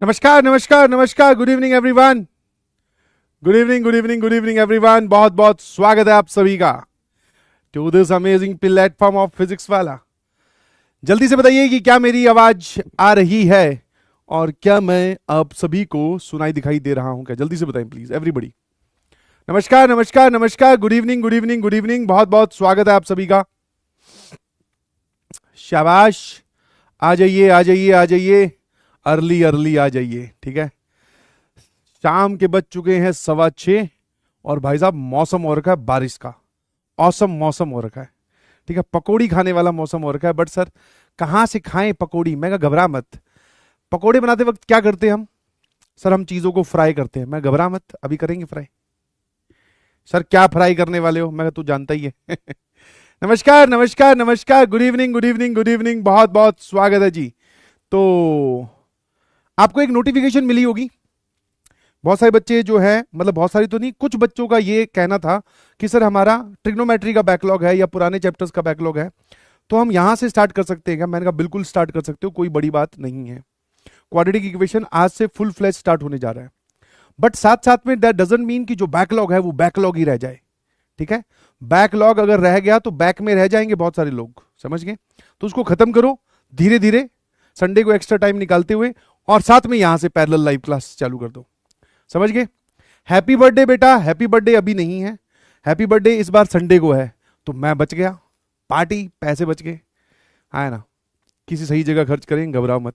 नमस्कार नमस्कार नमस्कार, good evening everyone. Good evening good evening good evening everyone. बहुत बहुत स्वागत है आप सभी का to this amazing platform of physics वाला। जल्दी से बताइए कि क्या मेरी आवाज आ रही है और क्या मैं आप सभी को सुनाई दिखाई दे रहा हूं क्या? जल्दी से बताएं प्लीज एवरीबडी। नमस्कार नमस्कार नमस्कार, good evening good evening good evening, बहुत बहुत स्वागत है आप सभी का। शाबाश, आ जाइए आ जाइए आ जाइए, अर्ली अर्ली आ जाइए। ठीक है, शाम के बज चुके हैं 6:15 और भाई साहब मौसम हो रखा है बारिश का। औसम मौसम हो रखा है। ठीक है, पकौड़ी खाने वाला मौसम हो रखा है। बट सर कहां से खाएं पकौड़ी? मैं कहा घबरा मत। पकौड़े बनाते वक्त क्या करते हैं हम? सर हम चीजों को फ्राई करते हैं। मैं घबरा मत, अभी करेंगे फ्राई। सर क्या फ्राई करने वाले हो? मैं तू जानता ही है। नमस्कार नमस्कार नमस्कार, good evening good evening good evening, बहुत बहुत स्वागत है जी। तो आपको एक नोटिफिकेशन मिली होगी। बहुत सारे बच्चे जो है, मतलब बहुत सारी तो नहीं, कुछ बच्चों का ये कहना था कि सर हमारा ट्रिग्नोमेट्री का बैकलॉग है या पुराने चैप्टर्स का बैकलॉग है, तो हम यहां से स्टार्ट कर सकते हैं क्या? मैंने कहा बिल्कुल स्टार्ट कर सकते हो, कोई बड़ी बात नहीं है। क्वाड्रेटिक इक्वेशन आज से फुल फ्लैश स्टार्ट होने जा रहा है। बट साथ साथ में दैट डजंट मीन कि जो बैकलॉग है वो बैकलॉग ही रह जाए। ठीक है, बैकलॉग अगर रह गया तो बैक में रह जाएंगे बहुत सारे लोग, समझ गए? तो उसको खत्म करो धीरे धीरे, संडे को एक्स्ट्रा टाइम निकालते हुए, और साथ में यहां से पैरेलल लाइव क्लास चालू कर दो। समझ गए? हैप्पी बर्थडे बेटा, हैप्पी बर्थडे अभी नहीं है, हैप्पी बर्थडे इस बार संडे को है। तो मैं बच गया, पार्टी, पैसे बच गए, है ना? किसी सही जगह खर्च करेंगे, घबराओ मत।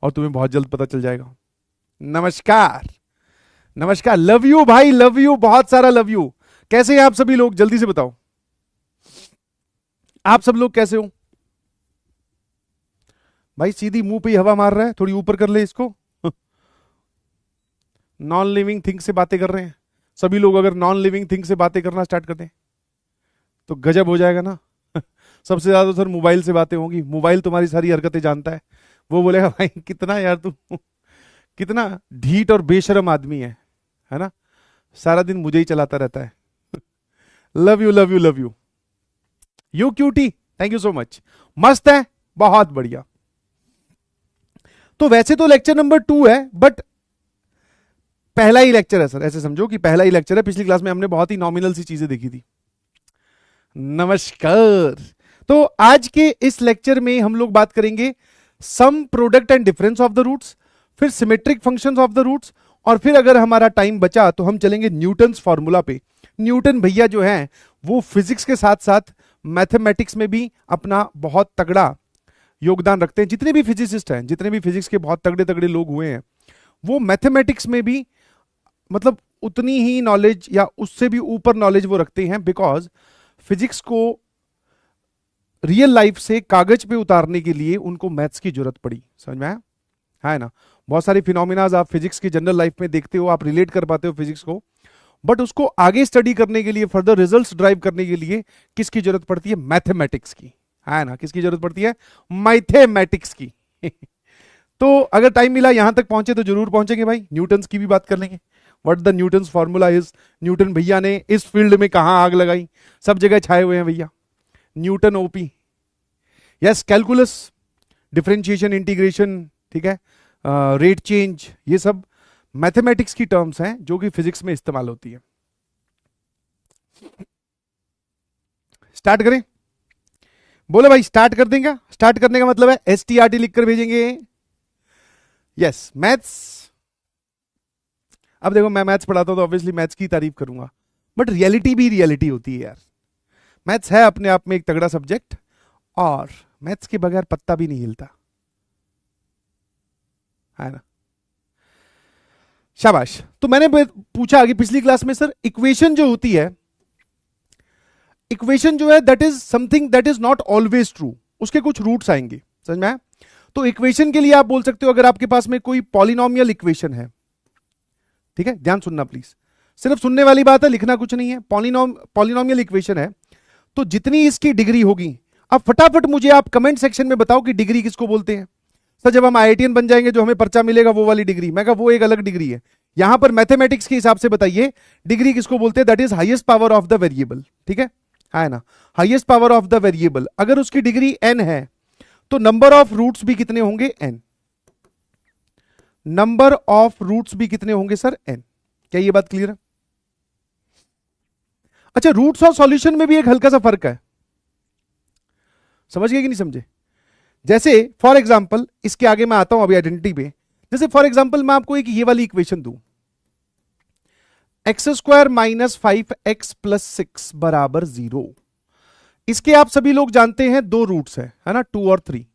और तुम्हें बहुत जल्द पता चल जाएगा। नमस्कार नमस्कार, लव यू भाई, लव यू, बहुत सारा लव यू। कैसे हैं आप सभी लोग? जल्दी से बताओ आप सब लोग कैसे हो भाई? सीधी मुंह पे ही हवा मार रहा है, थोड़ी ऊपर कर ले इसको। नॉन लिविंग थिंग से बातें कर रहे हैं सभी लोग। अगर नॉन लिविंग थिंग से बातें करना स्टार्ट कर दें तो गजब हो जाएगा ना। सबसे ज्यादा तो सर मोबाइल से बातें होंगी। मोबाइल तुम्हारी सारी हरकतें जानता है। वो बोलेगा भाई कितना यार तू कितना ढीठ और बेशरम आदमी है ना? सारा दिन मुझे ही चलाता रहता है। Love you love you love you, you cutie, thank you so much. मस्त है, बहुत बढ़िया। तो वैसे तो लेक्चर नंबर 2 है, बट पहला ही लेक्चर है सर, ऐसे समझो कि पहला ही लेक्चर है। पिछली क्लास में हमने बहुत ही नॉमिनल सी चीजें देखी थी। नमस्कार। तो आज के इस लेक्चर में हम लोग बात करेंगे sum, product and difference of the roots, फिर symmetric functions of the roots, और फिर अगर हमारा टाइम बचा तो हम चलेंगे न्यूटन्स फॉर्मूला पे। न्यूटन भैया जो हैं वो फिजिक्स के साथ साथ मैथमेटिक्स में भी अपना बहुत तगड़ा योगदान रखते हैं। जितने भी फिजिसिस्ट हैं, जितने भी फिजिक्स के बहुत तगड़े तगड़े लोग हुए हैं, वो मैथमेटिक्स में भी मतलब उतनी ही नॉलेज या उससे भी ऊपर नॉलेज वो रखते हैं। बिकॉज फिजिक्स को रियल लाइफ से कागज पे उतारने के लिए उनको मैथ्स की जरूरत पड़ी। समझ में आया? है ना? बहुत सारी फिनोमिनाज आप फिजिक्स की जनरल लाइफ में देखते हो, आप रिलेट कर पाते हो फिजिक्स को, बट उसको आगे स्टडी करने के लिए, फर्दर रिजल्ट्स ड्राइव करने के लिए किसकी जरूरत पड़ती है? मैथमेटिक्स की, है ना? किसकी जरूरत पड़ती है? मैथमेटिक्स की। तो अगर टाइम मिला यहां तक पहुंचे तो जरूर पहुंचेंगे भाई, न्यूटन्स की भी बात कर लेंगे। What the Newton's formula is. Newton भैया ने इस फील्ड में कहां आग लगाई? सब जगह छाए हुए हैं भैया। Newton OP, yes, calculus, differentiation, integration, ठीक है, रेट चेंज, ये सब मैथमेटिक्स की टर्म्स हैं जो कि फिजिक्स में इस्तेमाल होती है। स्टार्ट करें? बोले भाई स्टार्ट कर देंगे। स्टार्ट करने का मतलब है STRT लिखकर भेजेंगे। Yes, maths. अब देखो मैं मैथ्स पढ़ाता हूं तो ऑब्वियसली मैथ्स की तारीफ करूंगा, बट रियलिटी भी रियलिटी होती है यार। मैथ्स है अपने आप में एक तगड़ा सब्जेक्ट, और मैथ्स के बगैर पत्ता भी नहीं हिलता, है ना? शाबाश। तो मैंने पूछा आगे पिछली क्लास में, सर इक्वेशन जो होती है, इक्वेशन जो है that is something that is not always true, उसके कुछ रूट्स आएंगे। समझ में आया? तो इक्वेशन के लिए आप बोल सकते हो, अगर आपके पास में कोई पॉलिनोमियल इक्वेशन है, ठीक है, ध्यान सुनना प्लीज, सिर्फ सुनने वाली बात है, लिखना कुछ नहीं है। पॉलिनोमियल इक्वेशन है तो जितनी इसकी डिग्री होगी, अब फटाफट मुझे आप कमेंट सेक्शन में बताओ कि डिग्री किसको बोलते हैं। सर जब हम IITian बन जाएंगे जो हमें पर्चा मिलेगा वो वाली डिग्री, मैं कहा वो एक अलग डिग्री है। यहां पर मैथमेटिक्स के हिसाब से बताइए डिग्री किसको बोलते हैं? That is highest power of the variable. ठीक है ना? Highest power of the variable, अगर उसकी डिग्री n है तो नंबर ऑफ रूट्स भी कितने होंगे? n। नंबर ऑफ रूट्स भी कितने होंगे सर? n। क्या ये बात क्लियर है? अच्छा, रूट्स और सॉल्यूशन में भी एक हल्का सा फर्क है, समझ गए कि नहीं समझे? जैसे फॉर एग्जांपल, इसके आगे मैं आता हूं अभी आइडेंटिटी पे। जैसे फॉर एग्जांपल मैं आपको एक ये वाली इक्वेशन दूं, x square minus 5x plus 6 बराबर 0। इसके आप सभी लोग जानते हैं दो रूट्स है ना, 2 और 3।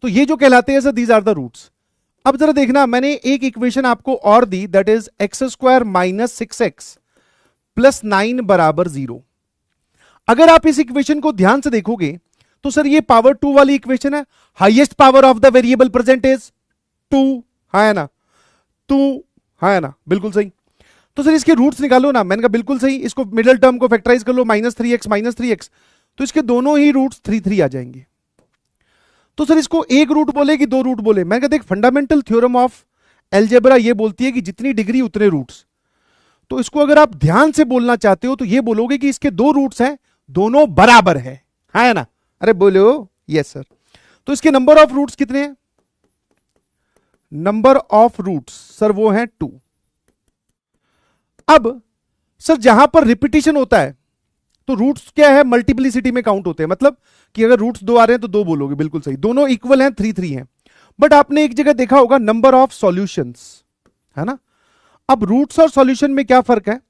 तो ये जो कहलाते हैं sir, these are the roots. अब जरा देखना, मैंने एक इक्वेशन आपको और दी, that is x square minus 6x plus 9 बराबर 0। अगर आप इस इक्वेशन को ध्यान से देखोगे तो सर ये पावर 2 वाली इक्वेशन है। Highest power of the variable present is 2, है ना, 2, है ना, बिल्कुल सही। तो सर इसके रूट्स निकालो ना। मैंने कहा बिल्कुल सही, इसको मिडिल टर्म को फैक्टराइज कर लो, -3x, तो इसके दोनों ही रूट्स 3 आ जाएंगे। तो सर इसको एक रूट बोले कि दो रूट बोले? मैंने कहा देख, फंडामेंटल थ्योरम ऑफ एलजेब्रा ये बोलती है कि जितनी डिग्री उतने रूट्स। तो इसको अगर आप ध्यान से बोलना चाहते हो तो ये बोलोगे कि इसके दो रूट्स हैं, दोनों बराबर है ना? अरे बोलो यस सर। तो इसके नंबर ऑफ रूट्स कितने हैं? नंबर ऑफ रूट्स सर वो हैं 2। अब सर जहां पर रिपीटिशन होता है तो रूट्स क्या है, मल्टीप्लिसिटी में काउंट होते हैं। मतलब कि अगर रूट्स 2 आ रहे हैं तो 2 बोलोगे, बिल्कुल सही, दोनों इक्वल हैं, 3 हैं। बट आपने एक जगह देखा होगा नंबर ऑफ सॉल्यूशंस, है ना? अब रूट्स और सॉल्यूशन में क्या फर्क है?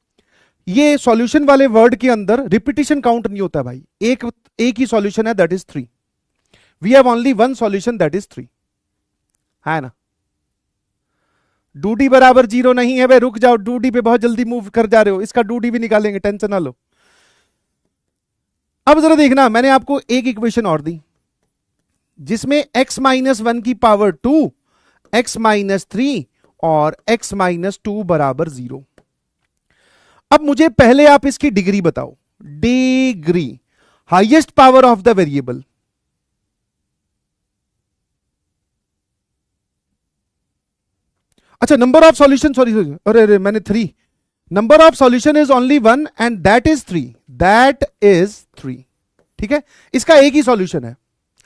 ये सॉल्यूशन वाले वर्ड के अंदर रिपीटिशन काउंट नहीं होता भाई। एक ही सॉल्यूशन है, that is 3। We have only one solution, that is 3, है ना? डूडी बराबर 0 नहीं है भाई, रुक जाओ, डूडी पे बहुत जल्दी मूव कर जा रहे हो, इसका डूडी भी निकालेंगे, टेंशन ना लो। अब जरा देखना, मैंने आपको एक इक्वेशन और दी जिसमें x-1 की पावर 2, x-3 और x-2 बराबर 0। अब मुझे पहले आप इसकी डिग्री बताओ, degree, highest power of the variable. अच्छा, नंबर ऑफ सॉल्यूशन, सॉरी, अरे मैंने 3। Number of solution is only 1 and that is 3, that is 3। ठीक है, इसका एक ही सॉल्यूशन है।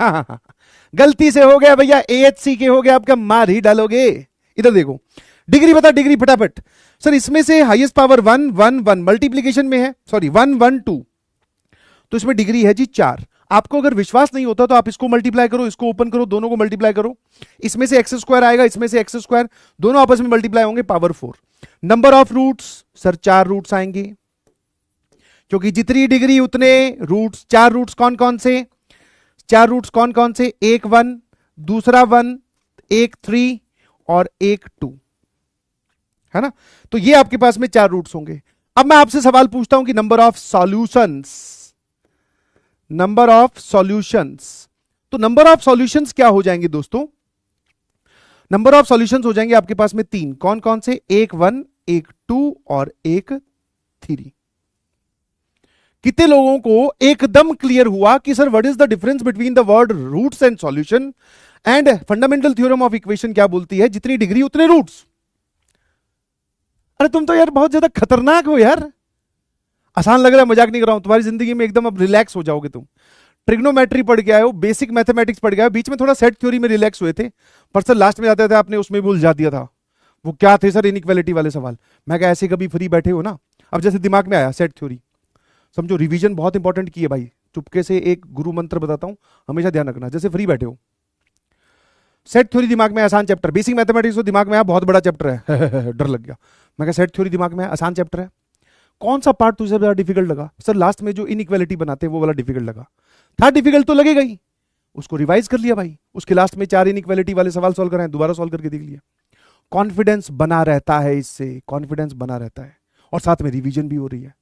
हाँ, गलती से हो गया भैया, AHC के हो गया, आपका मार ही डालोगे। इधर देखो, डिग्री बता, डिग्री फटाफट। सर इसमें से हाईएस्ट पावर 1 1 1 मल्टीप्लीकेशन में है, सॉरी 1 1 2, तो इसमें डिग्री है जी 4। आपको अगर विश्वास नहीं होता तो आप इसको मल्टीप्लाई करो, इसको ओपन करो, दोनों को मल्टीप्लाई करो। इसमें से एक्स स्क्वायर आएगा, इसमें से एक्स स्क्वायर, दोनों आपस में मल्टीप्लाई होंगे, power 4। Number of roots sir 4 roots आएंगे, क्योंकि जितनी डिग्री उतने रूट्स। 4 रूट्स कौन कौन से? 4 रूट्स कौन कौन से? एक 1, दूसरा 1, एक 3 और एक 2, है ना? तो ये आपके पास में 4 रूट्स होंगे। अब मैं आपसे सवाल पूछता हूं कि number of solutions, number of solutions, तो नंबर ऑफ सॉल्यूशंस क्या हो जाएंगे दोस्तों? नंबर ऑफ सॉल्यूशंस हो जाएंगे आपके पास में 3। कौन कौन से? एक 1, एक 2 और एक 3। कितने लोगों को एकदम क्लियर हुआ कि sir what is the difference between the word roots and solution? And fundamental theorem of equation क्या बोलती है? जितनी डिग्री उतने रूट्स। अरे तुम तो यार बहुत ज्यादा खतरनाक हो यार। आसान लग रहा है, मजाक नहीं कर रहा हूं, तुम्हारी जिंदगी में एकदम अब रिलैक्स हो जाओगे तुम। ट्रिग्नोमेट्री पढ़ के आए हो, बेसिक मैथमेटिक्स पढ़ के आए हो, बीच में थोड़ा सेट थ्योरी में रिलैक्स हुए थे, पर सर लास्ट में जाते थे आपने उसमें भी उलझा दिया था। वो क्या थे सर? इनइक्वालिटी वाले सवाल। मैं कहा ऐसे कभी फ्री बैठे हो ना, अब जैसे दिमाग में आया सेट थ्योरी, समझो रिवीजन बहुत इंपॉर्टेंट की है भाई। चुपके से एक गुरु मंत्र बताता हूं, हमेशा ध्यान रखना। जैसे फ्री बैठे हो, सेट थ्योरी दिमाग में, आसान चैप्टर। बेसिक मैथमेटिक्स तो दिमाग में आया, बहुत बड़ा चैप्टर है डर लग गया। मैं कहा सेट थ्योरी दिमाग में आसान चैप्टर है, कौन सा पार्ट तुझे ज्यादा डिफिकल्ट लगा? सर लास्ट में जो इनइक्वालिटी बनाते हैं वो वाला डिफिकल्ट लगा। था डिफिकल्ट तो लगेगा ही, उसको रिवाइज कर लिया भाई, उसके लास्ट में 4 इनइक्वालिटी वाले सवाल सॉल्व कराए, दोबारा सॉल्व करके देख लिया। कॉन्फिडेंस बना रहता है इससे, कॉन्फिडेंस बना रहता है, और साथ में रिवीजन भी हो रही है।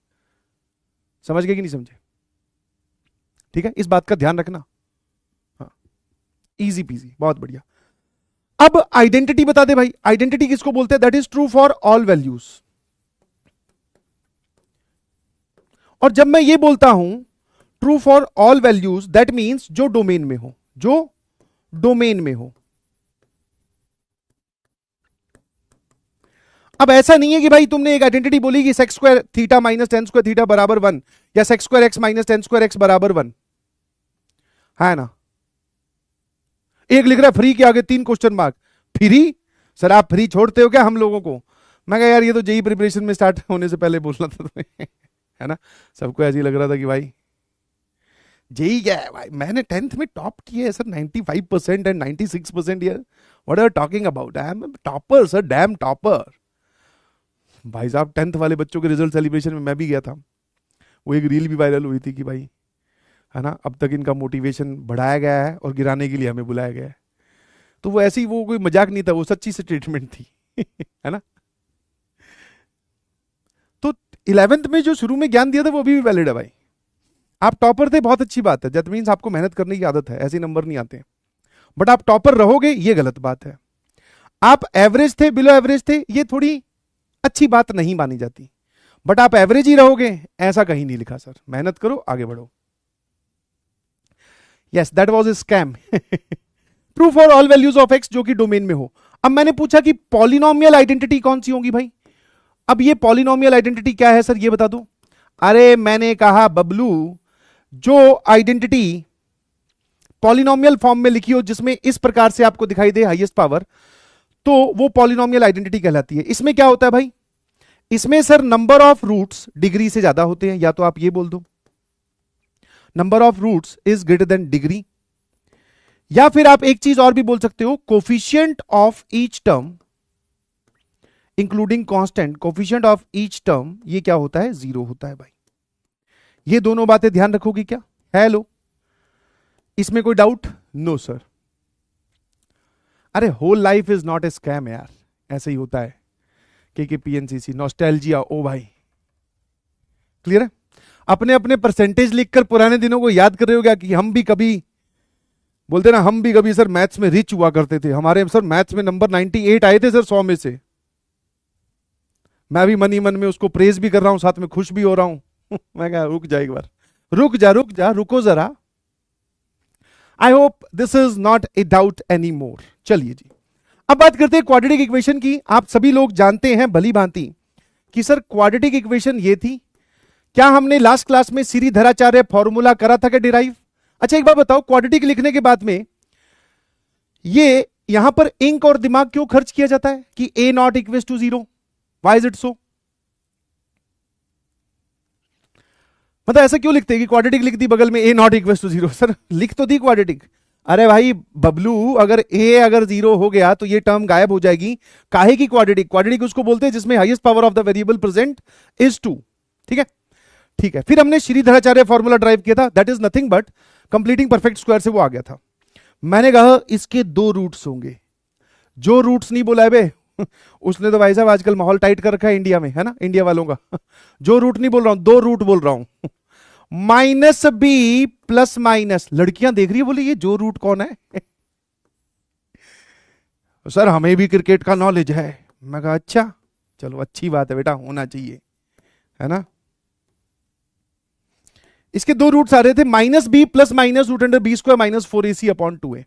समझ गए कि नहीं समझे? ठीक है, इस बात का ध्यान रखना। हाँ, इजी पीजी, बहुत बढ़िया। अब आइडेंटिटी बता दे भाई, आइडेंटिटी किसको बोलते हैं? That is true for all values. और जब मैं ये बोलता हूं true for all values, that means जो डोमेन में हो, जो डोमेन में हो। अब ऐसा नहीं है कि भाई तुमने एक आइडेंटिटी बोली कि sex square theta minus ten square theta बराबर 1, या sex square x minus ten square x बराबर 1, है ना? एक लिख रहा है फ्री के आगे 3 क्वेश्चन मार्क, फ्री सर आप फ्री छोड़ते हो क्या हम लोगों को? मैं कहा यार ये तो जेई प्रिपरेशन में स्टार्ट होने से पहले बोलना था तुम्हें। है ना, सबको ऐसे ही लग रहा था कि भाई जेई क्या है भाई, मैंने 10th में टॉप किया है sir, 95% and 96% year, what are talking about, I am topper sir, damn topper. भाई साहब 10th वाले बच्चों के रिजल्ट सेलिब्रेशन में मैं भी गया था, वो एक रील भी वायरल हुई थी कि भाई है ना, अब तक इनका मोटिवेशन बढ़ाया गया है और गिराने के लिए हमें बुलाया गया है। तो वो ऐसी, वो कोई मजाक नहीं था, वो सच्ची स्टेटमेंट थी। है ना। तो 11th में जो शुरू में ज्ञान दिया था वो अभी भी वैलिड है भाई। आप टॉपर थे, बहुत अच्छी बात है, दैट मीन्स आपको मेहनत करने की आदत है, ऐसे नंबर नहीं आते। बट आप टॉपर रहोगे ये गलत बात है। आप एवरेज थे, बिलो एवरेज थे, ये थोड़ी अच्छी बात नहीं मानी जाती। बट आप एवरेज ही रहोगे ऐसा कहीं नहीं लिखा सर, मेहनत करो आगे बढ़ो। Yes that was a scam. True for all values of x जो कि डोमेन में हो। अब मैंने पूछा कि पॉलिनोमियल आइडेंटिटी कौन सी होगी भाई। अब ये पॉलिनोमियल आइडेंटिटी क्या है सर ये बता दो। अरे मैंने कहा बबलू, जो आइडेंटिटी पॉलिनोमियल फॉर्म में लिखी हो जिसमें इस प्रकार से आपको दिखाई दे हाईएस्ट पावर, तो वो पॉलिनोमियल आइडेंटिटी कहलाती है। इसमें क्या होता है भाई, इसमें sir number of roots degree से ज्यादा होते हैं, या तो आप ये बोल दो number of roots is greater than degree, या फिर आप एक चीज और भी बोल सकते हो, coefficient of each term including constant, coefficient of each term ये क्या होता है, 0 होता है भाई। ये दोनों बातें ध्यान रखोगी क्या? हेलो, इसमें कोई डाउट? No sir. अरे whole life is not a scam यार, ऐसे ही होता है। के पीएनसीसी नॉस्टैल्जिया, ओ भाई क्लियर है। अपने अपने परसेंटेज लिखकर पुराने दिनों को याद कर रहे हो क्या, कि हम भी कभी बोलते ना, हम भी कभी सर मैथ्स में रिच हुआ करते थे, हमारे सर मैथ्स में नंबर 98 आए थे सर 100 में से। मैं भी मन ही मन में उसको प्रेज भी कर रहा हूं, साथ में खुश भी हो रहा हूं। मैं कहा रुक जा एक बार, रुक जा रुको जरा। आई hope this is not a doubt any more. चलिए जी, अब बात करते हैं क्वाड्रेटिक इक्वेशन की। आप सभी लोग जानते हैं भली भांति कि सर क्वाड्रेटिक इक्वेशन ये थी। क्या हमने लास्ट क्लास में श्रीधराचार्य फॉर्मूला करा था क्या डिराइव? अच्छा एक बात बताओ, क्वाड्रेटिक लिखने के बाद में ये यहां पर इंक और दिमाग क्यों खर्च किया जाता है कि a not equal to 0? Why is it so? मतलब ऐसा क्यों लिखते हैं कि क्वाड्रेटिक लिख दी बगल में ए नॉट इक्वल टू 0? सर लिख तो दी क्वाड्रेटिक। अरे भाई बबलू, अगर ए अगर 0 हो गया तो ये टर्म गायब हो जाएगी। काहे की क्वाड्रेटिक? क्वाड्रेटिक उसको बोलते हैं जिसमें highest power of the variable present is 2। ठीक है, ठीक है। फिर हमने श्रीधराचार्य फॉर्मूला ड्राइव किया था, that is nothing but completing perfect square से वो आ गया था। मैंने कहा इसके 2 रूट्स होंगे। जो रूट्स नहीं बोला है बे, उसने तो भाई साहब आजकल माहौल टाइट कर रखा है इंडिया में, है ना, इंडिया वालों का। जो रूट नहीं बोल रहा हूं, 2 रूट बोल रहा हूं। माइनस बी प्लस माइनस, लड़कियां देख रही है, बोली ये जो रूट कौन है? सर हमें भी क्रिकेट का नॉलेज है। मैं कहा अच्छा, चलो अच्छी बात है बेटा, होना चाहिए, है ना। इसके 2 रूट्स आ रहे थे, minus b plus minus root under b square minus 4ac upon 2a।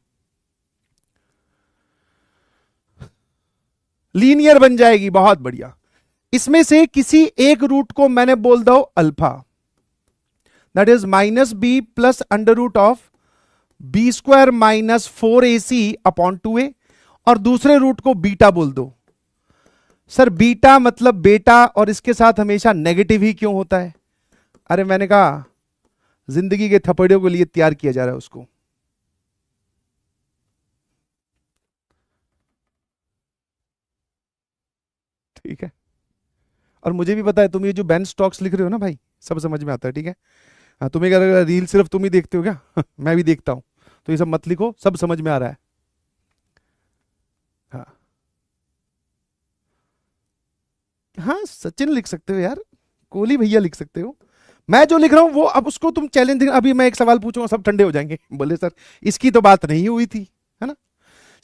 Linear बन जाएगी, बहुत बढ़िया। इसमें से किसी एक रूट को मैंने बोल दो alpha, that is minus b plus under root of b square minus 4ac upon 2a, और दूसरे रूट को बीटा बोल दो। सर बीटा मतलब बेटा, और इसके साथ हमेशा नेगेटिव ही क्यों होता है? अरे मैंने कहा जिंदगी के थपड़ियों के लिए तैयार किया जा रहा है उसको। ठीक है, और मुझे भी पता है तुम ये जो बेंच स्टॉक्स लिख रहे हो ना भाई, सब समझ में आता है। ठीक है, हाँ, तुम्हें क्या रील सिर्फ तुम ही देखते हो क्या? मैं भी देखता हूं, तो ये सब मत लिखो, सब समझ में आ रहा है। हाँ हाँ, सचिन लिख सकते हो यार, कोहली भैया लिख सकते हो। मैं जो लिख रहा हूं वो अब उसको तुम चैलेंज, अभी मैं एक सवाल पूछूंगा सब ठंडे हो जाएंगे, बोले सर इसकी तो बात नहीं हुई थी, है ना।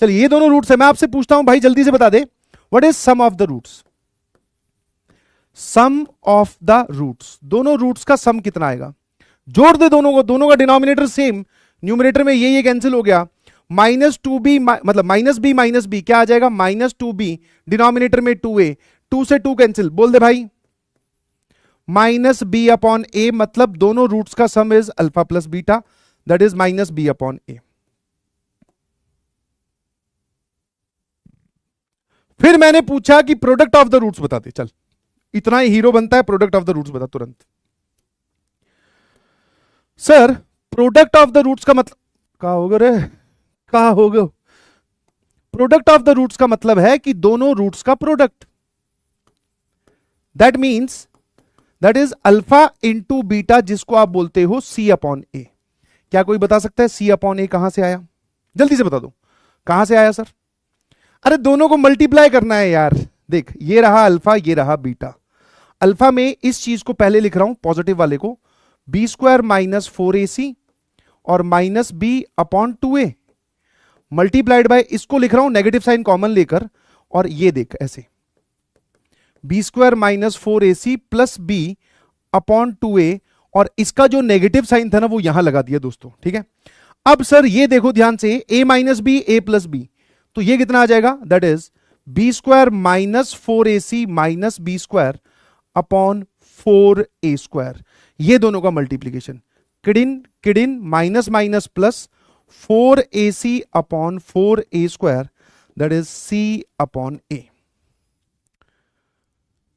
चलिए ये दोनों रूट्स है, मैं आपसे पूछता हूं भाई जल्दी से बता दे, what is sum of the roots? Sum of the roots, दोनों रूट्स का सम कितना आएगा? जोड़ दे दोनों को, दोनों का डिनोमिनेटर सेम, न्यूमिनेटर में ये कैंसिल हो गया। -2b मतलब माइनस बी क्या आ जाएगा? -2b, डिनोमिनेटर में 2a, 2 से 2 कैंसिल, बोल दे भाई माइनस बी अपॉन ए, मतलब दोनों रूट्स का sum is alpha plus beta, that is minus b upon a. फिर मैंने पूछा कि प्रोडक्ट ऑफ द रूट्स बता दे, चल इतना ही हीरो बनता है, प्रोडक्ट ऑफ द रूट्स बता तुरंत। Sir product of the roots का मतलब क्या होगा रे, क्या होगा? प्रोडक्ट ऑफ द रूट्स का मतलब है कि दोनों रूट्स का product. That means that is alpha into beta, जिसको आप बोलते हो सी अपॉन ए। क्या कोई बता सकता है सी अपॉन ए कहां से आया? जल्दी से बता दो कहां से आया सर। अरे दोनों को मल्टीप्लाई करना है यार। देख ये रहा अल्फा, ये रहा बीटा। अल्फा में इस चीज को पहले लिख रहा हूं, पॉजिटिव वाले को, बी स्क्वायर माइनस 4ac और minus b upon 2a, multiplied by इसको लिख रहा हूं नेगेटिव साइन कॉमन लेकर, और ये देख ऐसे b square minus 4ac plus b upon 2a, और इसका जो नेगेटिव साइन था ना वो यहां लगा दिया दोस्तों, ठीक है। अब सर ये देखो ध्यान से, a minus b a plus b, तो ये कितना आ जाएगा? That is b square minus 4ac minus B square upon 4a square, ये दोनों का मल्टीप्लीकेशन। किडिन किडिन minus minus plus 4ac upon 4a square, that is c upon a।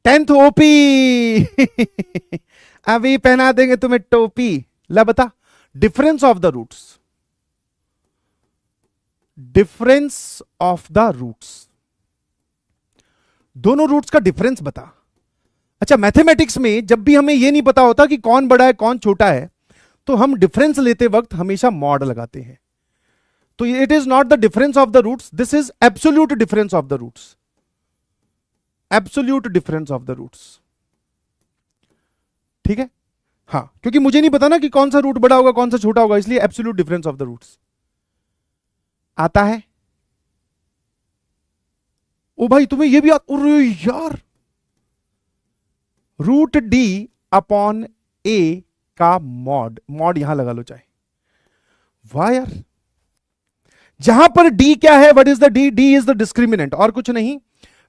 10th ओपी अभी पहना देंगे तुम्हें टोपी। ला बता difference of the roots, difference of the roots, दोनों रूट्स का डिफरेंस बता। अच्छा मैथमेटिक्स में जब भी हमें यह नहीं पता होता कि कौन बड़ा है कौन छोटा है, तो हम डिफरेंस लेते वक्त हमेशा मॉड लगाते हैं। तो it is not the difference of the roots, this is absolute difference of the roots, absolute difference of the roots, ठीक है। हाँ क्योंकि मुझे नहीं पता ना कि कौन सा रूट बड़ा होगा कौन सा छोटा होगा, इसलिए absolute difference of the roots आता है। ओ भाई तुम्हें यह भी अरे यार, रूट डी अपॉन ए का मॉड, मॉड यहां लगा लो चाहे। वाह यार, जहां पर डी क्या है, what is the D? D is the discriminant और कुछ नहीं।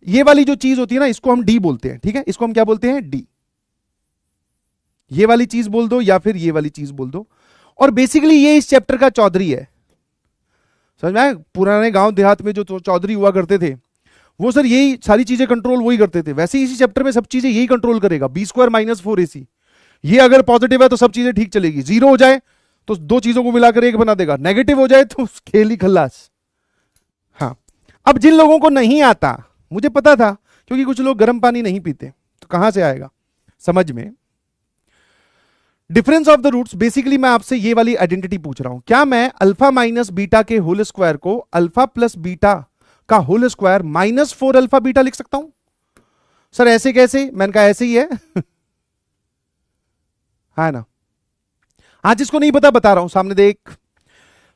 ये वाली जो चीज होती है ना इसको हम डी बोलते हैं, ठीक है, इसको हम क्या बोलते हैं? डी। ये वाली चीज बोल दो या फिर ये वाली चीज बोल दो। और बेसिकली ये इस चैप्टर का चौधरी है, समझ में आया? पुराने गांव देहात में जो चौधरी हुआ करते थे वो सर यही सारी चीजें कंट्रोल वही करते थे। वैसे इसी चैप्टर में सब चीजें यही कंट्रोल करेगा। बी स्क्वायर माइनस 4ac, ये अगर पॉजिटिव है तो सब चीजें ठीक चलेगी, जीरो हो जाए तो दो चीजों को मिलाकर एक बना देगा, नेगेटिव हो जाए तो खेल ही खल्लास। हाँ अब जिन लोगों को नहीं आता, मुझे पता था क्योंकि कुछ लोग गर्म पानी नहीं पीते, तो कहां से आएगा समझ में? Difference of the roots, basically मैं आपसे ये वाली आइडेंटिटी पूछ रहा हूं, क्या मैं अल्फा माइनस बीटा के होल स्क्वायर को अल्फा प्लस बीटा का whole square minus 4 alpha beta लिख सकता हूं? सर ऐसे कैसे? मैंने कहा ऐसे ही है है ना। आज जिसको नहीं पता बता रहा हूं, सामने देख।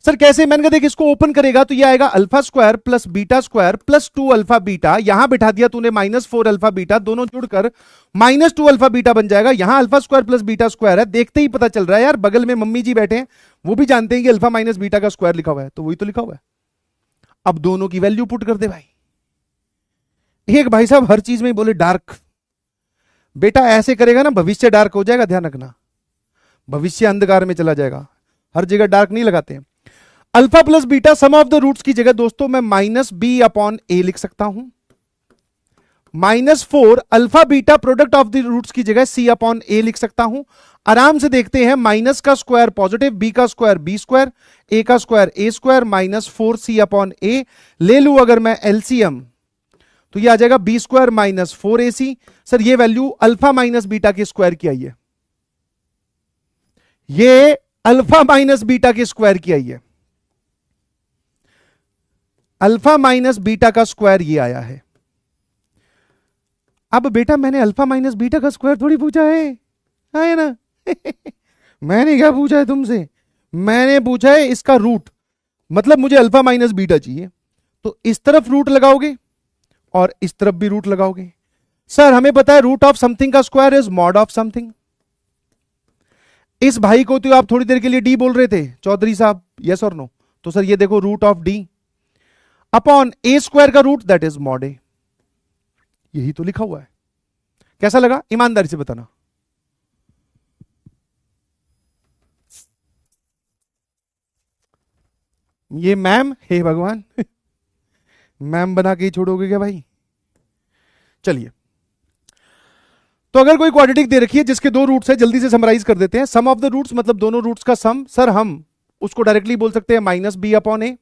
सर कैसे? मैंने कहा देख इसको ओपन करेगा तो ये आएगा alpha square plus beta square plus 2 alpha beta, यहां बिठा दिया तूने माइनस 4 अल्फा बीटा, दोनों जुड़कर माइनस 2 अल्फा बीटा बन जाएगा। यहां alpha square plus beta square है, देखते ही पता चल रहा है यार, बगल में मम्मी जी बैठे हैं, वो भी जानते हैं कि अल्फा माइनस बीटा का स्क्वायर लिखा हुआ है, तो वही तो लिखा हुआ है। अब दोनों की वैल्यू पुट कर दे भाई। एक भाई साहब हर चीज में बोले डार्क, बेटा ऐसे करेगा ना भविष्य डार्क हो जाएगा, ध्यान रखना, भविष्य अंधकार में चला जाएगा, हर जगह डार्क नहीं लगाते हैं। Alpha plus beta sum of the roots की जगह दोस्तों मैं माइनस बी अपॉन ए लिख सकता हूं। Minus 4 alpha beta product of the roots की जगह सी अपॉन ए लिख सकता हूं। आराम से देखते हैं, माइनस का स्क्वायर पॉजिटिव, बी का स्क्वायर बी स्क्वायर, ए का square a square, minus 4c upon a ले लू अगर मैं एलसीएम तो ये आ जाएगा b square minus 4ac। Sir ये वैल्यू अल्फा माइनस बीटा के स्क्वायर की आई है, ये अल्फा माइनस बीटा के स्क्वायर की आई है, अल्फा माइनस बीटा का स्क्वायर ये आया है। अब बेटा मैंने अल्फा माइनस बीटा का स्क्वायर थोड़ी पूछा है ना मैंने क्या पूछा है तुमसे? मैंने पूछा है इसका रूट, मतलब मुझे अल्फा माइनस बीटा चाहिए, तो इस तरफ रूट लगाओगे और इस तरफ भी रूट लगाओगे। सर हमें पता है रूट ऑफ समथिंग का square is mod of something. इस भाई को तो आप थोड़ी देर के लिए डी बोल रहे थे चौधरी साहब, यस और नो? तो सर ये देखो root of d upon a square का root that is mod a, यही तो लिखा हुआ है। कैसा लगा ईमानदारी से बताना? ये मैम, हे भगवान मैम बना के ही छोड़ोगे क्या भाई? चलिए, तो अगर कोई क्वाड्रेटिक दे रखी है जिसके दो रूट्स है, जल्दी से समराइज कर देते हैं। सम ऑफ द रूट्स मतलब दोनों रूट्स का सम, सर हम उसको डायरेक्टली बोल सकते हैं minus b upon a.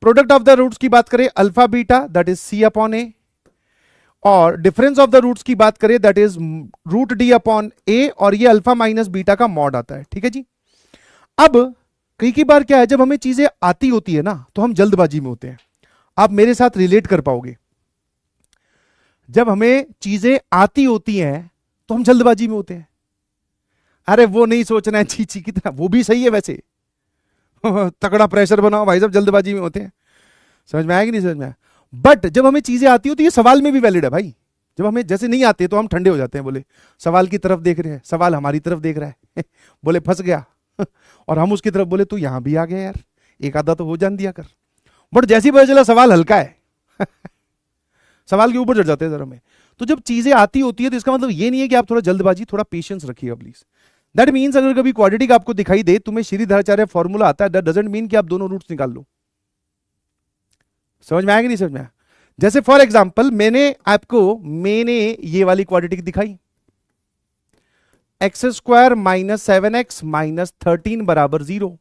Product of the roots की बात करें alpha beta, that is c upon a. और डिफरेंस ऑफ द रूट्स की बात करें that is root d upon a, और ये अल्फा माइनस बीटा का मॉड आता है। ठीक है जी। अब कई बार क्या है, जब हमें चीजें आती होती है ना तो हम जल्दबाजी में होते हैं। आप मेरे साथ रिलेट कर पाओगे, जब हमें चीजें आती होती हैं तो हम जल्दबाजी में होते हैं। अरे वो नहीं सोचना है, छी छी कितना, वो भी सही है वैसे तगड़ा प्रेशर बनाओ भाई साहब, जल्दबाजी में होते हैं। समझ में आया कि नहीं समझ में आया? बट जब हमें चीजें आती होती है, सवाल में भी वैलिड है भाई। जब हमें जैसे नहीं आते तो हम ठंडे हो जाते हैं, बोले सवाल की तरफ देख रहे हैं, सवाल हमारी तरफ देख रहा है बोले फंस गया और हम उसकी तरफ बोले तू यहां भी आ गया यार, एक आधा तो हो जान दिया कर। बट जैसी पता चला सवाल हल्का है सवाल के ऊपर चढ़ जाते हैं जरा में। तो जब चीजें आती होती है तो इसका मतलब ये नहीं है कि आप थोड़ा जल्दबाजी, थोड़ा पेशेंस रखिएगा प्लीज। दैट मीन्स अगर कभी क्वाड्रेटिक आपको दिखाई दे, तुम्हें श्रीधराचार्य फॉर्मूला आता है, दैट डजंट मीन कि आप दोनों रूट्स निकाल लो। समझ में आया कि नहीं समझ में आया? जैसे फॉर एग्जाम्पल मैंने ये वाली क्वाड्रेटिक दिखाई, x square minus 7x minus 13 बराबर 0।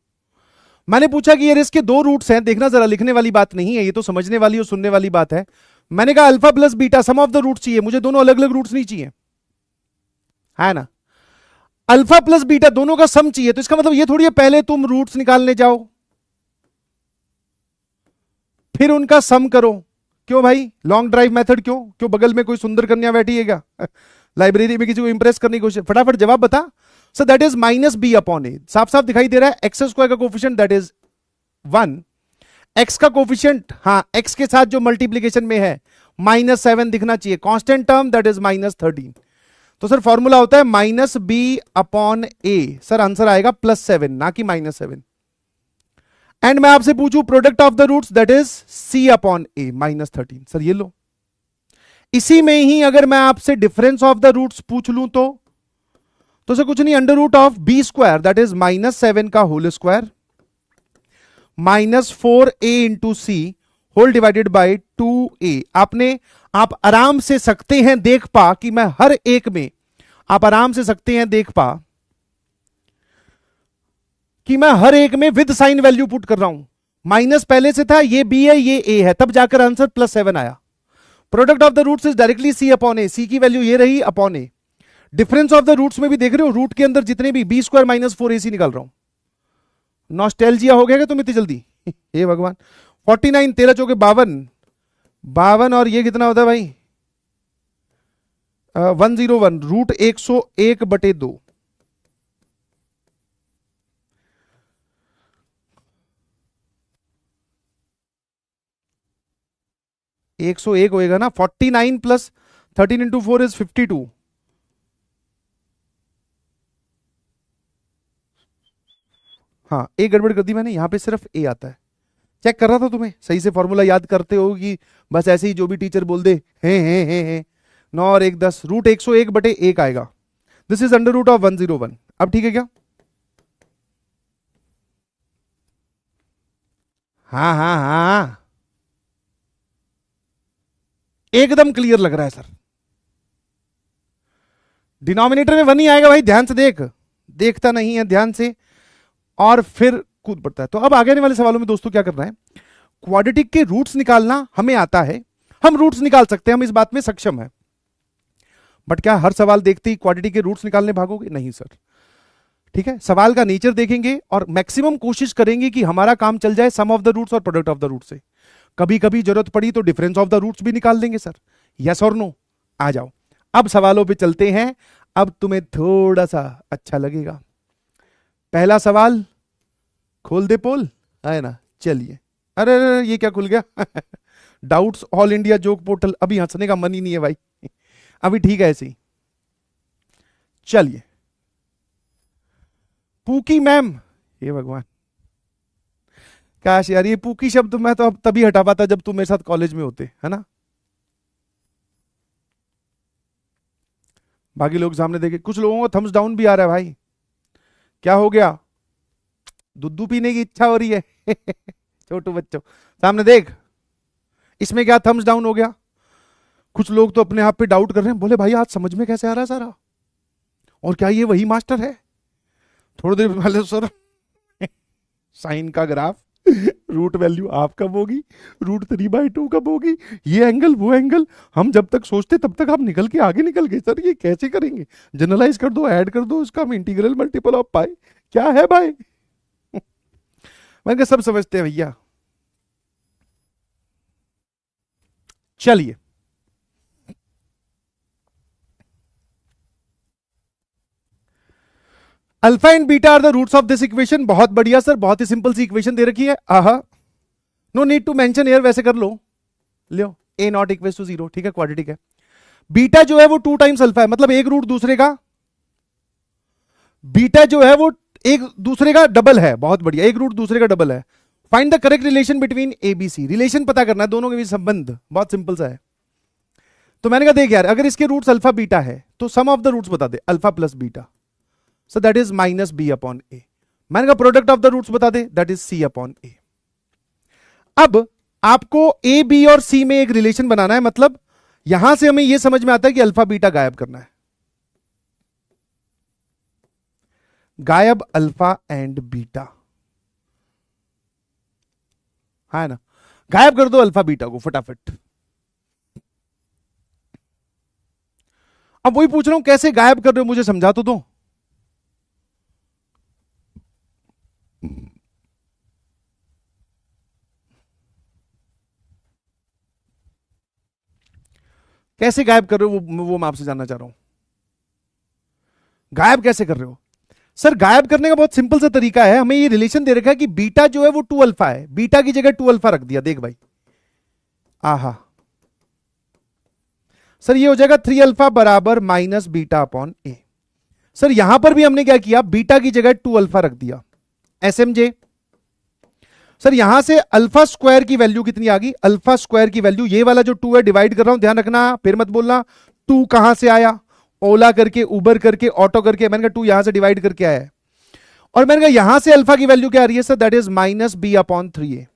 मैंने पूछा कि यार इसके दो रूट्स हैं, देखना जरा, लिखने वाली बात नहीं है, ये तो समझने वाली और सुनने वाली बात है। मैंने कहा alpha plus beta sum of the roots चाहिए मुझे, दोनों अलग अलग रूट्स नहीं चाहिए, है ना। अल्फा प्लस बीटा दोनों का सम चाहिए, तो इसका मतलब ये थोड़ी है पहले तुम रूट्स निकालने जाओ फिर उनका सम करो। क्यों भाई, लॉन्ग ड्राइव मेथड क्यों? क्यों बगल में कोई सुंदर कन्या बैठी है क्या लाइब्रेरी में किसी को इंप्रेस करने की कोशिश? फटाफट जवाब बता। So that is minus b upon a, साफ साफ दिखाई दे रहा है। एक्स स्क्वायर का कोफिशिएंट दैट इज 1, एक्स का कोफिशिएंट, हाँ एक्स के साथ जो मल्टीप्लीकेशन में है -7 दिखना चाहिए, कांस्टेंट टर्म दैट इज -13। तो सर फॉर्मूला होता है minus b upon a, sir answer आएगा +7 ना कि -7। एंड मैं आपसे पूछूं product of the roots that is c upon a -13, sir ये लो। इसी में ही अगर मैं आपसे डिफरेंस ऑफ द रूट्स पूछ लूं तो सर कुछ नहीं, under root of b square that is -7 का whole square -4a into c whole divided by 2a। आप आराम से सकते हैं देख पा कि मैं हर एक में, आप आराम से सकते हैं देख पा कि मैं हर एक में विद साइन वैल्यू पुट कर रहा हूं। माइनस पहले से था, ये बी है ये ए है, तब जाकर आंसर +7 आया। Product of the roots is directly c upon a, c की वैल्यू ये रही upon a. Difference of the roots में भी देख रहे हो, रूट के अंदर जितने भी बी स्क्वायर -4ac निकाल रहा हूं। नॉस्टैल्जिया हो गया तुम इतनी जल्दी हे भगवान। 49 13 चौके 52 और ये कितना होता है भाई 101 रूट 101/2। एक 101 होएगा ना। 49 + 13 × 4 इज 52। हाँ एक गड़बड़ कर दी मैंने, यहां पे सिर्फ ए आता है। चेक कर रहा था तुम्हें सही से फॉर्मूला याद करते हो कि बस ऐसे ही जो भी टीचर बोल दे हे 9 और 1 10, रूट 101/1 आएगा। This is under root of 101। अब ठीक है क्या? हाँ हाँ हाँ एकदम क्लियर लग रहा है सर। डिनोमिनेटर में 1 ही आएगा भाई, ध्यान से देखता नहीं है ध्यान से, और फिर कूद पड़ता है। तो अब आगे आने वाले सवालों में दोस्तों क्या करना है, क्वाड्रेटिक के रूट्स निकालना हमें आता है, हम रूट्स निकाल सकते हैं, हम इस बात में सक्षम है। बट क्या हर सवाल देखते ही क्वाड्रेटिक के रूट्स निकालने भागोगे? नहीं सर। ठीक है, सवाल का नेचर देखेंगे और मैक्सिमम कोशिश करेंगे कि हमारा काम चल जाए सम ऑफ द रूट्स और प्रोडक्ट ऑफ द रूट से। कभी कभी जरूरत पड़ी तो डिफरेंस ऑफ द रूट्स भी निकाल देंगे सर। यस और नो? आ जाओ अब सवालों पे चलते हैं, अब तुम्हें थोड़ा सा अच्छा लगेगा। पहला सवाल खोल दे पोल, है ना। चलिए, अरे ये क्या खुल गया doubts all India joke portal. अभी हंसने का मन ही नहीं है भाई अभी ठीक है ऐसे ही। चलिए, पूकी मैम, हे भगवान, काश यार ये पूकी शब्द मैं तो अब तभी हटा पाता जब तुम मेरे साथ कॉलेज में होते, है ना। बाकी लोग सामने देखे, कुछ लोगों को थम्स डाउन भी आ रहा है भाई। क्या हो गया? दूध पीने की इच्छा हो रही है छोटू बच्चों सामने देख, इसमें क्या थम्स डाउन हो गया? कुछ लोग तो अपने आप पे डाउट कर रहे हैं, बोले भाई आज समझ में कैसे आ रहा है सारा, और क्या ये वही मास्टर है? थोड़ी देर पहले सर साइन का ग्राफ, रूट वैल्यू आप कब होगी, √3/2 कब होगी, ये एंगल वो एंगल, हम जब तक सोचते तब तक आप निकल के आगे निकल गए, सर ये कैसे करेंगे, जनरलाइज कर दो, ऐड कर दो, इसका हम इंटीग्रल मल्टीपल ऑफ पाई, क्या है भाई? मैंने कहा सब समझते हैं भैया। चलिए, alpha and beta are the roots of this equation. बहुत बढ़िया सर, बहुत ही सिंपल सी इक्वेशन दे रखी है। आहा, नो नीड टू मेंशन एयर, वैसे कर लो, लो ए नॉट इक्वल टू 0, ठीक है, क्वाड्रेटिक है। बीटा जो है वो 2 टाइम्स अल्फा है, मतलब एक रूट दूसरे का, बीटा जो है वो एक दूसरे का डबल है। बहुत बढ़िया, एक रूट दूसरे का डबल है। Find the correct relation between a b c, relation पता करना है दोनों के बीच संबंध, बहुत सिंपल सा है। तो मैंने कहा देख यार, अगर इसके रूट्स अल्फा बीटा है तो सम ऑफ द रूट्स बता दे, alpha plus beta, so that is -b/a। मैंने कहा प्रोडक्ट ऑफ द रूट्स बता दे, दैट इज c/a। अब आपको ए बी और सी में एक रिलेशन बनाना है, मतलब यहां से हमें यह समझ में आता है कि अल्फा बीटा गायब करना है, गायब अल्फा एंड बीटा, है ना, गायब कर दो अल्फा बीटा को फटाफट। अब वही पूछ रहा हूं, कैसे गायब कर रहे हो, मुझे समझा तो दो। कैसे गायब कर रहे हो, वो मैं आपसे जानना चाह रहा हूं। गायब कैसे कर रहे हो? सर गायब करने का बहुत सिंपल सा तरीका है, हमें ये रिलेशन दे रखा है कि बीटा जो है वो 2 अल्फा है, बीटा की जगह 2 अल्फा रख दिया, देख भाई, आहा, सर ये हो जाएगा 3 अल्फा बराबर -β/a। सर यहां पर भी हमने क्या किया, बीटा की जगह 2 अल्फा रख दिया, SMJ। सर यहां से अल्फा स्क्वायर की वैल्यू कितनी आ गई, अल्फा स्क्वायर की वैल्यू, ये वाला जो 2 है डिवाइड कर रहा हूं, ध्यान रखना, फिर मत बोलना 2 कहां से आया, ओला करके, उबर करके, ऑटो करके, मैंने कहा 2 यहां से डिवाइड करके आया है। और मैंने कहा यहां से अल्फा की वैल्यू क्या आ रही है sir, that is -b/3a।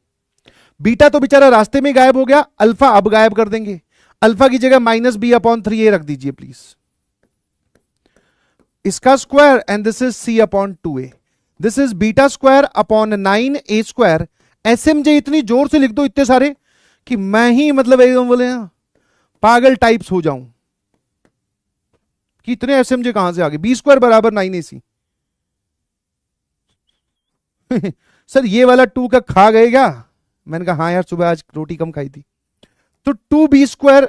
Beta तो बेचारा रास्ते में गायब हो गया, अल्फा अब गायब कर देंगे, अल्फा की जगह -b/3a रख दीजिए प्लीज, इसका square, and this is c/2a, this is beta square upon 9a square. SMJ इतनी जोर से लिख दो, इतने सारे, कि मैं ही मतलब एकदम बोले पागल टाइप्स हो जाऊं कि इतने SMJ कहां से आ गए, b² बराबर 9ac। सर ये वाला 2 का खा गए क्या? मैंने कहा हाँ यार, सुबह आज रोटी कम खाई थी। तो 2b²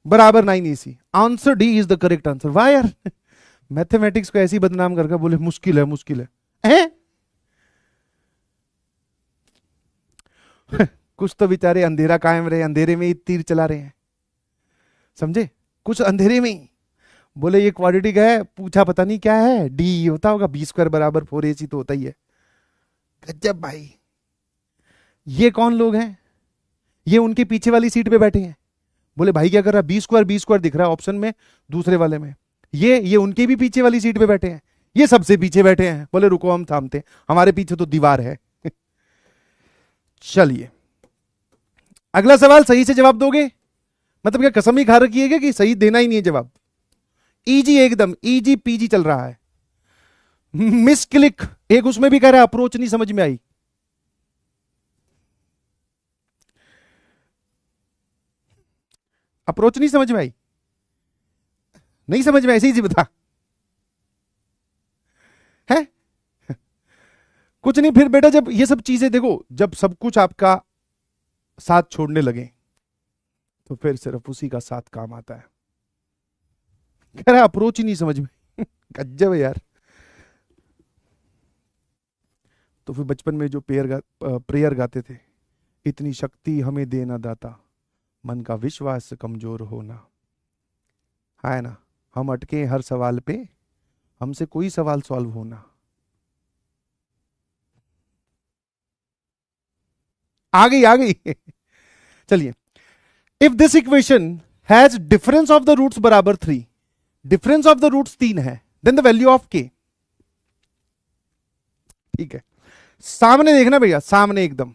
बराबर 9ac, answer D is the correct answer. वाह यार, मैथमेटिक्स को ऐसी बदनाम करके बोले मुश्किल है, मुश्किल है? कुछ तो बेचारे अंधेरा कायम रहे, अंधेरे में ही तीर चला रहे हैं, समझे, कुछ अंधेरे में ही बोले ये क्वाड्रेटिक है, पूछा पता नहीं क्या है, डी होता होगा, b² बराबर 4ac तो होता ही है। गजब भाई, ये कौन लोग हैं? ये उनके पीछे वाली सीट पे बैठे हैं। बोले भाई क्या कर रहा है, b² दिख रहा है ऑप्शन में, दूसरे वाले में, ये उनके भी पीछे वाली सीट पे बैठे हैं, ये सबसे पीछे बैठे हैं। बोले रुको हम थामते हैं, हमारे पीछे तो दीवार है। चलिए अगला सवाल, सही से जवाब दोगे, मतलब क्या कसम ही खा रखी है कि सही देना ही नहीं है जवाब? इजी, एकदम इजी पीजी चल रहा है। मिस क्लिक एक उसमें भी कह रहा है अप्रोच नहीं समझ में आई। अप्रोच नहीं समझ में आई, नहीं समझ में, ऐसे ही बता है कुछ नहीं। फिर बेटा जब ये सब चीजें देखो, जब सब कुछ आपका साथ छोड़ने लगे तो फिर सिर्फ उसी का साथ काम आता है। कह रहा अप्रोच ही नहीं समझ में। गजब है यार। तो फिर बचपन में जो प्रेयर गाते थे, इतनी शक्ति हमें देना दाता, मन का विश्वास कमजोर होना, है ना, हम अटके हर सवाल पे, हमसे कोई सवाल सॉल्व होना। आ गई आ गई। चलिए, if this equation has difference of the roots बराबर 3, डिफरेंस ऑफ द रूट्स 3 है, then the value of k, ठीक है, सामने देखना भैया, सामने एकदम।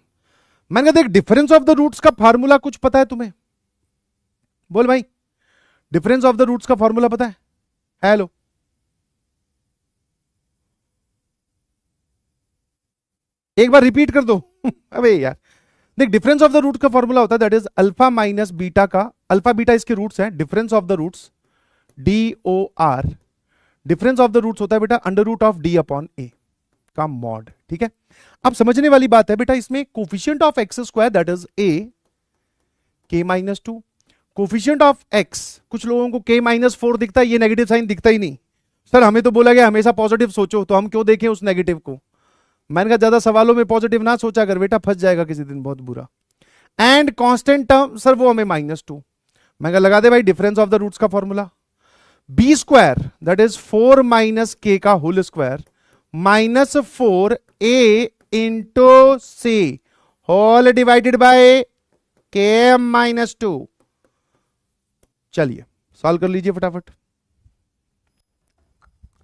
मैंने कहा देख, डिफरेंस ऑफ द रूट्स का फार्मूला कुछ पता है तुम्हें? बोल भाई, डिफरेंस ऑफ द रूट्स का फॉर्मूला पता है? हेलो, एक बार रिपीट कर दो। अबे यार, देख डिफरेंस ऑफ द रूट का फॉर्मूला होता है that is alpha minus beta का, अल्फा बीटा इसके रूट्स हैं, difference of the roots d or आर, डिफरेंस ऑफ द रूट्स होता है बेटा under root of d upon a का मॉड। ठीक है, अब समझने वाली बात है बेटा, इसमें coefficient of x square that is a के minus two, coefficient of x, कुछ लोगों को के माइनस फोर दिखता है, ये नेगेटिव साइन दिखता ही नहीं। सर हमें तो बोला गया हमेशा पॉजिटिव सोचो, तो हम क्यों देखें उस नेगेटिव को? मैंने कहा ज्यादा सवालों में पॉजिटिव ना सोचा कर बेटा, फंस जाएगा किसी दिन बहुत बुरा। एंड कांस्टेंट टर्म सर वो हमें माइनस टू, मैं कहा लगा दे भाई डिफरेंस ऑफ द रूट्स का formula b square that is 4 minus k का whole square minus 4 a into c whole divided by k minus two. चलिए सॉल्व कर लीजिए फटाफट।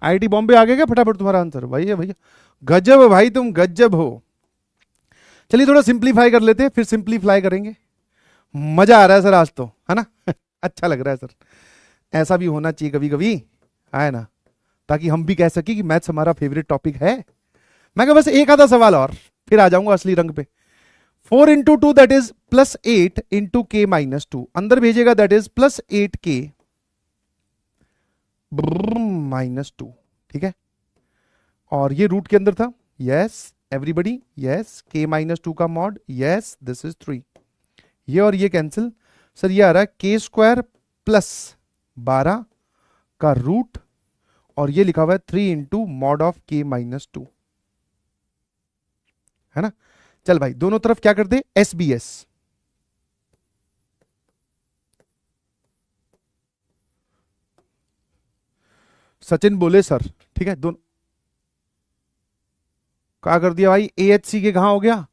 आईआईटी बॉम्बे आ गया क्या फटाफट तुम्हारा आंसर? भैया भैया गजब भाई, तुम गजब हो। चलिए थोड़ा सिंप्लीफाई कर लेते हैं, फिर सिंप्लीफाई करेंगे। मजा आ रहा है सर आज तो, है ना? अच्छा लग रहा है सर, ऐसा भी होना चाहिए कभी कभी, है ना, ताकि हम भी कह सके कि मैथ्स हमारा फेवरेट टॉपिक है। मैं कहा बस एक आधा सवाल और, फिर आ जाऊंगा असली रंग पे। 4 into two that is plus 8 into के माइनस टू, अंदर भेजेगा दैट इज प्लस 8 के माइनस टू। ठीक है, और ये रूट के अंदर था, यस एवरीबडी, यस के माइनस टू का मॉड, यस दिस इज 3, ये और ये कैंसिल, सर ये आ रहा है के स्क्वायर प्लस 12 का रूट, और ये लिखा हुआ है 3 इंटू मॉड ऑफ के माइनस टू, है ना? चल भाई दोनों तरफ क्या कर दे, एस बी एस। सचिन बोले सर, ठीक है, दोनों क्या कर दिया भाई, ए एच सी के कहां हो गया,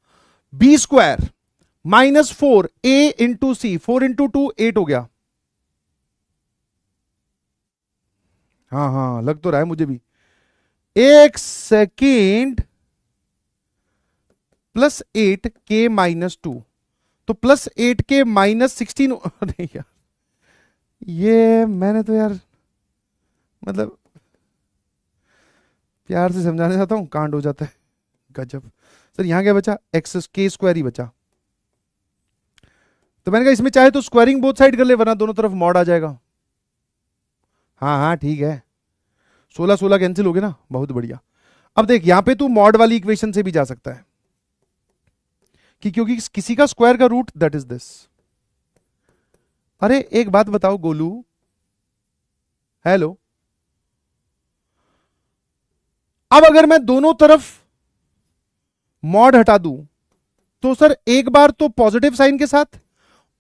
B square minus 4 a into C, 4 into 2 8 हो गया। हाँ हाँ लग तो रहा है मुझे भी, एक सेकेंड, प्लस 8 के माइनस टू, तो प्लस 8 के माइनस 16। नहीं यार, ये मैंने तो यार मतलब प्यार से समझाने जाता हूं, कांड हो जाता है, गजब। सर यहां क्या बचा, एक्स के स्क्वायर ही बचा, तो मैंने कहा इसमें चाहे तो स्क्वायरिंग बोथ साइड कर ले, वरना दोनों तरफ मॉड आ जाएगा। हाँ हाँ ठीक है, 16 16 कैंसिल हो गए ना, बहुत बढ़िया। अब देख यहां पे तू मॉड वाली इक्वेशन से भी जा सकता है, कि क्योंकि किसी का स्क्वायर का रूट दैट इज दिस। अरे एक बात बताओ गोलू, हेलो, अब अगर मैं दोनों तरफ मॉड हटा दूं, तो सर एक बार तो पॉजिटिव साइन के साथ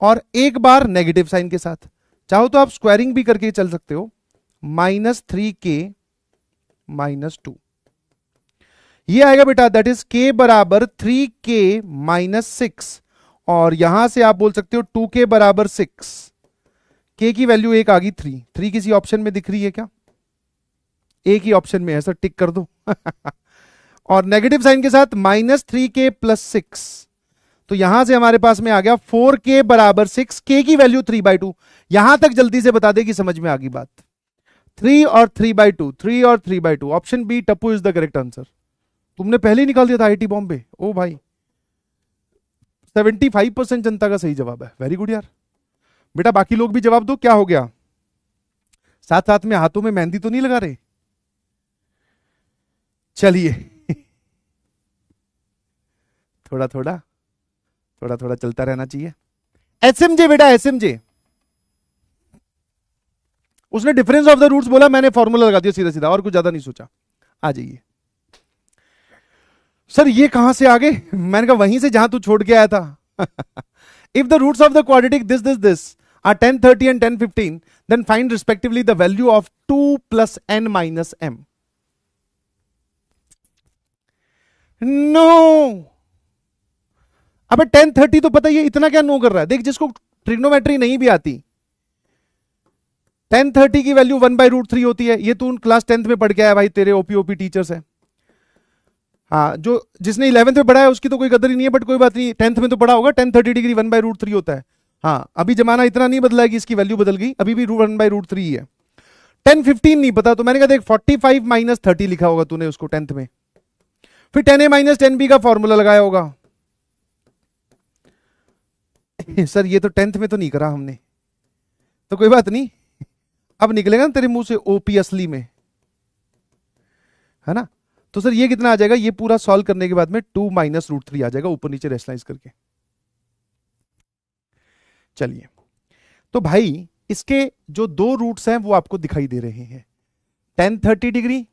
और एक बार नेगेटिव साइन के साथ, चाहो तो आप स्क्वायरिंग भी करके चल सकते हो, -3k -2, ये आएगा बेटा दैट इज k बराबर 3k -6, और यहां से आप बोल सकते हो 2k बराबर 6, k की वैल्यू एक आ गई 3, 3 किसी ऑप्शन में दिख रही है क्या? एक ही ऑप्शन में है सर, टिक कर दो। और नेगेटिव साइन के साथ -3k + 6, तो यहां से हमारे पास में आ गया 4k बराबर 6, k की वैल्यू 3/2। यहां तक जल्दी से बता दे कि समझ में आ गई बात। 3 और 3/2, 3 और 3/2, option b Tappu is the correct answer. तुमने पहले ही निकाल दिया था आईआईटी बॉम्बे, ओ भाई 75% जनता का सही जवाब है, वेरी गुड यार। बेटा बाकी लोग भी जवाब दो, क्या हो गया? साथ साथ में हाथों में मेहंदी तो नहीं लगा रहे? चलिए थोड़ा थोड़ा थोड़ा थोड़ा चलता रहना चाहिए। एसएमजे बेटा, एसएमजे, उसने डिफरेंस ऑफ द रूट्स बोला, मैंने फॉर्मूला लगा दिया सीधा सीधा, और कुछ ज्यादा नहीं सोचा। आ जाइए सर, ये कहां से आ गए? मैंने कहा वहीं से जहां तू छोड़ के आया था। If the roots of the quadratic this this this are 10 30 and 10 15, then find respectively the value of 2 plus n minus m. No अबे 10 30 तो पता ही है, इतना क्या नो कर रहा है? देख जिसको ट्रिग्नोमेट्री नहीं भी आती, 10 30 की वैल्यू 1/√3 होती है। ये तू क्लास 10th में पढ़ के आया भाई, तेरे ओपी टीचर्स है। हाँ, जो जिसने 11th में पढ़ा है उसकी तो कोई कदर ही नहीं है, बट कोई बात नहीं, 10th में तो पढ़ा होगा 10 30 डिग्री 1/√3 होता है। हाँ, अभी जमाना इतना नहीं बदला है कि इसकी वैल्यू बदल गई, अभी भी 1/√3 ही है। 10 15 नहीं पता, तो मैंने कहा देख 45 माइनस 30 लिखा होगा तूने उसको 10th में, फिर 10a माइनस 10b का फॉर्मूला लगाया होगा। सर ये तो 10th में तो नहीं करा हमने, तो कोई बात नहीं, अब निकलेगा ना तेरे मुंह से ओपी असली में, है ना। तो सर ये कितना आ जाएगा, ये पूरा सॉल्व करने के बाद में 2 - √3 आ जाएगा, ऊपर नीचे रेशनलाइज करके। चलिए, तो भाई इसके जो दो रूट्स हैं वो आपको दिखाई दे रहे हैं, 10 30 डिग्री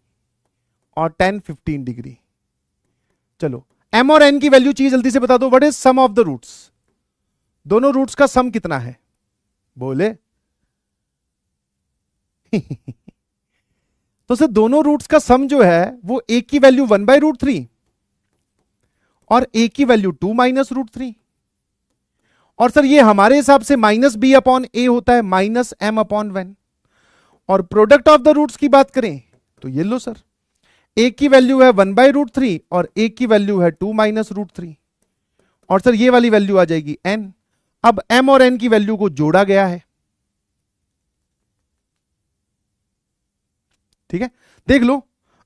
और 10 15 डिग्री। चलो m और n की वैल्यू चाहिए, जल्दी से बता दो, what is sum of the roots, दोनों रूट्स का सम कितना है, बोले। तो सर दोनों रूट्स का सम जो है वो एक की वैल्यू 1/√3 और एक की वैल्यू 2 - √3, और सर ये हमारे हिसाब से -b/a होता है -m/1। और प्रोडक्ट ऑफ द रूट्स की बात करें तो ये लो सर, एक की वैल्यू है 1/√3 और एक की वैल्यू है 2 - √3, और सर ये वाली वैल्यू आ जाएगी n। अब m और n की वैल्यू को जोड़ा गया है, ठीक है। देख लो,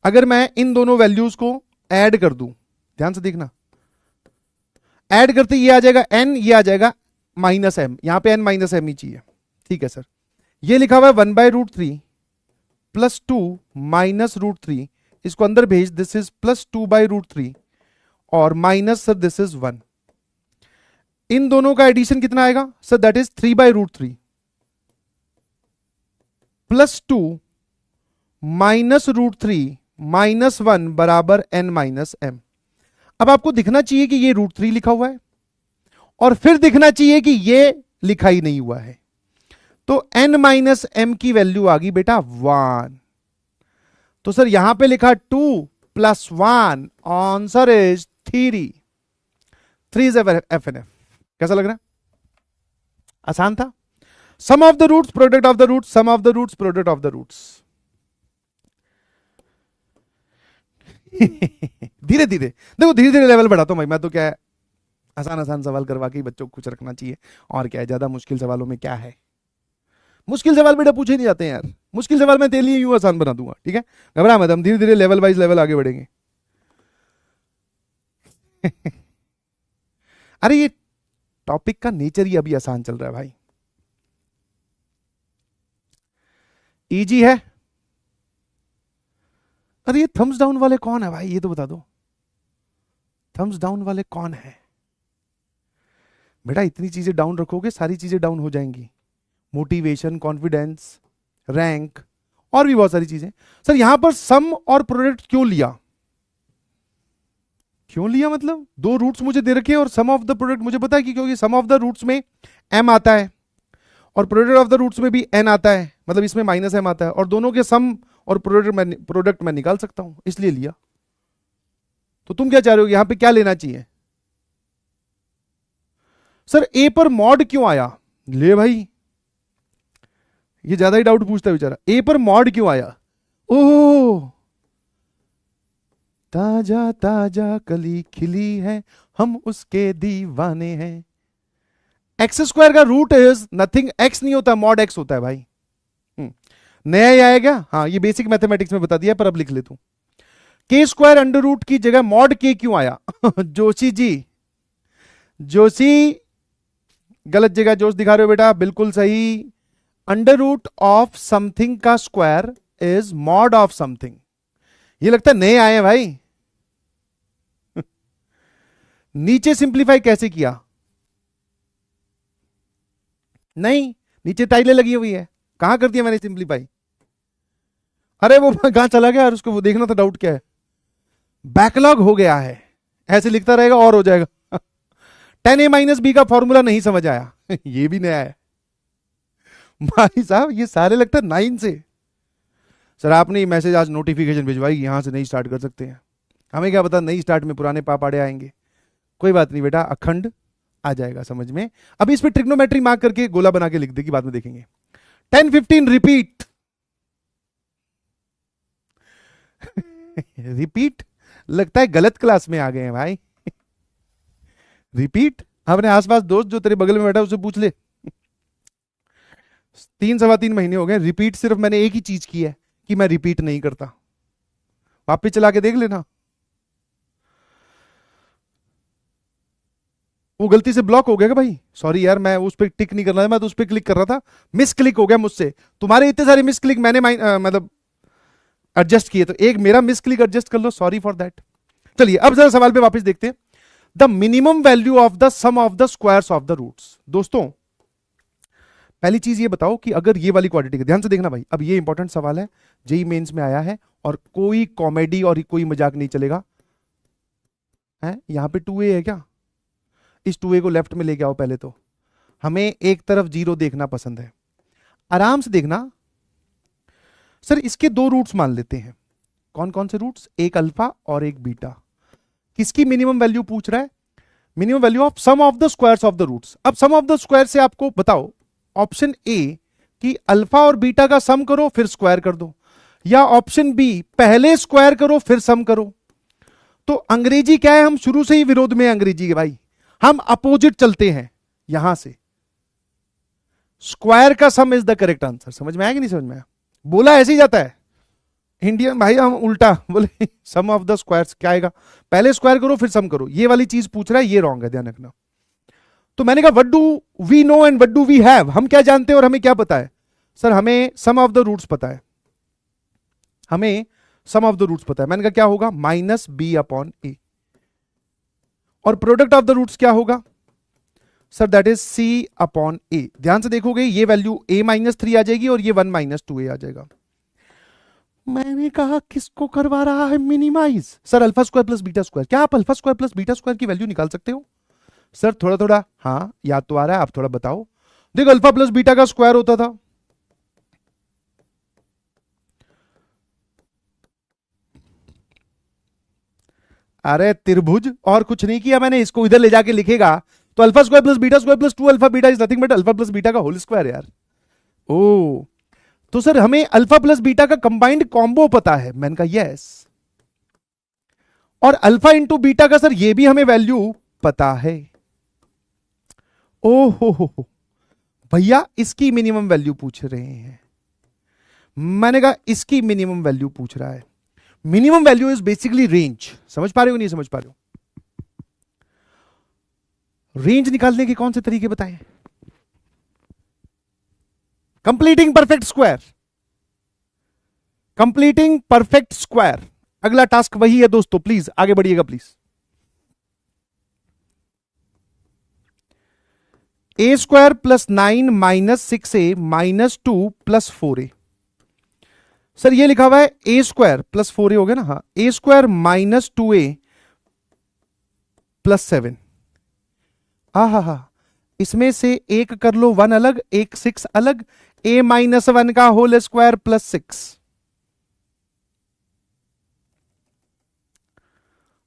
अगर मैं इन दोनों वैल्यूज को ऐड कर दूं, ध्यान से देखना, ऐड करते ये आ जाएगा n, ये आ जाएगा -m, यहां पे n - m ही चाहिए, ठीक है सर। ये लिखा हुआ है 1/√3 प्लस 2 -√3, इसको अंदर भेज, दिस इज प्लस 2/√3 और माइनस सर दिस इज 1। इन दोनों का एडिशन कितना आएगा सर, दैट इज 3/√3 प्लस 2 -√3 -1 बराबर n - m। अब आपको दिखना चाहिए कि ये √3 लिखा हुआ है, और फिर दिखना चाहिए कि ये लिखा ही नहीं हुआ है, तो n - m की वैल्यू आ गई बेटा 1। तो सर यहां पे लिखा 2 + 1, आंसर इज 3। 3 is FNF। कैसा लग रहा है, आसान था। Sum of the roots, product of the roots, sum of the roots, product of the roots. धीरे धीरे देखो, धीरे धीरे लेवल बढ़ाता हूं भाई मैं तो, क्या है आसान आसान सवाल करवा के बच्चों को खुश रखना चाहिए, और क्या है, ज्यादा मुश्किल सवालों में क्या है, मुश्किल सवाल बेटा पूछे नहीं जाते हैं यार, मुश्किल सवाल मैं तेरे लिए यूं आसान बना दूंगा, ठीक है, घबरा मत, हम धीरे धीरे लेवल वाइज लेवल आगे बढ़ेंगे। अरे ये टॉपिक का नेचर ही अभी आसान चल रहा है भाई, इजी है। अरे ये थम्स डाउन वाले कौन है भाई, ये तो बता दो, थम्स डाउन वाले कौन है बेटा। इतनी चीजें डाउन रखोगे सारी चीजें डाउन हो जाएंगी, मोटिवेशन, कॉन्फिडेंस, रैंक, और भी बहुत सारी चीजें। सर यहां पर सम और प्रोडक्ट क्यों लिया, क्यों लिया मतलब, दो रूट्स मुझे दे रखे हैं और सम ऑफ द प्रोडक्ट मुझे पता है कि क्योंकि सम ऑफ द रूट्स में m आता है और प्रोडक्ट ऑफ द रूट्स में भी n आता है, मतलब इसमें -m आता है, और दोनों के सम और प्रोडक्ट मैं निकाल सकता हूं, इसलिए लिया। तो तुम क्या चाह रहे हो, यहां पे क्या लेना चाहिए सर, a पर मॉड क्यों आया, ले भाई ये ज्यादा ही डाउट पूछता है बेचारा, a पर मॉड क्यों आया, ओह ताजा ताजा कली खिली है हम उसके दीवाने हैं। x² का रूट इज नथिंग, x नहीं होता, मॉड x होता है भाई। नया ही आया क्या, हाँ ये बेसिक मैथमेटिक्स में बता दिया, पर अब लिख ले तू, k² अंडर रूट की जगह मॉड k क्यों आया। जोशी जी, जोशी गलत जगह जोश दिखा रहे हो बेटा, बिल्कुल सही। अंडर रूट ऑफ समथिंग का square is mod of something. ये लगता है नए आए हैं भाई। नीचे सिंप्लीफाई कैसे किया, नहीं नीचे टाइलें लगी हुई है, कहां कर दिया मैंने सिंप्लीफाई, अरे वो कहां चला गया, और उसको वो देखना था डाउट क्या है, बैकलॉग हो गया है, ऐसे लिखता रहेगा और हो जाएगा। 10a - b का फॉर्मूला नहीं समझ आया। ये भी नया है भाई साहब, ये सारे लगता है 9 से। सर आपने ये मैसेज आज नोटिफिकेशन भिजवाई, यहां से नहीं स्टार्ट कर सकते हैं, हमें क्या पता नई स्टार्ट में पुराने पापाड़े आएंगे। कोई बात नहीं बेटा, अखंड आ जाएगा समझ में। अभी इस पे ट्रिग्नोमेट्री मार्क करके गोला बना के लिख देगी, बाद में देखेंगे। 10 15 रिपीट। रिपीट, लगता है गलत क्लास में आ गए हैं भाई। रिपीट, अपने आसपास दोस्त जो तेरे बगल में बैठा उससे पूछ ले, 3 सवा 3 महीने हो गए, रिपीट सिर्फ मैंने एक ही चीज की है कि मैं रिपीट नहीं करता। वापिस चला के देख लेना, वो गलती से ब्लॉक हो गया क्या भाई? सॉरी यार, मैं उस पर टिक नहीं कर रहा था, मैं तो उस पर क्लिक कर रहा था, मिस क्लिक हो गया मुझसे। तुम्हारे इतने सारे मिस क्लिक मैंने मतलब एडजस्ट किए, तो एक मेरा मिस क्लिक एडजस्ट कर लो, सॉरी फॉर दैट। चलिए अब जरा सवाल पे वापस देखते हैं। The minimum value of the sum of the squares of the roots. दोस्तों पहली चीज ये बताओ कि अगर ये वाली क्वाड्रेटिक है, ध्यान से देखना भाई, अब ये इंपॉर्टेंट सवाल है, जेई मेंस में आया है, और कोई कॉमेडी और कोई मजाक नहीं चलेगा। है यहां पे 2a है क्या? इस 2a को लेफ्ट में लेके आओ पहले तो, हमें एक तरफ 0 देखना पसंद है। आराम से देखना। सर इसके 2 रूट्स मान लेते हैं। कौन कौन से रूट्स? एक अल्फा और एक बीटा। किसकी मिनिमम वैल्यू पूछ रहा है? Minimum value of sum of the squares of the roots. अब सम ऑफ द स्क्वायर से आपको बताओ, ऑप्शन ए कि अल्फा और बीटा का सम करो फिर स्क्वायर कर दो, या ऑप्शन बी पहले स्क्वायर करो फिर सम करो। तो अंग्रेजी क्या है, हम शुरू से ही विरोध में अंग्रेजी के भाई, हम अपोजिट चलते हैं। यहां से स्क्वायर का sum is the correct answer. समझ में आया कि नहीं समझ में आया? बोला ऐसे ही जाता है इंडियन भाई, हम उल्टा बोले सम ऑफ द स्क्वायर्स क्या आएगा, पहले स्क्वायर करो फिर सम करो। ये वाली चीज पूछ रहा है, ये रॉन्ग है, ध्यान रखना। तो मैंने कहा what do we know and what do we have, हम क्या जानते हैं और हमें क्या पता है? सर हमें सम ऑफ द रूट्स पता है, हमें सम ऑफ द रूट्स पता है। मैंने कहा क्या होगा? Minus b upon a. और प्रोडक्ट ऑफ द रूट्स क्या होगा? Sir that is c upon a. ध्यान से देखोगे ये वैल्यू a-3 आ जाएगी और ये 1-2a आ जाएगा। मैंने कहा किसको करवा रहा है minimize? Sir alpha square plus beta square, क्या आप alpha square plus beta square की वैल्यू निकाल सकते हो? सर थोड़ा थोड़ा हाँ याद तो आ रहा है, आप थोड़ा बताओ। देखो अल्फा प्लस बीटा का स्क्वायर होता था, अरे त्रिभुज, और कुछ नहीं किया मैंने, इसको इधर ले जाके लिखेगा तो alpha square plus beta square plus 2 alpha beta is nothing but alpha plus beta का होल स्क्वायर यार। ओ तो सर हमें अल्फा प्लस बीटा का कंबाइंड कॉम्बो पता है। मैंने कहा यस, और अल्फा इंटू बीटा का सर ये भी हमें वैल्यू पता है। ओ हो भैया इसकी मिनिमम वैल्यू पूछ रहे हैं। मैंने कहा इसकी मिनिमम वैल्यू पूछ रहा है। Minimum value is basically range. समझ पा रहे हो नहीं समझ पा रहे हो? रेंज निकालने के कौन से तरीके बताएं? Completing perfect square, completing perfect square, अगला टास्क वही है दोस्तों, प्लीज आगे बढ़िएगा please. A square plus 9 minus 6a minus 2 plus 4a। Sir ये लिखा हुआ है ए स्क्वायर प्लस 4a हो गया ना, हाँ, ए स्क्वायर माइनस 2a प्लस 7। हा इसमें से एक कर लो 1 अलग, एक 6 अलग, a-1 का whole square plus 6।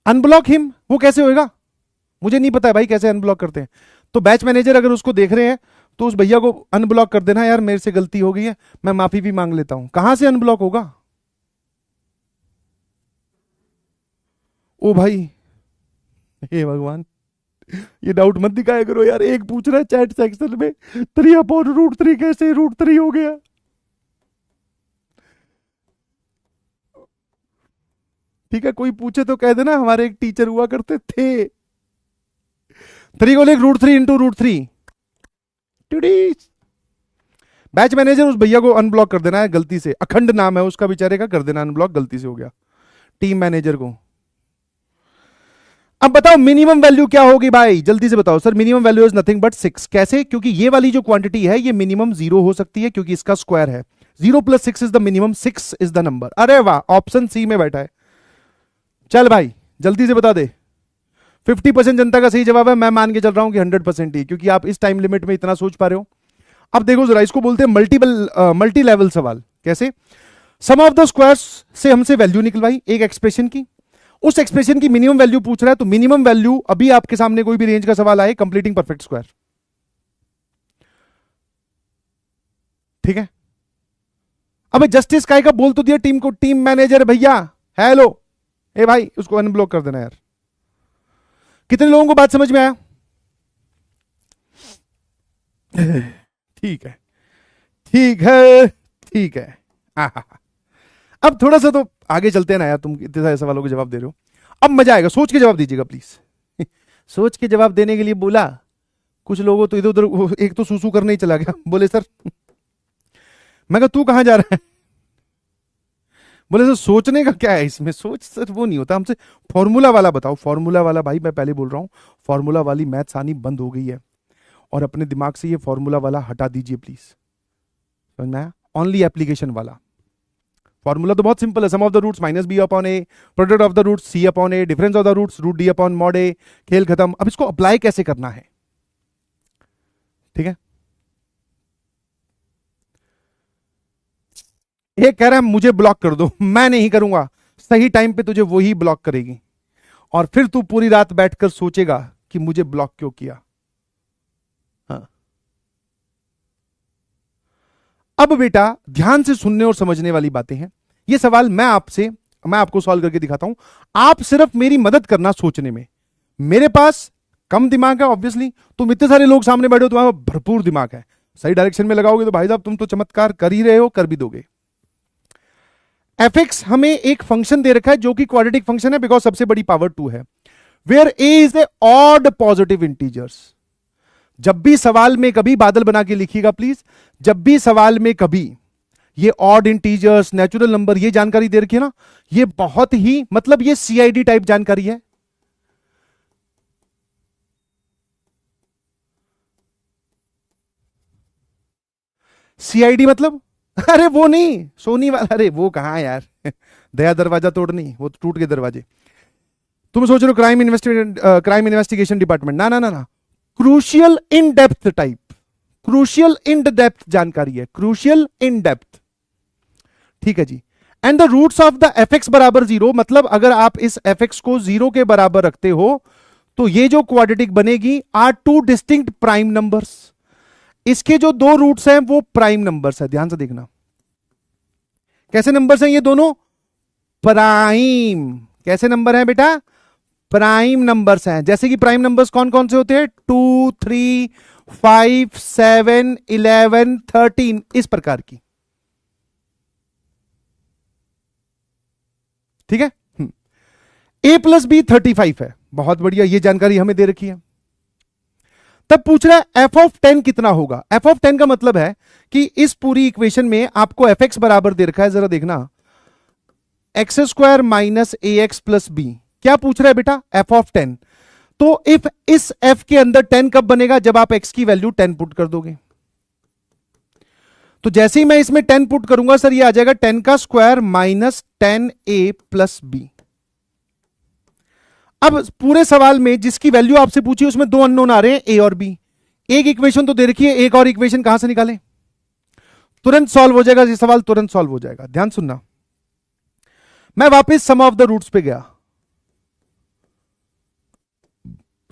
Unblock him, वो कैसे होएगा? मुझे नहीं पता है भाई कैसे अनब्लॉक करते हैं। तो बैच मैनेजर अगर उसको देख रहे हैं तो उस भैया को अनब्लॉक कर देना, यार मेरे से गलती हो गई है, मैं माफी भी मांग लेता हूं। कहां से अनब्लॉक होगा? ओ भाई हे भगवान, ये डाउट मत दिखाया करो यार। एक पूछ रहा है चैट सेक्शन में 3/√3 कैसे √3 हो गया। ठीक है, कोई पूछे तो कह देना हमारे एक टीचर हुआ करते थे, 3 को लेकर √3 इंटू √3। बैच मैनेजर उस भैया को अनब्लॉक कर देना है गलती से, अखंड नाम है उसका बेचारे का, कर देना अनब्लॉक, गलती से हो गया। टीम मैनेजर को। अब बताओ मिनिमम वैल्यू क्या होगी भाई, जल्दी से बताओ। Sir minimum value is nothing but 6। कैसे? क्योंकि ये वाली जो क्वांटिटी है ये मिनिमम 0 हो सकती है क्योंकि इसका स्क्वायर है। 0 + 6 is the minimum, 6 is the number. अरे वाह, ऑप्शन सी में बैठा है। चल भाई जल्दी से बता दे। 50% जनता का सही जवाब है, मैं मान के चल रहा हूं कि 100% ही, क्योंकि आप इस टाइम लिमिट में इतना सोच पा रहे हो। अब देखो जरा, इसको बोलते हैं मल्टी लेवल सवाल। कैसे? सम ऑफ द स्क्वायर्स से हमसे वैल्यू निकलवाई एक एक्सप्रेशन की, उस एक्सप्रेशन की मिनिमम वैल्यू पूछ रहा है। तो मिनिमम वैल्यू, अभी आपके सामने कोई भी रेंज का सवाल आए, कंप्लीटिंग परफेक्ट स्क्वायर। ठीक है, अब जस्टिस काय का बोल तो दिया टीम को, टीम मैनेजर भैया हेलो, ए भाई उसको अनब्लॉक कर देना यार। कितने लोगों को बात समझ में आया? ठीक है, ठीक है, ठीक है। आहा। अब थोड़ा सा तो आगे चलते हैं ना यार, तुम इतने सारे सवालों के जवाब दे रहे हो। अब मजा आएगा, सोच के जवाब दीजिएगा प्लीज। सोच के जवाब देने के लिए बोला, कुछ लोगों तो इधर उधर, एक तो सूसू करने ही चला गया, बोले सर, मैं कहा तू कहां जा रहा है, बोले सर सोचने का क्या है इसमें, सोच सर वो नहीं होता हमसे, फॉर्मूला वाला बताओ। फॉर्मूला वाला भाई मैं पहले बोल रहा हूं, फॉर्मूला वाली मैथ्स आनी बंद हो गई है, और अपने दिमाग से ये फॉर्मूला वाला हटा दीजिए प्लीज, समझ में आया? ओनली एप्लीकेशन वाला। फॉर्मूला तो बहुत सिंपल है, sum of the roots minus b upon a, product of the roots c upon a, difference of the roots root d upon mod a, खेल खत्म। अब इसको अप्लाई कैसे करना है, ठीक है? ये कह रहा है मुझे ब्लॉक कर दो, मैं नहीं करूंगा, सही टाइम पे तुझे वही ब्लॉक करेगी, और फिर तू पूरी रात बैठकर सोचेगा कि मुझे ब्लॉक क्यों किया। हाँ। अब बेटा ध्यान से सुनने और समझने वाली बातें हैं। ये सवाल मैं आपको सॉल्व करके दिखाता हूं, आप सिर्फ मेरी मदद करना सोचने में। मेरे पास कम दिमाग है ऑब्वियसली, तुम इतने सारे लोग सामने बैठे हो, तुम्हारा भरपूर दिमाग है, सही डायरेक्शन में लगाओगे तो भाई साहब तुम तो चमत्कार कर ही रहे हो, कर भी दोगे। fx हमें एक फंक्शन दे रखा है जो कि क्वाड्रेटिक फंक्शन है, बिकॉज सबसे बड़ी पावर 2 है, where a is a odd positive integers. जब भी सवाल में कभी, बादल बना के लिखिएगा प्लीज, जब भी सवाल में कभी ये ऑड इंटीजर्स, नेचुरल नंबर, ये जानकारी दे रखी है ना, ये बहुत ही मतलब ये सीआईडी टाइप जानकारी है। सीआईडी मतलब अरे वो नहीं, सोनी वाला, अरे वो कहां यार, दया दरवाजा तोड़नी, वो तो टूट गए दरवाजे। तुम सोच रहे हो क्राइम इन्वेस्टिगेशन डिपार्टमेंट, ना ना ना ना, crucial in depth type, crucial in depth जानकारी है, क्रूशियल इन डेप्थ, ठीक है जी। And the roots of the f x बराबर 0, मतलब अगर आप इस एफ एक्स को 0 के बराबर रखते हो तो ये जो क्वाड्रेटिक बनेगी are two distinct prime numbers. इसके जो दो रूट्स हैं वो प्राइम नंबर्स है, ध्यान से देखना। कैसे नंबर्स हैं ये दोनों? प्राइम। कैसे नंबर हैं बेटा? प्राइम नंबर्स हैं। जैसे कि प्राइम नंबर्स कौन कौन से होते हैं? 2, 3, 5, 7, 11, 13, इस प्रकार की, ठीक है। a प्लस बी 35 है, बहुत बढ़िया, ये जानकारी हमें दे रखी है। तब पूछ रहा है एफ ऑफ 10 कितना होगा। एफ ऑफ 10 का मतलब है कि इस पूरी इक्वेशन में आपको एफ एक्स बराबर दे रखा है, जरा देखना, एक्स स्क्वायर माइनस ए एक्स प्लस बी। क्या पूछ रहा है बेटा? F of 10। तो इफ इस एफ के अंदर 10 कब बनेगा? जब आप एक्स की वैल्यू 10 पुट कर दोगे। तो जैसे ही मैं इसमें 10 पुट करूंगा सर, ये आ जाएगा 10 का square minus 10a plus B. अब पूरे सवाल में जिसकी वैल्यू आपसे पूछी उसमें दो अननोन आ रहे हैं, ए और बी। एक इक्वेशन तो दे रखी है, एक और इक्वेशन कहां से निकालें? तुरंत सॉल्व हो जाएगा ये सवाल, तुरंत सॉल्व हो जाएगा। ध्यान सुनना, मैं वापस सम ऑफ द रूट्स पे गया।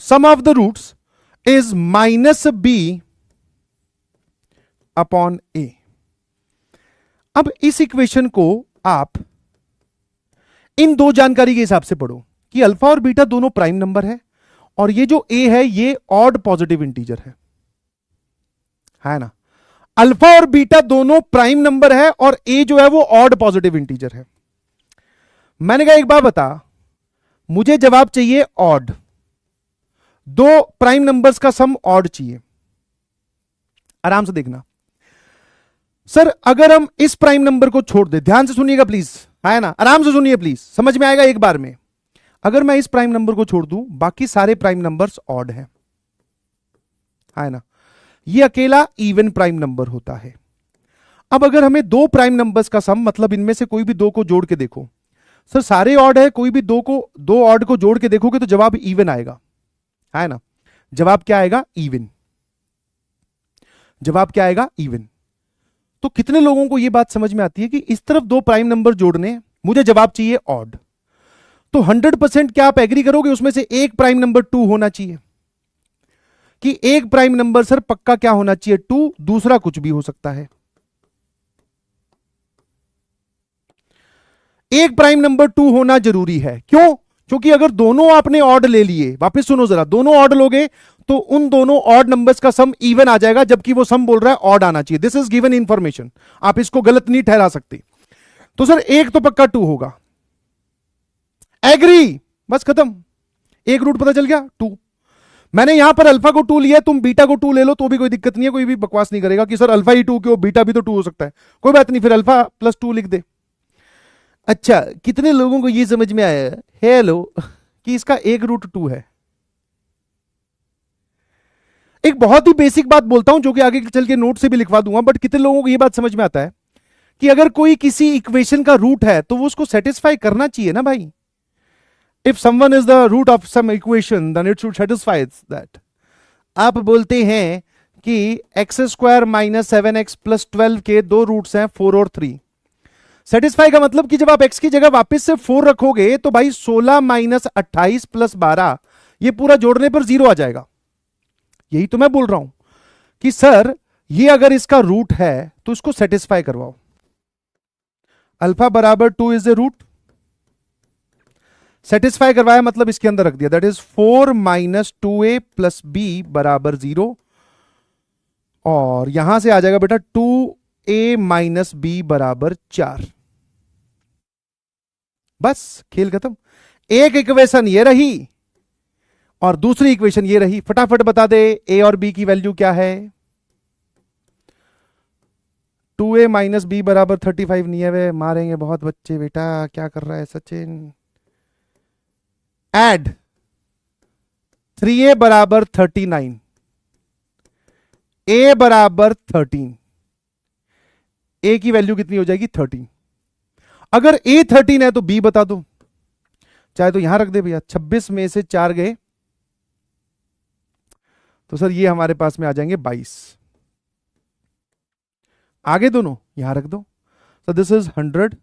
Sum of the roots is minus b upon a. अब इस इक्वेशन को आप इन दो जानकारी के हिसाब से पढ़ो कि अल्फा और बीटा दोनों प्राइम नंबर है, और ये जो ए है ये ऑड पॉजिटिव इंटीजर है ना। अल्फा और बीटा दोनों प्राइम नंबर है और ए जो है वो ऑड पॉजिटिव इंटीजर है। मैंने कहा एक बात बता, मुझे जवाब चाहिए ऑड, दो प्राइम नंबर्स का सम ऑड चाहिए। आराम से देखना सर, अगर हम इस प्राइम नंबर को छोड़ दे, ध्यान से सुनिएगा प्लीज, है ना, आराम से सुनिए प्लीज, समझ में आएगा एक बार में। अगर मैं इस प्राइम नंबर को छोड़ दूं, बाकी सारे प्राइम नंबर्स ऑड हैं, है ना, ये अकेला इवन प्राइम नंबर होता है। अब अगर हमें दो प्राइम नंबर्स का सम, मतलब इनमें से कोई भी दो को जोड़ के देखो, सर सारे ऑड है, कोई भी दो ऑड को जोड़ के देखोगे तो जवाब इवन आएगा, है ना। जवाब क्या आएगा? इवन। जवाब क्या आएगा? इवन। तो कितने लोगों को यह बात समझ में आती है कि इस तरफ दो प्राइम नंबर जोड़ने, मुझे जवाब चाहिए ऑड। तो 100% क्या आप एग्री करोगे उसमें से एक प्राइम नंबर 2 होना चाहिए, कि एक प्राइम नंबर सर पक्का क्या होना चाहिए? 2, दूसरा कुछ भी हो सकता है। एक प्राइम नंबर 2 होना जरूरी है, क्यों? क्योंकि अगर दोनों आपने ऑड ले लिए, वापस सुनो जरा, दोनों ऑड लोगे तो उन दोनों ऑड नंबर्स का सम इवन आ जाएगा, जबकि वो सम बोल रहा है ऑड आना चाहिए। दिस इज गिवन इंफॉर्मेशन, आप इसको गलत नहीं ठहरा सकते। तो सर एक तो पक्का 2 होगा, एग्री, बस खत्म, एक रूट पता चल गया 2। मैंने यहां पर अल्फा को 2 लिया, तुम बीटा को 2 ले लो तो भी कोई दिक्कत नहीं है, कोई भी बकवास नहीं करेगा कि सर अल्फा ही 2 क्यों, बीटा भी तो 2 हो सकता है, कोई बात नहीं, फिर अल्फा प्लस 2 लिख दे। अच्छा, कितने लोगों को यह समझ में आया हेलो कि इसका एक रूट 2 है? एक बहुत ही बेसिक बात बोलता हूं जो कि आगे चल के नोट से भी लिखवा दूंगा, बट कितने लोगों को यह बात समझ में आता है कि अगर कोई किसी इक्वेशन का रूट है तो वो उसको सेटिस्फाई करना चाहिए ना भाई। If someone is the root of some equation then it should satisfy that. आप बोलते हैं कि x square minus 7x plus 12 के दो रूट्स हैं 4 और 3। सेटिस्फाई का मतलब कि जब आप x की जगह वापस से 4 रखोगे तो भाई 16 माइनस 28 प्लस 12 ये पूरा जोड़ने पर 0 आ जाएगा। यही तो मैं बोल रहा हूं कि सर ये अगर इसका रूट है तो इसको सेटिस्फाई करवाओ। अल्फा बराबर 2 इज ए रूट, सेटिस्फाई करवाया मतलब इसके अंदर रख दिया, that is 4 minus 2a plus b बराबर 0, और यहां से आ जाएगा बेटा 2a माइनस b बराबर 4। बस खेल खत्म। एक इक्वेशन ये रही और दूसरी इक्वेशन ये रही। फटाफट बता दे a और b की वैल्यू क्या है। 2a माइनस b बराबर 35 नहीं है, वे मारेंगे बहुत बच्चे। बेटा क्या कर रहा है सचिन? एड 3a बराबर 39, a बराबर 13, a की वैल्यू कितनी हो जाएगी 13। अगर a 13 है तो b बता दो, चाहे तो यहां रख दे भैया। 26 में से 4 गए तो सर ये हमारे पास में आ जाएंगे 22। आगे दोनों यहां रख दो, तो this is 100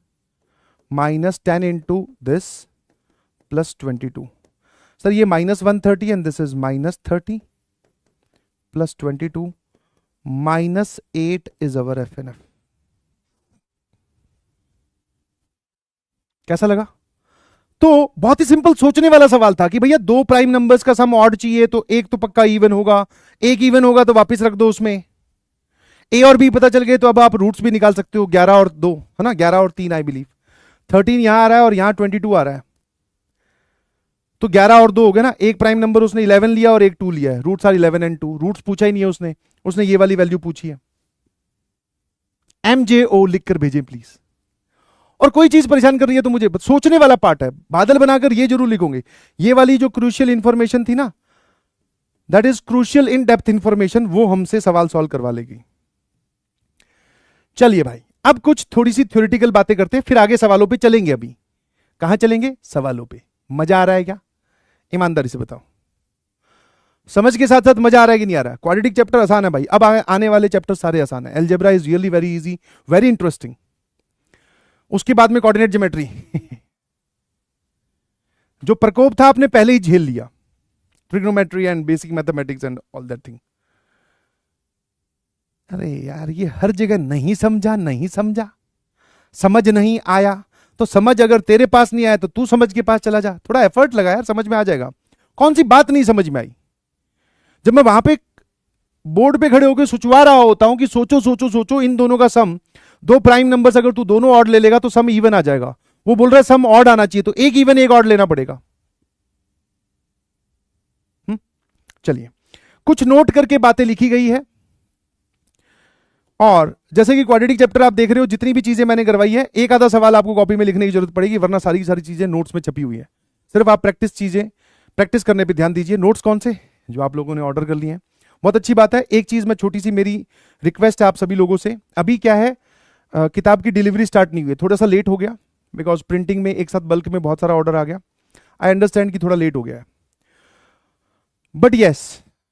minus 10 into this plus 22। Sir ये minus 130 and this is minus 30 plus 22 minus 8 is our f n f. कैसा लगा? तो बहुत ही सिंपल सोचने वाला सवाल था कि भैया दो प्राइम नंबर्स का सम ऑड चाहिए तो एक तो पक्का इवन होगा, एक इवन होगा तो वापस रख दो उसमें। ए और बी पता चल गए तो अब आप रूट्स भी निकाल सकते हो, 11 और 2 है ना, 11 और 3 आई बिलीव। 13 यहां आ रहा है और यहां 22 आ रहा है, तो 11 और 2 हो गए ना। एक प्राइम नंबर उसने 11 लिया और एक 2 लिया है, रूट्स आर 11 एंड 2। रूट्स पूछा ही नहीं है उसने ये वाली वैल्यू पूछी है। MJO लिखकर भेजें प्लीज। और कोई चीज परेशान कर रही है तो मुझे सोचने वाला पार्ट है, बादल बनाकर ये जरूर लिखोगे। ये वाली जो क्रूशियल इंफॉर्मेशन थी ना, that is crucial in depth information, वो हमसे सवाल सॉल्व करवा लेगी। चलिए भाई अब कुछ थोड़ी सी थ्योरेटिकल बातें करते हैं, फिर आगे सवालों पे चलेंगे। अभी कहां चलेंगे? सवालों पे। मजा आ रहा है क्या? ईमानदारी से बताओ, समझ के साथ साथ मजा आ रहा है कि नहीं आ रहा है? क्वाड्रेटिक चैप्टर आसान है भाई, अब आने वाले चैप्टर सारे आसान है। Algebra is really very easy, very interesting. उसके बाद में कोऑर्डिनेट ज्योमेट्री जो प्रकोप था आपने पहले ही झेल लिया, trigonometry and basic mathematics and all that thing. अरे यार ये हर जगह नहीं समझा, नहीं समझा, समझ नहीं आया तो समझ अगर तेरे पास नहीं आया तो तू समझ के पास चला जा, थोड़ा एफर्ट लगा यार, समझ में आ जाएगा। कौन सी बात नहीं समझ में आई? जब मैं वहां पे बोर्ड पे खड़े होकर सोचवा रहा होता हूं कि सोचो सोचो सोचो इन दोनों का सम, दो प्राइम नंबर्स अगर तू दोनों ऑड ले लेगा तो सम इवन आ जाएगा। वो बोल रहा है सम ऑड आना चाहिए, तो एक इवन एक ऑड लेना पड़ेगा। चलिए कुछ नोट करके बातें लिखी गई है, और जैसे कि क्वाड्रेटिक चैप्टर आप देख रहे हो, जितनी भी चीजें मैंने करवाई है, एक आधा सवाल आपको कॉपी में लिखने की जरूरत पड़ेगी, वरना सारी की सारी चीजें नोट्स में छपी हुई है। सिर्फ आप प्रैक्टिस करने पे ध्यान दीजिए। नोट्स कौन से? जो आप लोगों ने ऑर्डर कर लिए हैं, बहुत अच्छी बात है। एक चीज में छोटी सी मेरी रिक्वेस्ट है आप सभी लोगों से, अभी क्या है किताब की डिलीवरी स्टार्ट नहीं हुई है, थोड़ा सा लेट हो गया बिकॉज प्रिंटिंग में एक साथ बल्क में बहुत सारा ऑर्डर आ गया। आई अंडरस्टैंड कि थोड़ा लेट हो गया है, बट यस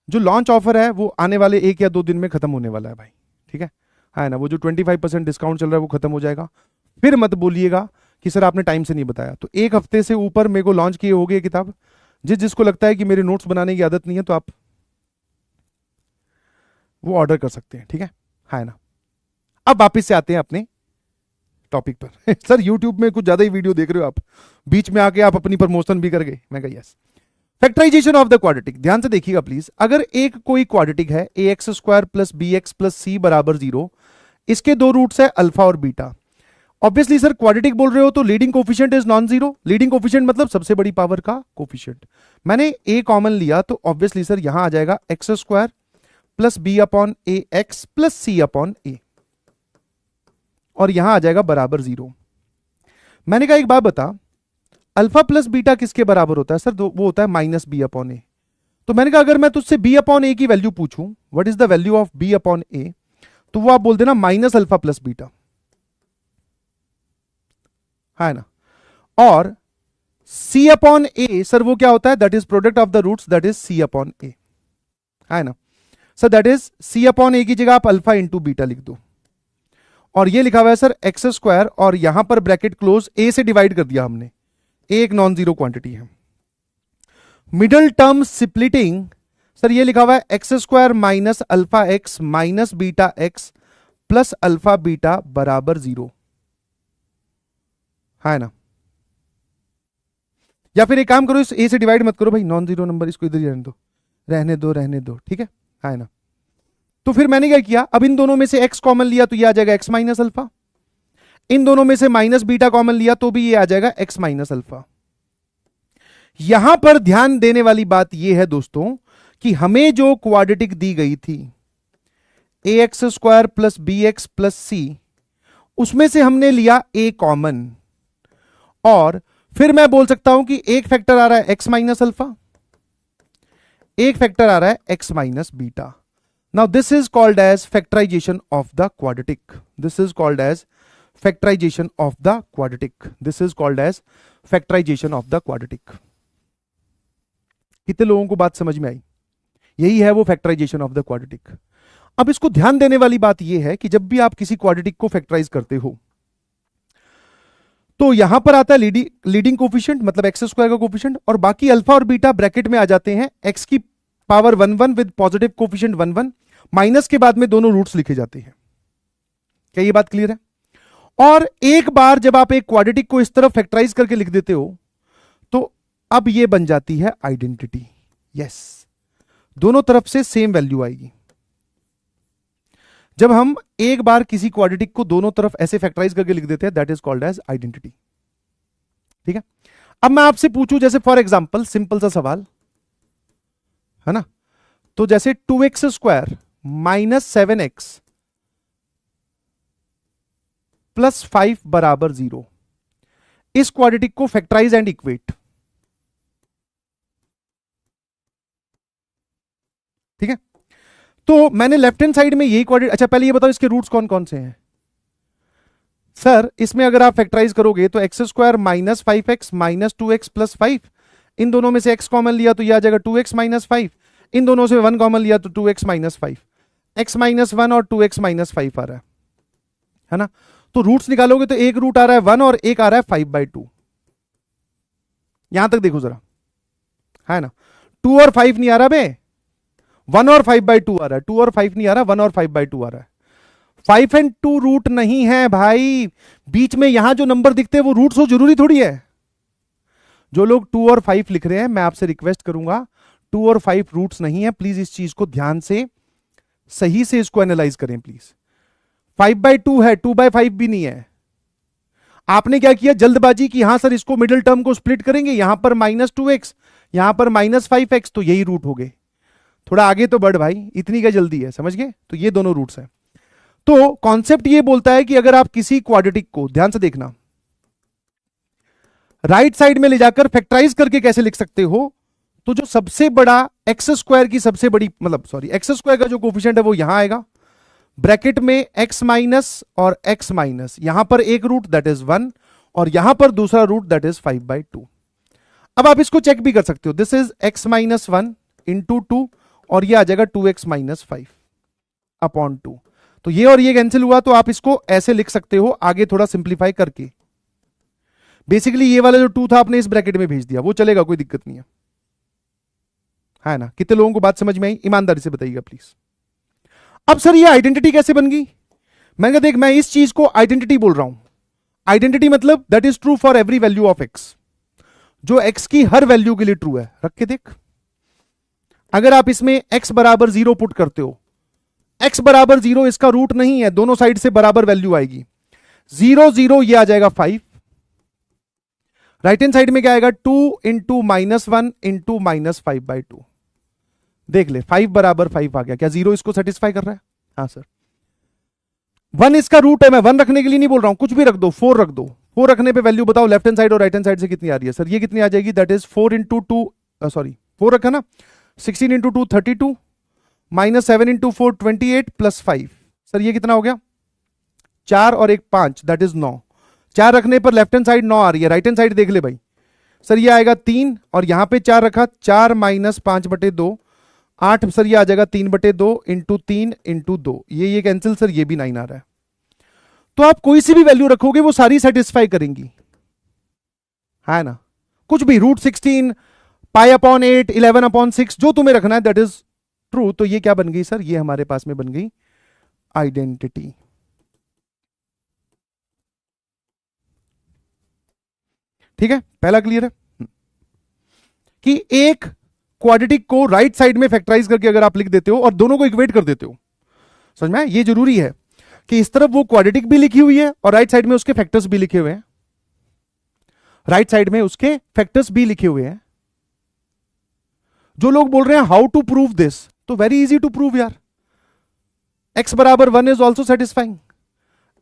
जो लॉन्च ऑफर है वो आने वाले 1 या 2 दिन में खत्म होने वाला है भाई, ठीक है ना। वो जो 25% डिस्काउंट चल रहा है वो खत्म हो जाएगा। फिर मत बोलिएगा कि सर आपने टाइम से नहीं बताया। तो 1 हफ्ते से ऊपर मेरे को लॉन्च किए हो गए किताब। जिसको लगता है कि मेरे नोट्स बनाने की आदत नहीं है तो आप वो ऑर्डर कर सकते हैं, ठीक है ना। अब वापिस से आते हैं अपने टॉपिक पर सर यूट्यूब में कुछ ज्यादा ही वीडियो देख रहे हो आप, बीच में आके आप अपनी प्रमोशन भी कर गए। मैं कहा yes. Factorization of the quadratic, ध्यान से देखिएगा प्लीज। अगर एक कोई क्वाड्रेटिक है a x square plus b x plus c बराबर 0, इसके दो रूट्स है अल्फा और बीटा। ऑब्वियसली सर क्वाड्रेटिक बोल रहे हो तो leading coefficient is non zero. Leading coefficient मतलब सबसे बड़ी पावर का कोफिशिएंट। मैंने ए कॉमन लिया तो ऑब्वियसली सर यहां आ जाएगा x square plus b upon a x plus c upon a, और यहां आ जाएगा बराबर 0। मैंने कहा एक बात बता, अल्फा प्लस बीटा किसके बराबर होता है? सर वो होता है माइनस बी अपॉन ए। तो मैंने कहा अगर मैं तुझसे बी अपॉन ए की वैल्यू पूछूं, what is the value of b upon a, तो वो आप बोल देना माइनस अल्फा प्लस बीटा, है ना। और सी अपॉन ए सर वो क्या होता है? That is product of the roots, that is c upon a, है ना। Sir that is c upon a की जगह आप अल्फा इंटू बीटा लिख दो, और ये लिखा हुआ है सर एक्स स्क्वायर, और यहां पर ब्रैकेट क्लोज, ए से डिवाइड कर दिया हमने, ए एक नॉन जीरो क्वांटिटी है। मिडल टर्म स्प्लिटिंग, सर ये लिखा हुआ है x square minus alpha x minus beta x plus alpha beta बराबर 0, है ना। या फिर एक काम करो, इस ए से डिवाइड मत करो भाई, नॉन जीरो नंबर, इसको इधर ही रहने दो, रहने दो, रहने दो, ठीक है ना। तो फिर मैंने क्या किया, अब इन दोनों में से x कॉमन लिया तो ये आ जाएगा x माइनस अल्फा, इन दोनों में से माइनस बीटा कॉमन लिया तो भी ये आ जाएगा x माइनस अल्फा। यहां पर ध्यान देने वाली बात यह है दोस्तों कि हमें जो क्वाड्रेटिक दी गई थी a x square plus b x plus c, उसमें से हमने लिया a कॉमन, और फिर मैं बोल सकता हूं कि एक फैक्टर आ रहा है x माइनस अल्फा, एक फैक्टर आ रहा है x minus beta. Now this is called as factorization of the quadratic. This is called as factorization of the quadratic. This is called as factorization of the quadratic. कितने लोगों को बात समझ में आई? यही है वो factorization of the quadratic. अब इसको ध्यान देने वाली बात यह है कि जब भी आप किसी क्वाड्रेटिक को फैक्टराइज करते हो तो यहां पर आता है लीडिंग कोफिशिएंट, मतलब एक्स स्क्वायर का कोफिशिएंट, और बाकी अल्फा और बीटा ब्रैकेट में आ जाते हैं एक्स की power 1 1 with positive coefficient 1 1, minus के बाद में दोनों रूट्स लिखे जाते हैं। क्या ये बात क्लियर है? और एक बार जब आप एक क्वाड्रेटिक को इस तरफ फैक्टराइज करके लिख देते हो तो अब ये बन जाती है आइडेंटिटी। यस, दोनों तरफ से सेम वैल्यू आएगी। जब हम एक बार किसी क्वाड्रेटिक को दोनों तरफ ऐसे फैक्टराइज करके लिख देते हैं, that is called as identity. ठीक है, अब मैं आपसे पूछूं, जैसे फॉर एग्जांपल सिंपल सा सवाल है ना, तो जैसे 2x square minus 7x plus 5 बराबर 0, इस क्वाड्रेटिक को फैक्टराइज एंड इक्वेट। ठीक है, तो मैंने लेफ्ट हैंड साइड में यही क्वाड्रेटिक, अच्छा पहले ये बताओ इसके रूट्स कौन कौन से हैं? सर इसमें अगर आप फैक्टराइज करोगे तो x square minus 5x minus 2x plus 5, इन दोनों में से x कॉमन लिया तो यह आ जाएगा 2x माइनस 5, इन दोनों से 1 कॉमन लिया तो 2x माइनस 5, x माइनस 1 और 2x माइनस 5 आ रहा है ना। तो रूट्स निकालोगे तो एक रूट आ रहा है 1 और एक आ रहा है 5/2। यहां तक देखो जरा, है ना। 2 और 5 नहीं आ रहा बे, 1 और 5/2 आ रहा है। 2 और 5 नहीं आ रहा, 1 और 5/2 आ रहा है। 5 and 2 रूट नहीं है भाई, बीच में यहां जो नंबर दिखते हैं वो रूट्स हो जरूरी थोड़ी है। जो लोग 2 और 5 लिख रहे हैं, मैं आपसे रिक्वेस्ट करूंगा, 2 और 5 रूट्स नहीं है। प्लीज इस चीज को ध्यान से सही से इसको एनालाइज करें प्लीज। 5/2 है, 2/5 भी नहीं है। आपने क्या किया, जल्दबाजी की, यहां सर इसको मिडिल टर्म को स्प्लिट करेंगे, यहां पर -2x, यहां पर -5x, तो यही रूट हो गए। थोड़ा आगे तो बढ़ भाई, इतनी क्या जल्दी है, समझ गए? तो ये दोनों रूट्स हैं। तो कॉन्सेप्ट ये बोलता है कि अगर आप किसी क्वाड्रेटिक को, ध्यान से देखना, राइट साइड में ले जाकर फैक्टराइज करके कैसे लिख सकते हो, तो जो सबसे बड़ा एक्स स्क्वायर की सबसे बड़ी, मतलब सॉरी, एक्स स्क्वायर का जो कोफिशिएंट है वो यहां आएगा, ब्रैकेट में x माइनस और x माइनस, यहां पर एक रूट दैट इज 1 और यहां पर दूसरा रूट दैट इज 5/2। अब आप इसको चेक भी कर सकते हो, this is x minus 1 into 2 और ये आ जाएगा 2x माइनस 5 अपॉन 2। तो ये और ये कैंसिल हुआ, तो आप इसको ऐसे लिख सकते हो आगे थोड़ा सिंप्लीफाई करके। बेसिकली ये वाला जो 2 था आपने इस ब्रैकेट में भेज दिया, वो चलेगा, कोई दिक्कत नहीं है ना। कितने लोगों को बात समझ में आई? ईमानदारी से बताइएगा प्लीज। अब सर ये आइडेंटिटी कैसे बन गई? मैंने कहा देख, मैं इस चीज को आइडेंटिटी बोल रहा हूं। आइडेंटिटी मतलब that is true for every value of x. जो x की हर वैल्यू के लिए ट्रू है। रख के देख, अगर आप इसमें x बराबर 0 पुट करते हो, x बराबर 0 इसका रूट नहीं है, दोनों साइड से बराबर वैल्यू आएगी। 0 0 ये आ जाएगा 5, राइट हैंड साइड में क्या आएगा 2 इंटू -1 इंटू -5/2। देख ले 5 बराबर 5 आ गया। क्या 0 इसको सेटिस्फाई कर रहा है? हाँ सर। 1 इसका रूट है, मैं 1 रखने के लिए नहीं बोल रहा हूं, कुछ भी रख दो, 4 रख दो। 4 रखने पे वैल्यू बताओ लेफ्ट हैंड साइड और राइट हैंड साइड से कितनी आ रही है? सर ये कितनी आ जाएगी? दैट इज 4 इंटू 2, सॉरी 4 रखा ना, 16 इंटू 2 32, -7 इंटू 4 28 प्लस 5। सर ये कितना हो गया? 4 और 1 5, दैट इज 9। 4 रखने पर लेफ्ट हैंड साइड 9 आ रही है, राइट हैंड साइड देख ले भाई। सर ये आएगा 3 और यहां पे 4 रखा, 4 - 5/2 8। सर ये आ जाएगा 3/2 इंटू 3 इंटू 2, ये कैंसिल। सर ये भी 9 आ रहा है। तो आप कोई सी भी वैल्यू रखोगे वो सारी सेटिस्फाई करेंगी, है ना? कुछ भी, √16, π/8, 11/6, जो तुम्हें रखना है दैट इज ट्रू। तो ये क्या बन गई सर? ये हमारे पास में बन गई आइडेंटिटी। ठीक है, पहला क्लियर है कि एक क्वाड्रेटिक को राइट साइड में फैक्टराइज करके अगर आप लिख देते हो और दोनों को इक्वेट कर देते हो, समझ में? ये जरूरी है कि इस तरफ वो क्वाड्रेटिक भी लिखी हुई है और राइट साइड में उसके फैक्टर्स भी लिखे हुए हैं, राइट साइड में उसके फैक्टर्स भी लिखे हुए हैं। जो लोग बोल रहे हैं हाउ टू प्रूव दिस, तो वेरी इजी टू प्रूव यार। x बराबर 1 इज ऑल्सो सेटिस्फाइंग,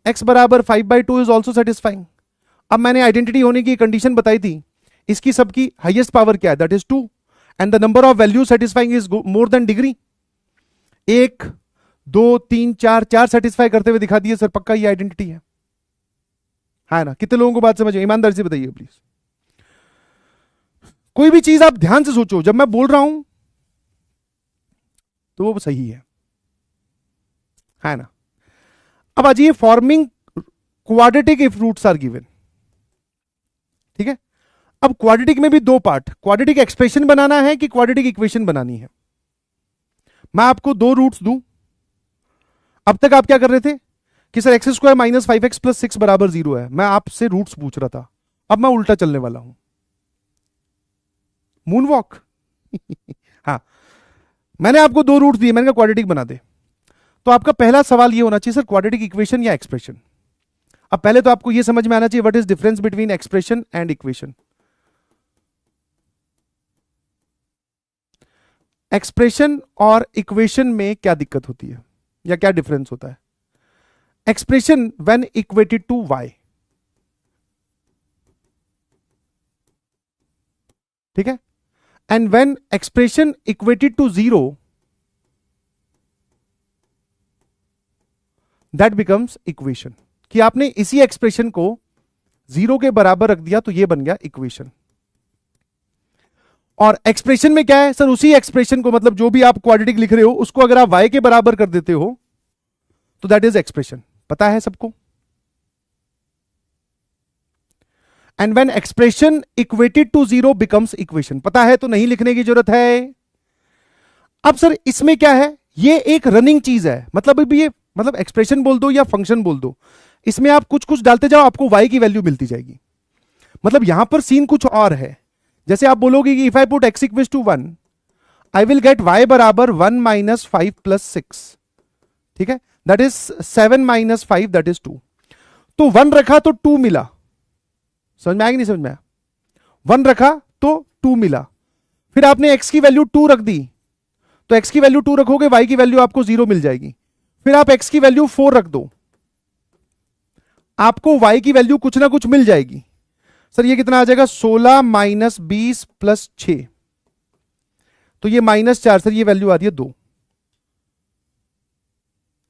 x बराबर 5/2 इज ऑल्सो सेटिस्फाइंग। अब मैंने आइडेंटिटी होने की कंडीशन बताई थी, इसकी सबकी हाईएस्ट पावर क्या है? That is 2 and the number of value satisfying is more than degree. 1 2 3 4 satisfy करते हुए दिखा दिए सर, पक्का ये आइडेंटिटी है ना? कितने लोगों को बात समझ? ईमानदारी से बताइए प्लीज। कोई भी चीज आप ध्यान से सोचो, जब मैं बोल रहा हूं तो वो सही है ना? अब आ जाइए forming quadratic if roots are given. ठीक है, अब क्वाड्रेटिक में भी दो पार्ट, क्वाड्रेटिक एक्सप्रेशन बनाना है कि क्वाड्रेटिक इक्वेशन बनानी है। मैं आपको दो रूट्स दूं। अब तक आप क्या कर रहे थे कि सर x² - 5x + 6 = 0 है, मैं आपसे रूट्स पूछ रहा था। अब मैं उल्टा चलने वाला हूं, मून वॉक। हाँ, मैंने आपको दो रूट्स दिए, मैंने कहा क्वाड्रेटिक बना दे। तो आपका पहला सवाल ये होना चाहिए सर क्वाड्रेटिक इक्वेशन या एक्सप्रेशन। अब पहले तो आपको ये समझ में आना चाहिए what is difference between expression and equation. Expression और इक्वेशन में क्या दिक्कत होती है या क्या डिफरेंस होता है? Expression when equated to y, ठीक है, and when expression equated to 0 that becomes equation. कि आपने इसी एक्सप्रेशन को 0 के बराबर रख दिया तो ये बन गया इक्वेशन। और एक्सप्रेशन में क्या है सर? उसी एक्सप्रेशन को, मतलब जो भी आप क्वाड्रेटिक लिख रहे हो उसको अगर आप y के बराबर कर देते हो तो दैट इज एक्सप्रेशन। पता है सबको? And when expression equated to 0 becomes equation. पता है तो नहीं लिखने की जरूरत है। अब सर इसमें क्या है? ये एक रनिंग चीज है, मतलब अभी ये, मतलब एक्सप्रेशन बोल दो या फंक्शन बोल दो, इसमें आप कुछ कुछ डालते जाओ, आपको y की वैल्यू मिलती जाएगी। मतलब यहां पर सीन कुछ और है। जैसे आप बोलोगे कि if I put x equals to 1 I will get y बराबर 1 - 5 + 6, ठीक है, दैट इज 7 - 5 दैट इज 2। तो 1 रखा तो 2 मिला, समझ में आएगी नहीं समझ में आया? 1 रखा तो 2 मिला, फिर आपने x की वैल्यू 2 रख दी, तो x की वैल्यू 2 रखोगे, y की वैल्यू आपको 0 मिल जाएगी। फिर आप x की वैल्यू 4 रख दो, आपको y की वैल्यू कुछ ना कुछ मिल जाएगी। सर ये कितना आ जाएगा? 16 - 20 + 6, तो ये -4। सर ये वैल्यू आ रही है 2।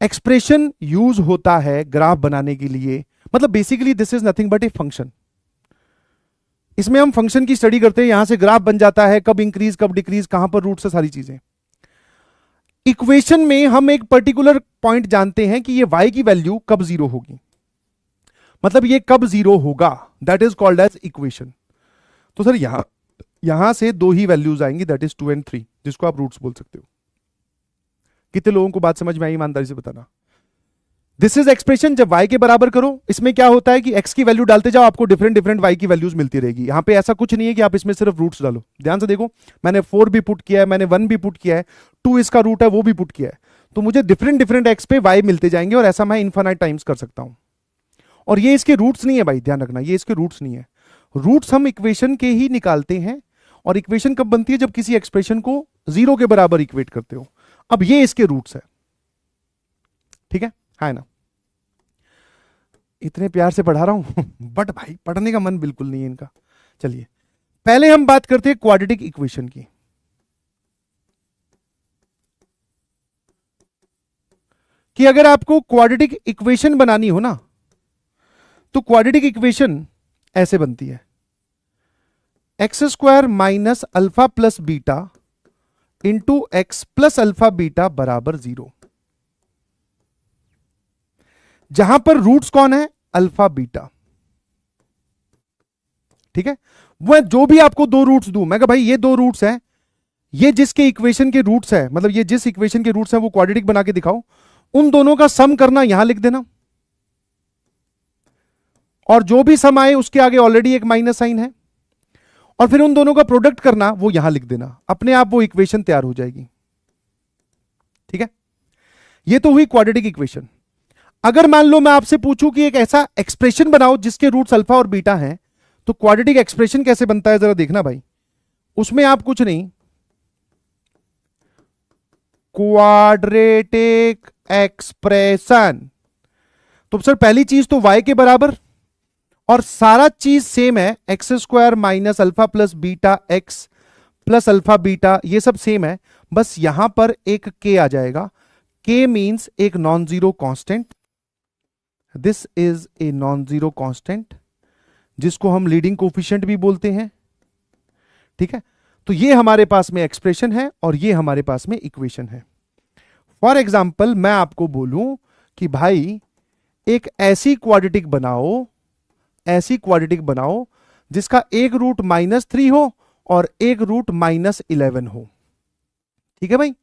एक्सप्रेशन यूज होता है ग्राफ बनाने के लिए, मतलब basically this is nothing but a function. इसमें हम फंक्शन की स्टडी करते हैं, यहां से ग्राफ बन जाता है, कब इंक्रीज कब डिक्रीज, कहां पर रूट से, सारी चीजें। इक्वेशन में हम एक पर्टिकुलर पॉइंट जानते हैं कि ये y की वैल्यू कब 0 होगी, मतलब ये कब 0 होगा, that is called as equation. तो सर यहां से दो ही वैल्यूज आएंगी, दैट इज 2 और 3, जिसको आप रूट्स बोल सकते हो। कितने लोगों को बात समझ में आई? ईमानदारी से बताना। दिस इज एक्सप्रेशन जब y के बराबर करो, इसमें क्या होता है कि x की वैल्यू डालते जाओ, आपको डिफरेंट डिफरेंट y की वैल्यूज मिलती रहेगी। यहां पे ऐसा कुछ नहीं है कि आप इसमें सिर्फ रूट्स डालो। ध्यान से देखो, मैंने 4 भी पुट किया है, मैंने 1 भी पुट किया है, 2 इसका रूट है वो भी पुट किया है, तो मुझे डिफरेंट डिफरेंट x पे y मिलते जाएंगे, और ऐसा मैं इनफाइनाइट टाइम्स कर सकता हूं। और ये इसके रूट्स नहीं है भाई, ध्यान रखना, ये इसके रूट्स नहीं है। रूट्स हम इक्वेशन के ही निकालते हैं, और इक्वेशन कब बनती है, जब किसी एक्सप्रेशन को 0 के बराबर इक्वेट करते हो। अब ये इसके रूट्स है, ठीक है ना। इतने प्यार से पढ़ा रहा हूं बट भाई पढ़ने का मन बिल्कुल नहीं है इनका। चलिए पहले हम बात करते हैं क्वाड्रेटिक इक्वेशन की। कि अगर आपको क्वाड्रेटिक इक्वेशन बनानी हो ना, तो क्वाड्रेटिक इक्वेशन ऐसे बनती है, x square minus alpha plus beta into x plus alpha beta बराबर 0, जहां पर रूट्स कौन है, अल्फा बीटा। ठीक है, वह जो भी आपको दो रूट्स दूं, मैं कहा भाई ये दो रूट्स हैं, ये जिसके इक्वेशन के रूट्स है, मतलब ये जिस इक्वेशन के रूट्स हैं वो क्वाड्रेटिक बना के दिखाओ, उन दोनों का सम करना यहां लिख देना, और जो भी सम आए उसके आगे ऑलरेडी एक माइनस साइन है, और फिर उन दोनों का प्रोडक्ट करना वो यहां लिख देना, अपने आप वो इक्वेशन तैयार हो जाएगी। ठीक है, ये तो हुई क्वाड्रेटिक इक्वेशन। अगर मान लो मैं आपसे पूछूं कि एक ऐसा एक्सप्रेशन बनाओ जिसके रूट्स अल्फा और बीटा हैं, तो क्वाड्रेटिक एक्सप्रेशन कैसे बनता है जरा देखना भाई। उसमें आप कुछ नहीं, क्वाड्रेटिक एक्सप्रेशन, तो सर पहली चीज तो y के बराबर, और सारा चीज सेम है, x square minus alpha plus beta x plus alpha beta, ये सब सेम है, बस यहां पर एक k आ जाएगा। k मींस एक non zero constant, this is a non zero constant, जिसको हम लीडिंग कोफिशिएंट भी बोलते हैं। ठीक है, तो ये हमारे पास में एक्सप्रेशन है और ये हमारे पास में इक्वेशन है। फॉर एग्जाम्पल मैं आपको बोलूं कि भाई एक ऐसी क्वाड्रेटिक बनाओ, ऐसी क्वाड्रेटिक बनाओ जिसका एक रूट -3 हो और एक रूट -11 हो। ठीक है भाई,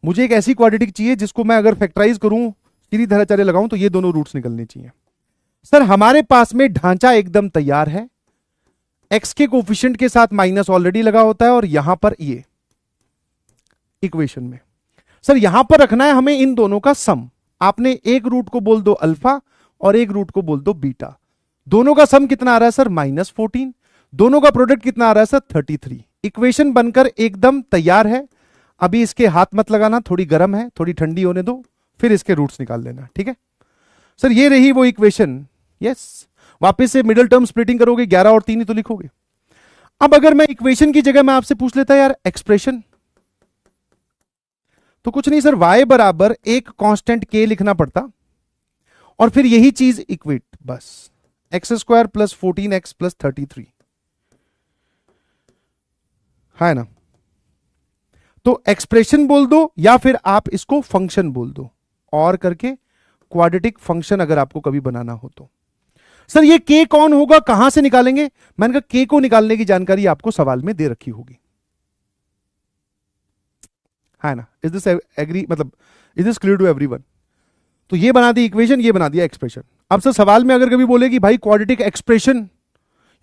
मुझे एक ऐसी क्वाड्रेटिक चाहिए जिसको मैं अगर फैक्टराइज करूं, सीधी धराचार्य लगाऊं, तो ये दोनों रूट्स निकलने चाहिए। सर हमारे पास में ढांचा एकदम तैयार है, एक्स के कोफिशिएंट के साथ माइनस ऑलरेडी लगा होता है, और यहां पर ये इक्वेशन में सर यहां पर रखना है हमें इन दोनों का सम। आपने एक रूट को बोल दो अल्फा और एक रूट को बोल दो बीटा, दोनों का सम कितना आ रहा है सर, -14, दोनों का प्रोडक्ट कितना आ रहा है सर, 33। इक्वेशन बनकर एकदम तैयार है। अभी इसके हाथ मत लगाना, थोड़ी गर्म है, थोड़ी ठंडी होने दो, फिर इसके रूट्स निकाल लेना। ठीक है सर, ये रही वो इक्वेशन। यस, वापस से मिडिल टर्म स्प्लिटिंग करोगे, 11 और 3 ही तो लिखोगे। अब अगर मैं इक्वेशन की जगह मैं आपसे पूछ लेता यार एक्सप्रेशन, तो कुछ नहीं सर, y बराबर एक कांस्टेंट k लिखना पड़ता, और फिर यही चीज इक्वेट, बस x square plus 14x plus 33 है ना। तो एक्सप्रेशन बोल दो या फिर आप इसको फंक्शन बोल दो, और करके क्वाड्रेटिक फंक्शन अगर आपको कभी बनाना हो तो। सर ये k कौन होगा, कहां से निकालेंगे, मैंने कहा k को निकालने की जानकारी आपको सवाल में दे रखी होगी, है ना। इज दिस एग्री, मतलब is this clear to everyone. तो ये बना दी इक्वेशन, ये बना दिया एक्सप्रेशन। अब सर सवाल में अगर कभी बोले कि भाई क्वाड्रेटिक एक्सप्रेशन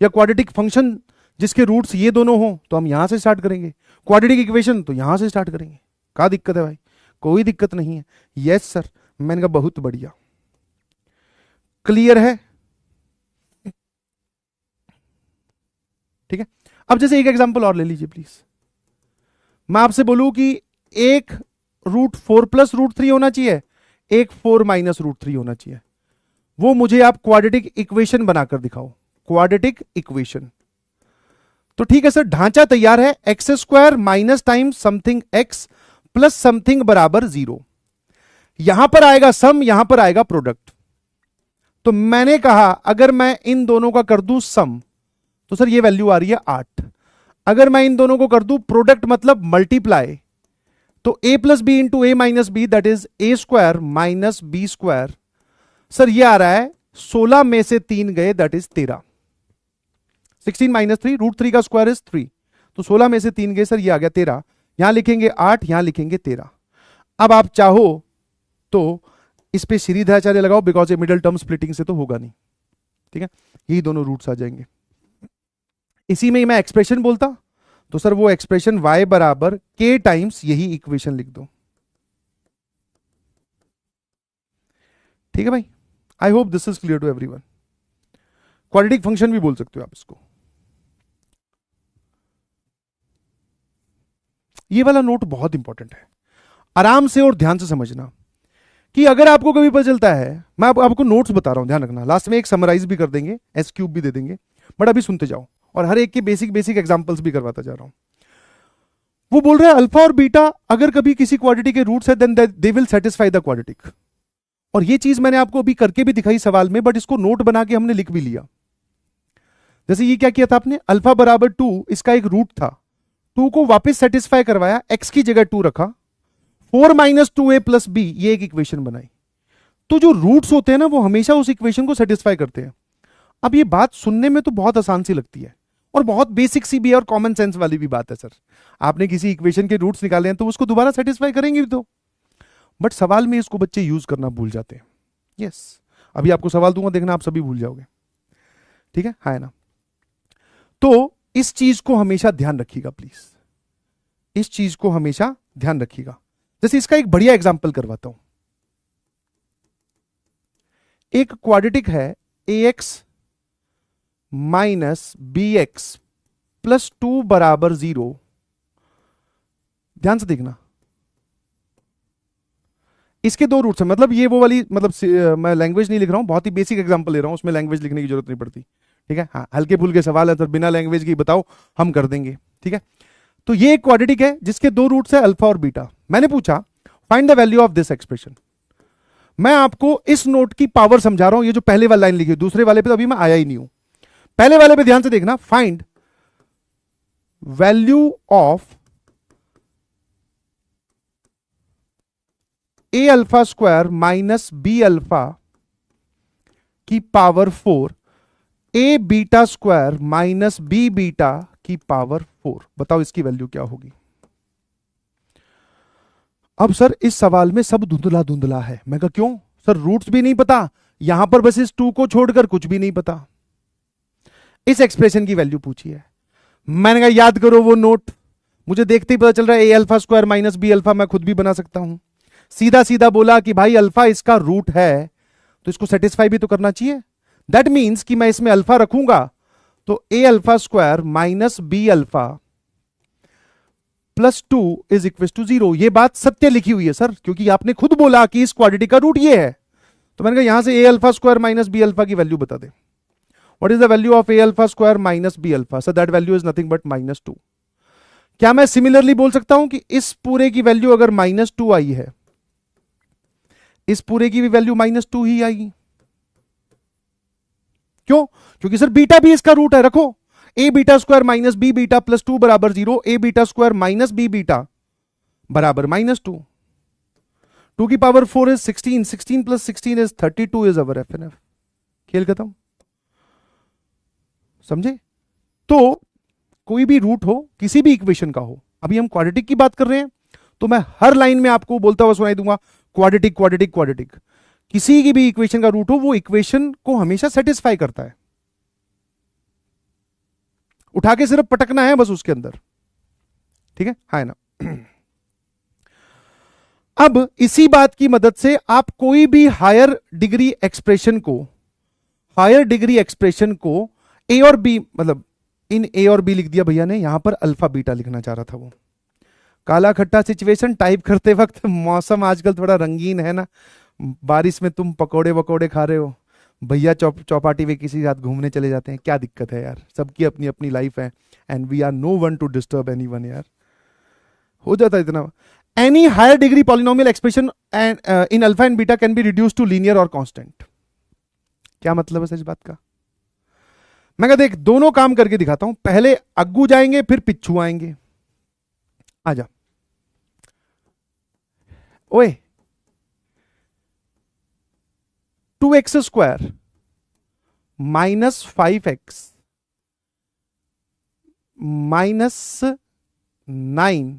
या क्वाड्रेटिक फंक्शन जिसके रूट्स ये दोनों हो, तो हम यहां से स्टार्ट करेंगे, क्वाड्रेटिक इक्वेशन तो यहां से स्टार्ट करेंगे। क्या दिक्कत है भाई, कोई दिक्कत नहीं है। यस सर, मैंने कहा बहुत बढ़िया, क्लियर है। ठीक है, अब जैसे एक एग्जांपल और ले लीजिए प्लीज। मैं आपसे बोलूं कि एक रूट 4 प्लस रूट 3 होना चाहिए, एक 4 माइनस रूट 3 होना चाहिए, वो मुझे आप क्वाड्रेटिक इक्वेशन बनाकर दिखाओ, क्वाड्रेटिक इक्वेशन। तो ठीक है सर, ढांचा तैयार है, x square minus times something x plus something बराबर 0। यहां पर आएगा सम, यहां पर आएगा प्रोडक्ट। तो मैंने कहा अगर मैं इन दोनों का कर दूं सम, तो सर ये वैल्यू आ रही है 8। अगर मैं इन दोनों को कर दूं प्रोडक्ट मतलब मल्टीप्लाई, तो a plus B into A minus B, that is A square minus B square. Sir ये आ रहा है 16 में से 3 गए, दैट इज 13। 16 माइनस 3, रूट 3 का स्क्वायर इज 3, तो 16 में से 3 गए, सर ये आ गया 13। यहां लिखेंगे 8, यहां लिखेंगे 13। अब आप चाहो तो इस पे श्रीधराचार्य लगाओ, बिकॉज ये मिडिल टर्म स्प्लिटिंग से तो होगा नहीं, ठीक है। यही दोनों रूट्स आ जाएंगे। इसी में मैं एक्सप्रेशन बोलता तो सर वो एक्सप्रेशन y बराबर k टाइम्स यही इक्वेशन लिख दो, ठीक है भाई। I hope this is clear to everyone. Quadratic function भी बोल सकते हो आप इसको। ये वाला नोट बहुत इंपॉर्टेंट है, आराम से और ध्यान से समझना कि अगर आपको कभी पता चलता है, मैं आपको नोट्स बता रहा हूं, ध्यान रखना, लास्ट में एक समराइज भी कर देंगे, एस क्यूब भी दे देंगे, बट अभी सुनते जाओ और हर एक के बेसिक बेसिक एग्जांपल्स भी करवाता जा रहा हूं। वो बोल रहा है अल्फा और बीटा अगर कभी किसी क्वाड्रेटिक के रूट्स है then they will satisfy the quadratic. और ये चीज मैंने आपको अभी करके भी दिखाई सवाल में, बट इसको नोट बना के हमने लिख भी लिया। जैसे ये क्या किया था आपने, अल्फा बराबर 2, इसका एक रूट था, 2 को वापस सेटिस्फाई करवाया, x की जगह 2 रखा, 4 माइनस 2a प्लस b, ये एक इक्वेशन बनाई। तो जो रूट्स होते हैं ना वो हमेशा उस इक्वेशन को सेटिस्फाई करते हैं। अब ये बात सुनने में तो बहुत आसान सी लगती है और बहुत बेसिक सी भी है और कॉमन सेंस वाली भी बात है सर। आपने किसी इक्वेशन के रूट्स निकाले हैं तो उसको दोबारा सेटिस्फाई करेंगे भी तो, बट सवाल में इसको बच्चे यूज करना भूल जाते हैं। यस, अभी आपको सवाल दूंगा, देखना आप सभी भूल जाओगे, ठीक है, है ना। तो इस चीज को हमेशा ध्यान रखिएगा प्लीज, इस चीज को हमेशा ध्यान रखिएगा। जैसे इसका एक बढ़िया एग्जांपल करवाता हूं। एक क्वाड्रेटिक है ax माइनस bx प्लस 2 बराबर 0। ध्यान से देखना, इसके दो रूट्स हैं, मतलब ये वो वाली, मतलब मैं लैंग्वेज नहीं लिख रहा हूं, बहुत ही बेसिक एग्जांपल ले रहा हूं, उसमें लैंग्वेज लिखने की जरूरत नहीं पड़ती, ठीक है। हाँ, हल्के फुल्के सवाल है सर, बिना लैंग्वेज की बताओ हम कर देंगे, ठीक है। तो ये एक क्वाड्रेटिक है जिसके दो रूट्स है अल्फा और बीटा। मैंने पूछा find the value of this expression. मैं आपको इस नोट की पावर समझा रहा हूं, ये जो पहले वाली लाइन लिखी, दूसरे वाले पे तो अभी मैं आया ही नहीं हूं, पहले वाले पे ध्यान से देखना। Find value of a alpha square minus b alpha की power 4 a beta square minus b beta की पावर 4। बताओ इसकी वैल्यू क्या होगी। अब सर इस सवाल में सब धुंधला धुंधला है। मैं कहा क्यों सर, रूट्स भी नहीं पता, यहां पर बस इस 2 को छोड़कर कुछ भी नहीं पता। इस एक्सप्रेशन की वैल्यू पूछी है। मैंने कहा याद करो वो नोट, मुझे देखते ही पता चल रहा है a alpha square minus b alpha मैं खुद भी बना सकता हूं। सीधा सीधा बोला कि भाई अल्फा इसका रूट है तो इसको सेटिस्फाई भी तो करना चाहिए। दैट मीन्स कि मैं इसमें अल्फा रखूंगा तो a alpha square minus b alpha plus 2 is equal to 0। ये बात सत्य लिखी हुई है सर, क्योंकि आपने खुद बोला कि इस क्वाड्रेटिक का रूट ये है। तो मैंने कहा यहां से a alpha square minus b alpha की वैल्यू बता दे। What is the value of a alpha square minus b alpha? Sir that value is nothing but -2। क्या मैं सिमिलरली बोल सकता हूं कि इस पूरे की वैल्यू अगर -2 आई है, इस पूरे की भी वैल्यू -2 ही आएगी? क्यों? क्योंकि सर बीटा भी इसका रूट है। रखो a beta square minus b beta plus 2 बराबर 0, a beta square minus b beta बराबर -2। 2 की power 4 is 16, 16 plus 16 is 32 is our FNF. खेल खत्म। समझे? तो कोई भी रूट हो, किसी भी इक्वेशन का हो, अभी हम क्वाड्रेटिक की बात कर रहे हैं तो मैं हर लाइन में आपको बोलता हुआ सुनाई दूंगा क्वाड्रेटिक क्वाड्रेटिक क्वाड्रेटिक। किसी की भी इक्वेशन का रूट हो, वो इक्वेशन को हमेशा सेटिस्फाई करता है। उठा के सिर्फ पटकना है बस उसके अंदर, ठीक है, है ना। अब इसी बात की मदद से आप कोई भी हायर डिग्री एक्सप्रेशन को ए और बी, मतलब इन ए और बी लिख दिया भैया ने, यहां पर अल्फा बीटा लिखना चाह रहा था वो। काला खट्टा सिचुएशन टाइप करते वक्त, मौसम आजकल थोड़ा रंगीन है ना, बारिश में तुम पकोड़े वकोड़े खा रहे हो, भैया चौपाटी में किसी साथ घूमने चले जाते हैं, क्या दिक्कत है यार, सबकी अपनी अपनी लाइफ है and we are no one to disturb anyone यार, हो जाता है इतना। Any higher degree polynomial expression in alpha and beta can be reduce to linear और कांस्टेंट। क्या मतलब है सच बात का? मैं कहा देख दोनों काम करके दिखाता हूं, पहले अग्गू जाएंगे फिर पिच्छू आएंगे। आजा ओए, 2x square minus 5x minus 9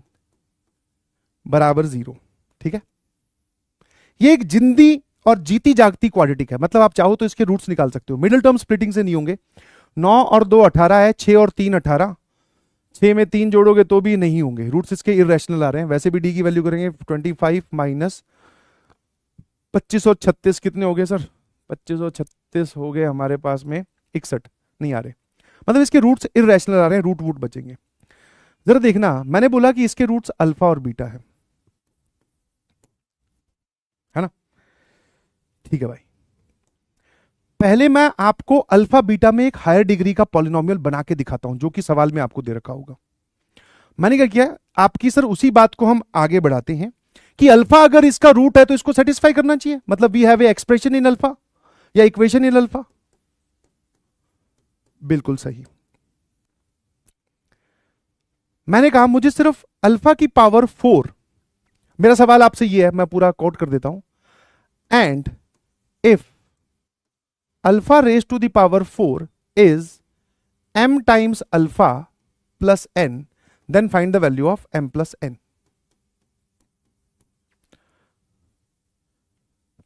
बराबर 0, ठीक है। ये एक जिंदी और जीती जागती क्वाड्रेटिक है, मतलब आप चाहो तो इसके रूट्स निकाल सकते हो। मिडिल टर्म स्प्लिटिंग से नहीं होंगे। 9 और 2 18 है, 6 और 3 18, 6 में 3 जोड़ोगे तो भी नहीं होंगे, रूट्स इसके इरेशनल आ रहे हैं। वैसे भी डी की वैल्यू करेंगे 25 माइनस 2536 कितने हो गए सर? 2536 हो गए हमारे पास में 61, नहीं आ रहे, मतलब इसके रूट्स इरेशनल आ रहे हैं, रूट वूट बचेंगे। जरा देखना, मैंने बोला कि इसके रूट्स अल्फा और बीटा है ना? ठीक है भाई, पहले मैं आपको अल्फा बीटा में एक हायर डिग्री का पॉलिनोमियल बना के दिखाता हूं, जो कि सवाल में आपको दे रखा होगा। मैंने क्या किया, आपकी सर उसी बात को हम आगे बढ़ाते हैं कि अल्फा अगर इसका रूट है तो इसको सेटिस्फाई करना चाहिए, मतलब we have a expression in alpha या इक्वेशन इन अल्फा। बिल्कुल सही। मैंने कहा मुझे सिर्फ अल्फा की पावर 4, मेरा सवाल आपसे यह है, मैं पूरा कोट कर देता हूं, and if alpha raise to the power 4 is m times alpha plus n, then find the value of m plus n।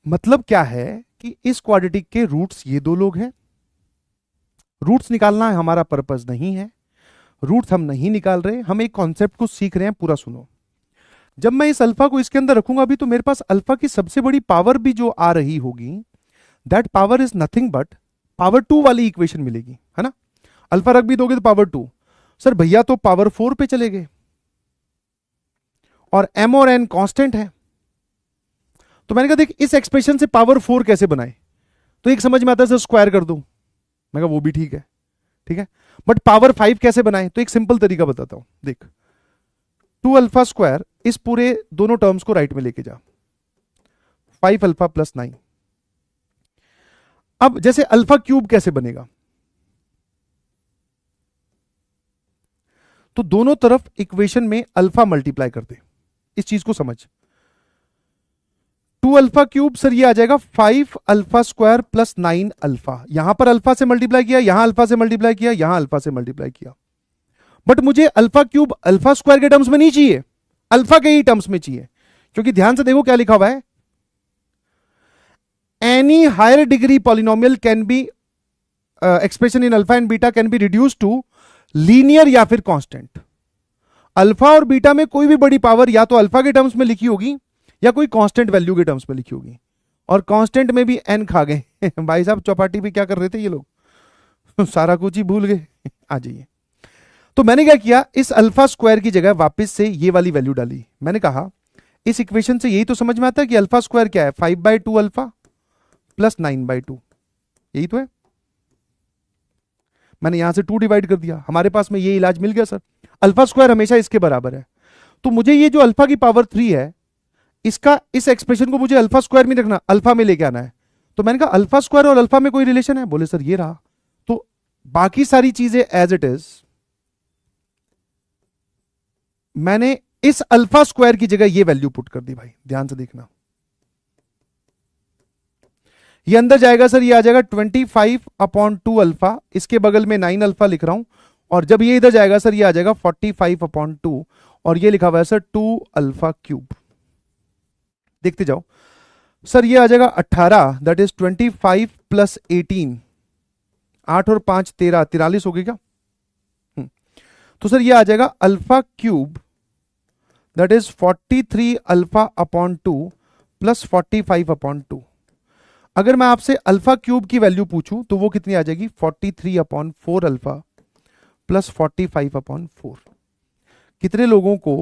मतलब क्या है कि इस क्वाड्रेटिक के रूट्स ये दो लोग हैं। रूट्स निकालना हमारा पर्पस नहीं है, रूट्स हम नहीं निकाल रहे, हम एक कॉन्सेप्ट को सीख रहे हैं। पूरा सुनो, जब मैं इस अल्फा को इसके अंदर रखूंगा अभी, तो मेरे पास अल्फा की सबसे बड़ी पावर भी जो आ रही होगी, that power is nothing but power 2 वाली इक्वेशन मिलेगी, है ना? अल्फा रख भी दोगे तो पावर 2, सर भैया तो पावर 4 पे चले गए, और m और n कांस्टेंट है। तो मैंने कहा देख इस एक्सप्रेशन से पावर 4 कैसे बनाए, तो एक समझ में आता है सर स्क्वायर कर दो, मैं कहा वो भी ठीक है, ठीक है, बट पावर 5 कैसे बनाए, तो एक सिंपल तरीका बताता हूं, देख 2 अल्फा स्क्वायर, इस पूरे दोनों टर्म्स को राइट में लेके जा, 5 अल्फा प्लस 9। अब जैसे अल्फा क्यूब कैसे बनेगा, तो दोनों तरफ इक्वेशन में अल्फा मल्टीप्लाई कर दे, इस चीज को समझ। 2 अल्फा क्यूब सर ये आ जाएगा 5 अल्फा स्क्वायर प्लस 9 अल्फा, यहां पर अल्फा से मल्टीप्लाई किया, यहां अल्फा से मल्टीप्लाई किया, यहां अल्फा से मल्टीप्लाई किया, बट मुझे अल्फा क्यूब अल्फा स्क्वायर के टर्म्स में नहीं चाहिए, अल्फा के ही टर्म्स में चाहिए, क्योंकि ध्यान से देखो क्या लिखा हुआ है, any higher degree polynomial can be expression in alpha and beta can be reduce to linear या फिर कांस्टेंट। अल्फा और बीटा में कोई भी बड़ी पावर या तो अल्फा के टर्म्स में लिखी होगी या कोई कांस्टेंट वैल्यू के टर्म्स में लिखी होगी, और कांस्टेंट में भी एन खा गए भाई साहब, चौपाटी पे क्या कर रहे थे ये लोग सारा कुछ ही भूल गए आ जाइए। तो मैंने क्या किया, इस अल्फा स्क्वायर की जगह वापस से ये वाली वैल्यू डाली। मैंने कहा इस इक्वेशन से यही तो समझ में आता है कि अल्फा स्क्वायर क्या है, 5/2 अल्फा प्लस 9/2, यही तो है। मैंने यहां से 2 डिवाइड कर दिया, हमारे पास में ये इलाज मिल गया सर, अल्फा स्क्वायर हमेशा इसके बराबर है। तो मुझे ये जो अल्फा की पावर 3 है, इसका इस एक्सप्रेशन को मुझे अल्फा स्क्वायर में रखना, अल्फा में लेके आना है। तो मैंने कहा अल्फा स्क्वायर और अल्फा में कोई रिलेशन है, बोले सर ये रहा। तो बाकी सारी चीजें एज इट इज, मैंने इस अल्फा स्क्वायर की जगह ये वैल्यू पुट कर दी। भाई ध्यान से देखना, ये अंदर जाएगा सर, ये आ जाएगा 25/2 अल्फा, इसके बगल में 9 अल्फा लिख रहा हूं, और जब ये इधर जाएगा सर ये आ जाएगा 45/2, और ये लिखा हुआ है सर 2 अल्फा क्यूब। देखते जाओ सर, ये आ जाएगा 18, दैट इज 25 प्लस 18, 8 और 5 13, 43 हो गई क्या? तो सर ये आ जाएगा alpha cube, that is 43 alpha plus 45/2। अगर मैं आपसे अल्फा क्यूब की वैल्यू पूछूं तो वो कितनी आ जाएगी, 43/4 अल्फा प्लस 45/4। कितने लोगों को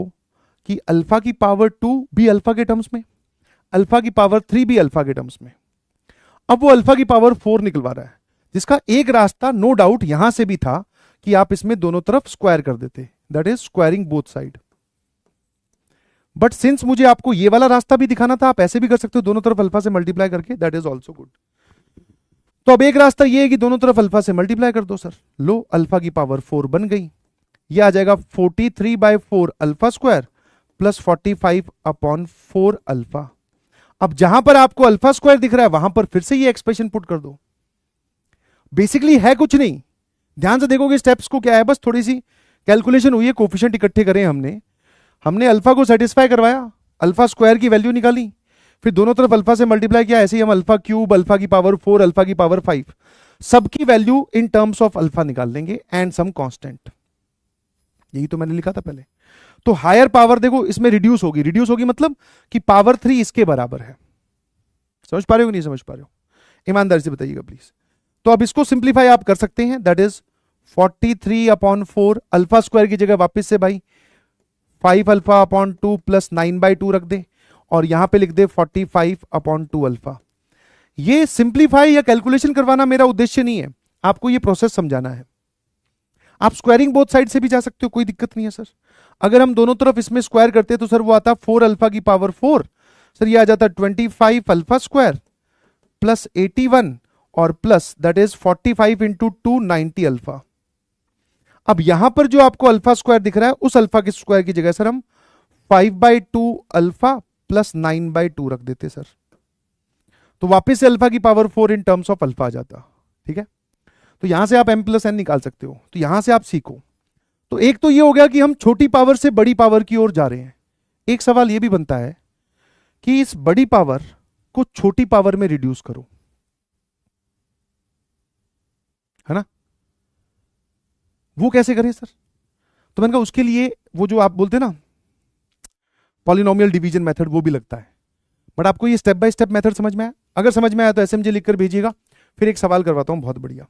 कि अल्फा की पावर 2 भी अल्फा के टर्म्स में, अल्फा की पावर 3 भी अल्फा के टर्म्स में, अब वो अल्फा की पावर 4 निकलवा रहा है, जिसका एक रास्ता नो डाउट यहां से भी था कि आप इसमें दोनों तरफ स्क्वायर कर देते, that is squaring both side. But since मुझे आपको ये वाला रास्ता भी दिखाना था, आप ऐसे भी कर सकते हो दोनों तरफ अल्फा से मल्टीप्लाई करके, दैट इज ऑल्सो गुड। तो अब एक रास्ता ये है कि दोनों तरफ अल्फा से मल्टीप्लाई कर दो सर, लो अल्फा की पावर 4 बन गई, ये आ जाएगा 43/4 अल्फा स्क्वायर प्लस 45/4 अल्फा। अब जहां पर आपको अल्फा स्क्वायर दिख रहा है वहां पर फिर से ये एक्सप्रेशन पुट कर दो। बेसिकली है कुछ नहीं, ध्यान से देखोगे स्टेप्स को, क्या है बस थोड़ी सी कैलकुलेशन हुई है, कोफिशिएंट इकट्ठे करें हमने अल्फा को सेटिस्फाई करवाया, अल्फा स्क्वायर की वैल्यू निकाली, फिर दोनों तरफ अल्फा से मल्टीप्लाई किया, ऐसे ही हम अल्फा क्यूब, अल्फा की पावर 4, अल्फा की पावर 5, सबकी value in terms of alpha निकाल लेंगे एंड सम कांस्टेंट। यही तो मैंने लिखा था पहले। तो हायर पावर देखो इसमें रिड्यूस होगी मतलब कि पावर 3 इसके बराबर है। समझ पा रहे हो कि नहीं समझ पा रहे हो? ईमानदारी से बताइएगा प्लीज। तो अब इसको सिंप्लीफाई आप कर सकते हैं, दैट इज 43/4, अल्फा स्क्वायर की जगह वापस से भाई 5 अल्फा अपॉन 2 प्लस 9/2 रख दे, और यहां पे लिख दे 45/2 अल्फा। ये सिंप्लीफाई या कैलकुलेशन करवाना मेरा उद्देश्य नहीं है, आपको ये प्रोसेस समझाना है। आप स्क्वायरिंग बोथ साइड से भी जा सकते हो, कोई दिक्कत नहीं है सर। अगर हम दोनों तरफ इसमें स्क्वायर करते हैं तो सर वो आता 4 अल्फा की पावर 4, सर ये आ जाता 25 अल्फा स्क्वायर प्लस 81 और plus that is 45 into 2 90 alpha. अब यहां पर जो आपको अल्फा स्क्वायर दिख रहा है उस अल्फा के स्क्वायर की जगह सर हम 5/2 अल्फा प्लस 9/2 रख देते सर, तो वापस से अल्फा की power 4 in terms of alpha आ जाता। ठीक है, तो यहां से आप m प्लस n निकाल सकते हो, तो यहां से आप सीखो। तो एक तो ये हो गया कि हम छोटी पावर से बड़ी पावर की ओर जा रहे हैं। एक सवाल ये भी बनता है कि इस बड़ी पावर को छोटी पावर में रिड्यूस करो, है ना? वो कैसे करें सर? तो मैंने कहा उसके लिए वो जो आप बोलते हैं ना पॉलिनोमियल डिवीजन मेथड, वो भी लगता है। बट आपको ये स्टेप बाय स्टेप मेथड समझ में आया? अगर समझ में आया तो एसएमजे लिखकर भेजिएगा। फिर एक सवाल करवाता हूं बहुत बढ़िया।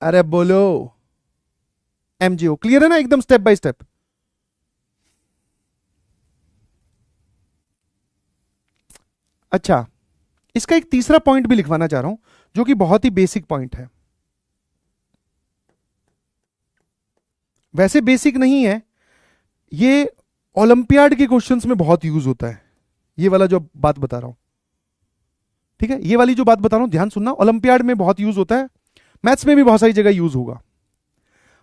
अरे बोलो एमजीओ, क्लियर है ना एकदम स्टेप बाय स्टेप? अच्छा, इसका एक तीसरा पॉइंट भी लिखवाना चाह रहा हूं जो कि बहुत ही बेसिक पॉइंट है। वैसे बेसिक नहीं है, ये ओलंपियाड के क्वेश्चंस में बहुत यूज होता है, ये वाला जो बात बता रहा हूं। ठीक है, ये वाली जो बात बता रहा हूं ध्यान सुनना, ओलंपियाड में बहुत यूज होता है, मैथ्स में भी बहुत सारी जगह यूज होगा,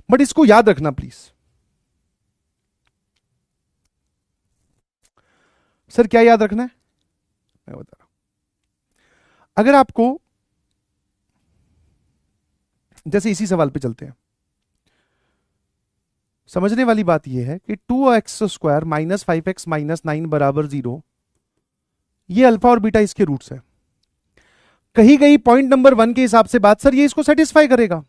बट इसको याद रखना प्लीज। सर क्या याद रखना है मैं बता रहा हूं। अगर आपको जैसे इसी सवाल पे चलते हैं, समझने वाली बात यह है कि 2x² माइनस 5x माइनस 9 बराबर 0, ये अल्फा और बीटा इसके रूट्स है। कही गई पॉइंट नंबर 1 के हिसाब से बात, सर ये इसको सेटिस्फाई करेगा,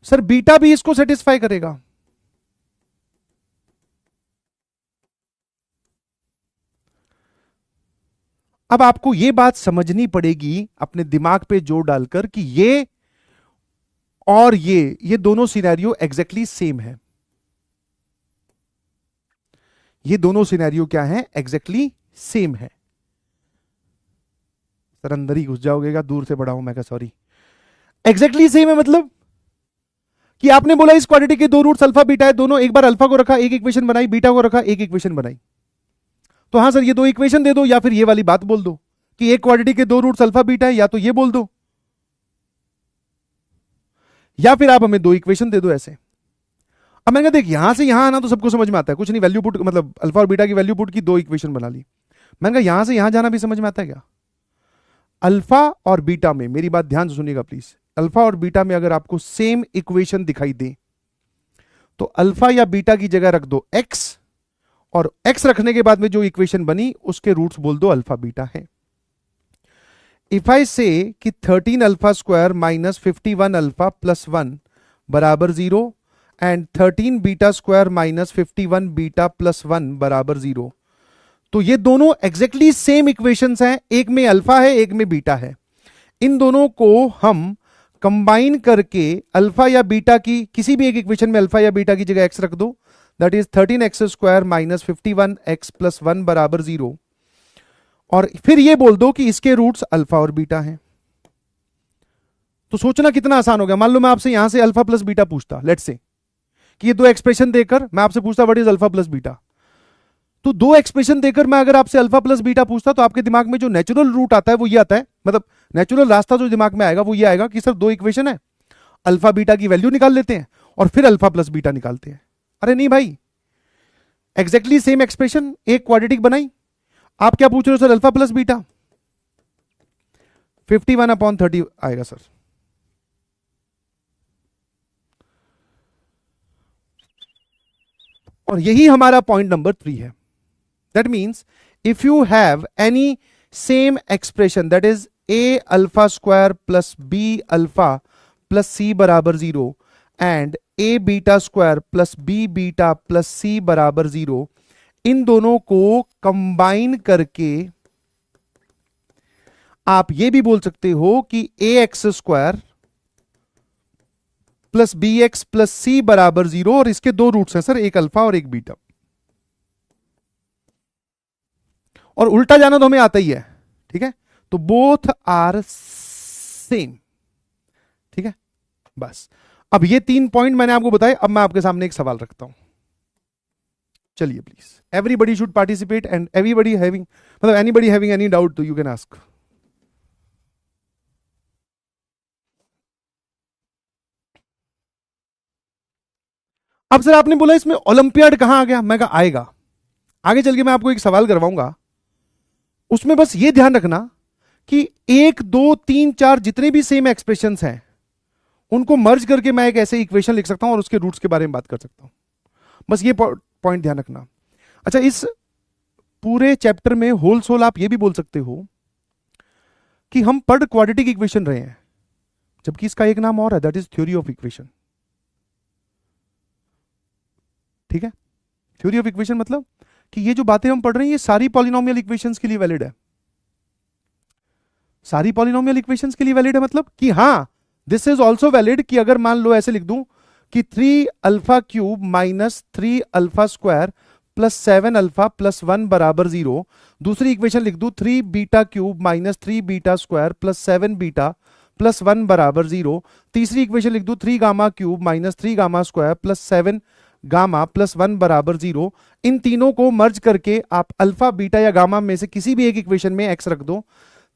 सर बीटा भी इसको सेटिस्फाई करेगा। अब आपको यह बात समझनी पड़ेगी अपने दिमाग पे जोर डालकर कि ये और ये दोनों सिनेरियो एग्जैक्टली सेम है। ये दोनों सिनेरियो क्या है? एग्जैक्टली सेम है। सर अंदर ही घुस जाओगे, दूर से बढ़ाऊं मैं क्या? सॉरी, एग्जैक्टली सेम है मतलब कि आपने बोला इस क्वाड्रेटिक के दो रूट्स अल्फा बीटा है, दोनों, एक बार अल्फा को रखा एक इक्वेशन बनाई, बीटा को रखा एक इक्वेशन बनाई। तो हाँ सर ये दो इक्वेशन दे दो, या फिर ये वाली बात बोल दो कि एक क्वाड्रेटिक के दो रूट्स अल्फा बीटा है, या तो ये बोल दो, या फिर आप हमें दो इक्वेशन दे दो ऐसे। अब मैंने कहा देख यहां से यहां आना तो सबको समझ में आता है, कुछ नहीं, वैल्यू पुट मतलब अल्फा और बीटा की वैल्यू पुट की, दो इक्वेशन बना ली। मैंने कहा यहां से यहां जाना भी समझ में आता है क्या? अल्फा और बीटा में, मेरी बात ध्यान से सुनिएगा प्लीज, अल्फा और बीटा में अगर आपको सेम इक्वेशन दिखाई दे तो अल्फा या बीटा की जगह रख दो x, और x रखने के बाद में जो इक्वेशन बनी उसके रूट्स बोल दो अल्फा बीटा है। इफ आई से कि 13 alpha square minus 51 alpha plus 1 बराबर 0 and 13 beta square minus 51 beta plus 1 बराबर 0, तो ये दोनों एग्जैक्टली सेम इक्वेशंस हैं, एक में अल्फा है एक में बीटा है। इन दोनों को हम कंबाइन करके अल्फा या बीटा की किसी भी एक इक्वेशन में अल्फा या बीटा की जगह x रख दो, that is 13x square minus 51x plus 1 बराबर 0, और फिर ये बोल दो कि इसके रूट्स अल्फा और बीटा हैं। तो सोचना कितना आसान हो गया। मान लो मैं आपसे यहां से अल्फा प्लस बीटा पूछता, लेट्स से कि ये दो एक्सप्रेशन देकर मैं आपसे पूछता what is alpha plus beta, तो दो एक्सप्रेशन देकर मैं अगर आपसे अल्फा प्लस बीटा पूछता तो आपके दिमाग में जो नेचुरल रूट आता है वो ये आता है, मतलब नेचुरल रास्ता जो दिमाग में आएगा वो ये आएगा कि सर दो इक्वेशन है, अल्फा बीटा की वैल्यू निकाल लेते हैं और फिर अल्फा प्लस बीटा निकालते हैं। अरे नहीं भाई, एग्जैक्टली सेम एक्सप्रेशन, एक क्वाड्रेटिक बनाई, आप क्या पूछ रहे हो सर? अल्फा प्लस बीटा, 51/30 आएगा सर। और यही हमारा पॉइंट नंबर 3 है. That means if you have any same expression that is a alpha square plus b alpha plus c बराबर 0 and a beta square plus b beta plus c बराबर 0, इन दोनों को combine करके आप ये भी बोल सकते हो कि a x square plus b x plus c बराबर 0, और इसके दो रूट्स हैं सर, एक अल्फा और एक बीटा. और उल्टा जाना तो हमें आता ही है, ठीक है. तो बोथ आर सेम, ठीक है. बस अब ये 3 पॉइंट मैंने आपको बताए. अब मैं आपके सामने एक सवाल रखता हूं. चलिए please, everybody should participate and everybody having, मतलब एनीबडी हैविंग एनी डाउट तो यू कैन आस्क. अब सर आपने बोला इसमें ओलंपियाड कहां आ गया. मैं कहा आएगा, आगे चल के मैं आपको एक सवाल करवाऊंगा. उसमें बस ये ध्यान रखना कि 1 2 3 4 जितने भी सेम एक्सप्रेशंस हैं उनको मर्ज करके मैं एक ऐसे इक्वेशन लिख सकता हूं और उसके रूट्स के बारे में बात कर सकता हूं. बस ये पॉइंट ध्यान रखना. अच्छा, इस पूरे चैप्टर में होल सोल आप ये भी बोल सकते हो कि हम पढ़ क्वाड्रेटिक इक्वेशन रहे हैं, जबकि इसका एक नाम और है, that is theory of equation. ठीक है. थ्योरी ऑफ इक्वेशन मतलब कि ये जो बातें हम पढ़ रहे हैं ये सारी पॉलिनोमियल इक्वेशंस के लिए वैलिड है. सारी पॉलिनोमियल इक्वेशंस के लिए वैलिड है मतलब कि हां, दिस इज ऑल्सो वैलिड कि अगर मान लो ऐसे लिख दूं कि 3 alpha cube minus 3 alpha square plus 7 alpha plus 1 बराबर 0. दूसरी इक्वेशन लिख दूं 3 beta cube minus 3 beta square plus 7 beta plus 1 बराबर 0. तीसरी इक्वेशन लिख दूं 3 gamma cube minus 3 gamma square plus 7 gamma plus 1 बराबर 0. इन तीनों को मर्ज करके आप अल्फा बीटा या गामा में से किसी भी एक इक्वेशन में एक्स रख दो.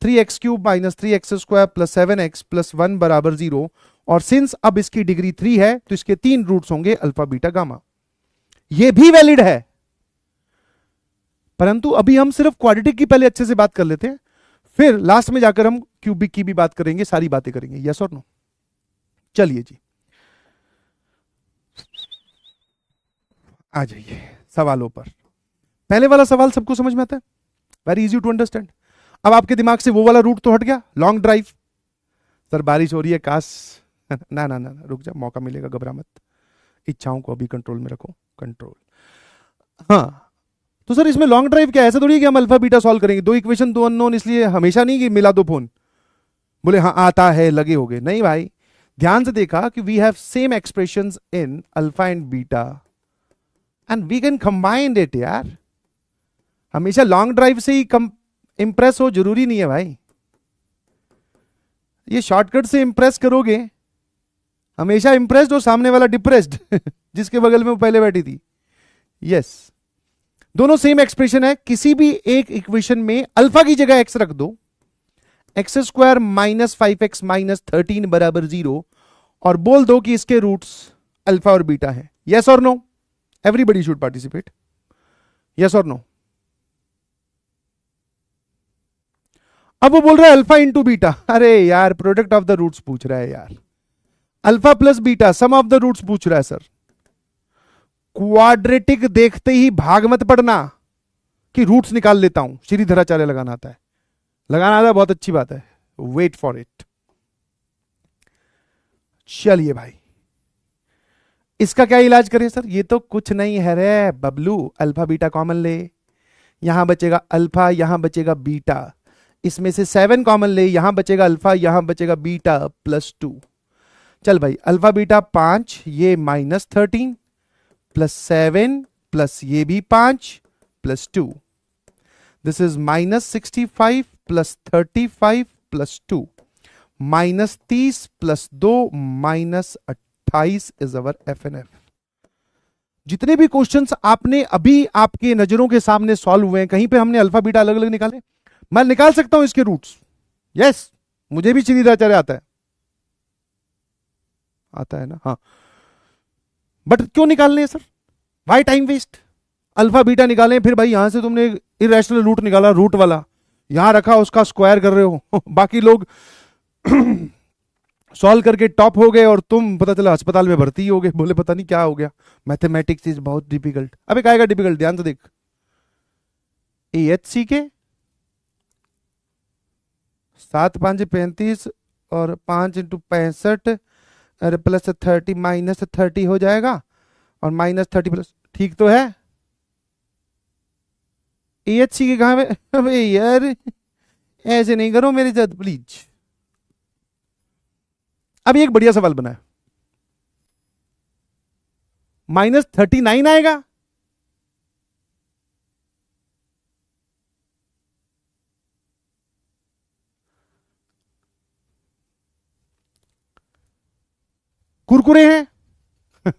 3x cube minus 3x square plus 7x plus 1 बराबर 0. और सिंस अब इसकी डिग्री 3 है तो इसके 3 रूट्स होंगे अल्फा बीटा गामा. यह भी वैलिड है, परंतु अभी हम सिर्फ क्वाड्रेटिक की पहले अच्छे से बात कर लेते हैं, फिर लास्ट में जाकर हम क्यूबिक की भी बात करेंगे, सारी बातें करेंगे. यस और नो. चलिए जी, आ जाइए सवालों पर. पहले वाला सवाल सबको समझ में आता है, वेरी इजी टू अंडरस्टैंड. अब आपके दिमाग से वो वाला रूट तो हट गया, लॉन्ग ड्राइव. सर बारिश हो रही है, काश. ना ना ना, रुक जा, मौका मिलेगा, घबरा मत. इच्छाओं को अभी कंट्रोल में रखो, कंट्रोल. हाँ, तो सर इसमें लॉन्ग ड्राइव क्या है? ऐसा थोड़ी है कि हम अल्फा बीटा सॉल्व करेंगे, 2 इक्वेशन 2 अननोन, इसलिए हमेशा नहीं कि मिला दो फोन, बोले हाँ आता है, लगे हो गए. नहीं भाई, ध्यान से देखा कि we have same expressions in alpha and beta and we can combine it. यार हमेशा लॉन्ग ड्राइव से ही इंप्रेस हो जरूरी नहीं है भाई. ये शॉर्टकट से इंप्रेस करोगे, हमेशा इंप्रेस्ड और सामने वाला डिप्रेस्ड जिसके बगल में वो पहले बैठी थी. यस, दोनों सेम एक्सप्रेशन है. किसी भी एक इक्वेशन में अल्फा की जगह एक्स रख दो, x square minus 5x minus 13 बराबर 0, और बोल दो कि इसके रूट्स अल्फा और बीटा है. यस और no. Everybody should participate. Yes और नो. अब वो बोल रहा है अल्फा इंटू बीटा. अरे यार, प्रोडक्ट ऑफ द रूट्स पूछ रहा है यार. Alpha plus beta sum of the roots पूछ रहा है. सर क्वाड्रेटिक देखते ही भाग मत पड़ना कि रूट्स निकाल लेता हूं. श्रीधराचार्य लगाना आता है, लगाना आता है, बहुत अच्छी बात है. Wait for it. चलिए भाई, इसका क्या इलाज करें सर? ये तो कुछ नहीं है रे बबलू. अल्फा बीटा कॉमन ले, यहां बचेगा अल्फा, यहां बचेगा बीटा. इसमें से 7 कॉमन ले, यहां बचेगा अल्फा, यहां बचेगा बीटा प्लस 2. चल भाई, अल्फा बीटा 5, ये माइनस 13 प्लस 7 प्लस ये भी 5 plus 2. This is minus 65 plus 35 plus 2, minus 30 plus 2 minus 28 is our FNF. जितने भी क्वेश्चंस आपने अभी आपके नजरों के सामने सॉल्व हुए हैं, कहीं पे हमने अल्फा बीटा अलग अलग निकाले? मैं निकाल सकता हूं इसके रूट्स. यस, मुझे भी श्रीधराचार्य आता है, आता है ना. हाँ, बट क्यों निकालने हैं sir? Why time waste? Alpha beta निकालें, फिर भाई यहां से तुमने इरेशनल रूट निकाला, रूट वाला यहां रखा, उसका स्क्वायर कर रहे हो. बाकी लोग सॉल्व करके टॉप हो गए और तुम पता चला अस्पताल में भर्ती हो गए, बोले पता नहीं क्या हो गया, मैथमेटिक्स इज बहुत डिफिकल्ट। अबे क्या डिफिकल्ट, ध्यान से देख, AHC के 7×5 = 35 और 5×65 अरे +30 -30 हो जाएगा और -30 ठीक तो है। AHC के कहां पे, अबे यार ऐसे नहीं करो मेरे साथ प्लीज। अभी एक बढ़िया सवाल बना है, -39 आएगा। कुरकुरे हैं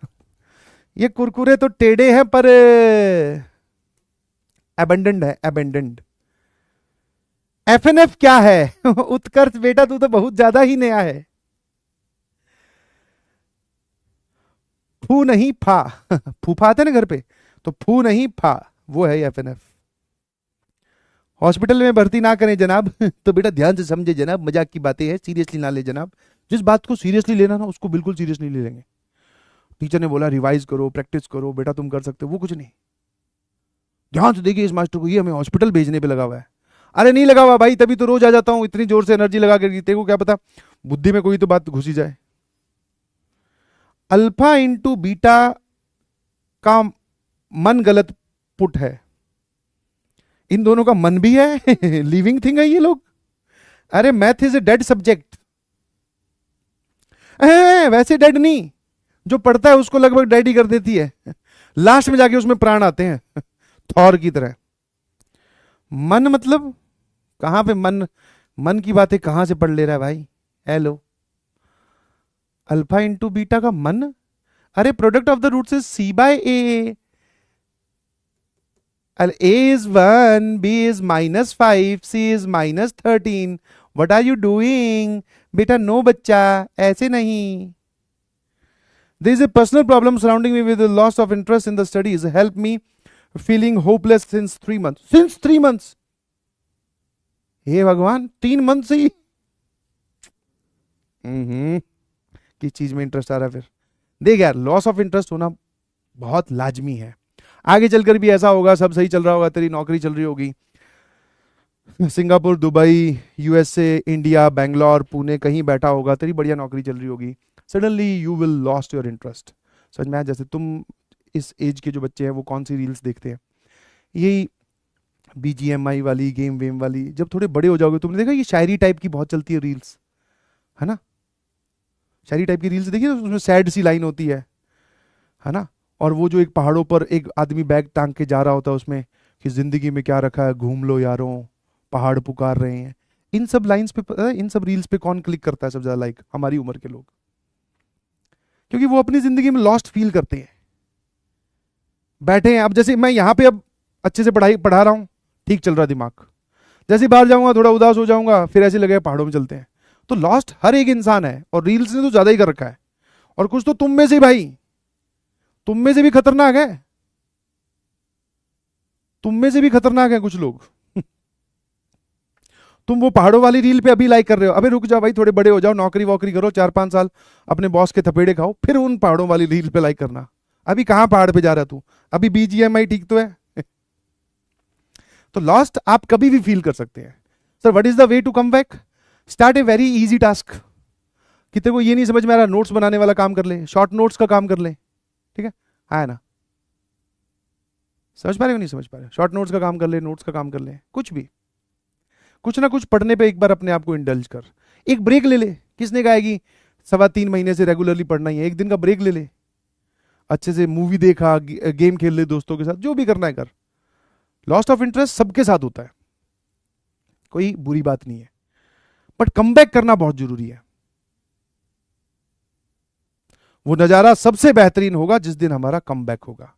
ये कुरकुरे तो टेढ़े हैं पर एबेंडेंड है, एबेंडेंड। FNF क्या है उत्कर्ष बेटा तू तो बहुत ज्यादा ही नया है। फू नहीं फा फूफा आते ना घर पे, तो फू नहीं फा वो है FNF। हॉस्पिटल में भर्ती ना करें जनाब तो बेटा ध्यान से समझे जनाब, मजाक की बातें हैं, सीरियसली ना ले जनाब। जिस बात को सीरियसली लेना ना उसको बिल्कुल सीरियसली ले लेंगे। टीचर ने बोला रिवाइज करो, प्रैक्टिस करो, बेटा तुम कर सकते हो, वो कुछ नहीं। ध्यान से देखिए इस मास्टर को, ये हमें हॉस्पिटल भेजने पे लगा हुआ है। अरे नहीं लगा हुआ भाई, तभी तो रोज आ जाता हूं इतनी जोर से एनर्जी लगा के, तेरे को क्या पता बुद्धि में कोई तो बात घुसी जाए। अल्फा इंटू बीटा का मन गलत पुट है, इन दोनों का मन भी है लिविंग थिंग है ये लोग। अरे math is a dead subject, वैसे डेड नहीं, जो पढ़ता है उसको लगभग डेड ही कर देती है, लास्ट में जाके उसमें प्राण आते हैं थॉर की तरह। मन मतलब कहां पे मन, मन की बातें कहां से पढ़ ले रहा है भाई। हेलो, अल्फा इंटू बीटा का मन, अरे product of the roots is C/A। A is 1, B is -5, C is -13। What are you doing? बेटा नो बच्चा, ऐसे नहीं। There is a personal problem surrounding me with the loss of interest in the studies. Help me feeling hopeless since 3 months. Since 3 months? हे भगवान 3 month से ही किस चीज में interest आ रहा है फिर। देख यार, लॉस ऑफ इंटरेस्ट होना बहुत लाजमी है। आगे चलकर भी ऐसा होगा, सब सही चल रहा होगा, तेरी नौकरी चल रही होगी, Singapore, Dubai, USA, India, Bangalore, Pune, कहीं बैठा होगा, तेरी बढ़िया नौकरी चल रही होगी, suddenly you will lost your interest. समझ में आया? जैसे तुम इस एज के जो बच्चे हैं वो कौन सी रील्स देखते हैं, यही BGMI वाली, गेम वेम वाली। जब थोड़े बड़े हो जाओगे, तुमने देखा ये शायरी टाइप की बहुत चलती है रील्स, है ना? शायरी टाइप की रील्स देखिए, उसमें सैड सी लाइन होती है ना? और वो जो एक पहाड़ों पर एक आदमी बैग टांग के जा रहा होता है उसमें कि जिंदगी में क्या रखा है, घूम लो यारों, पहाड़ पुकार रहे हैं। इन सब लाइंस पे, इन सब रील्स पे कौन क्लिक करता है सबसे ज्यादा? लाइक हमारी उम्र के लोग, क्योंकि वो अपनी जिंदगी में लॉस्ट फील करते हैं, बैठे हैं। अब जैसे मैं यहाँ पे अब अच्छे से पढ़ा रहा हूँ, ठीक चल रहा दिमाग, जैसे बाहर जाऊंगा थोड़ा उदास हो जाऊंगा, फिर ऐसे लगेगा पहाड़ों में चलते हैं। तो लॉस्ट हर एक इंसान है, और रील्स ने तो ज्यादा ही कर रखा है। और कुछ तो तुम में से भाई, तुम में से भी खतरनाक है, तुम में से भी खतरनाक है कुछ लोग तुम वो पहाड़ों वाली रील पे अभी लाइक कर रहे हो, अबे रुक जाओ भाई, थोड़े बड़े हो जाओ, नौकरी वोकरी करो, 4-5 साल अपने बॉस के थपेड़े खाओ, फिर उन पहाड़ों वाली रील पे लाइक करना। अभी कहां पहाड़ पे जा रहा तू, अभी BGMI ठीक तो है तो लॉस्ट आप कभी भी फील कर सकते हैं। Sir what is the way to come back? Start a very easy task. कि तेरे को ये नहीं समझ में आ रहा, नोट्स बनाने वाला काम कर ले, शॉर्ट नोट्स का काम कर ले, ठीक है ना? समझ पा रहे हो नहीं समझ पा रहे? शॉर्ट नोट्स का काम कर ले, नोट्स का काम कर ले, कुछ भी, कुछ ना कुछ पढ़ने पे एक बार अपने आप को इंडल्ज कर। एक ब्रेक ले ले, किसने कहा है कि 3.25 महीने से रेगुलरली पढ़ना ही है? एक दिन का ब्रेक ले ले, अच्छे से मूवी देखा, गेम खेल ले दोस्तों के साथ, जो भी करना है कर। लॉस्ट ऑफ इंटरेस्ट सबके साथ होता है, कोई बुरी बात नहीं है, बट कम बैक करना बहुत जरूरी है। वो नजारा सबसे बेहतरीन होगा जिस दिन हमारा कम बैक होगा।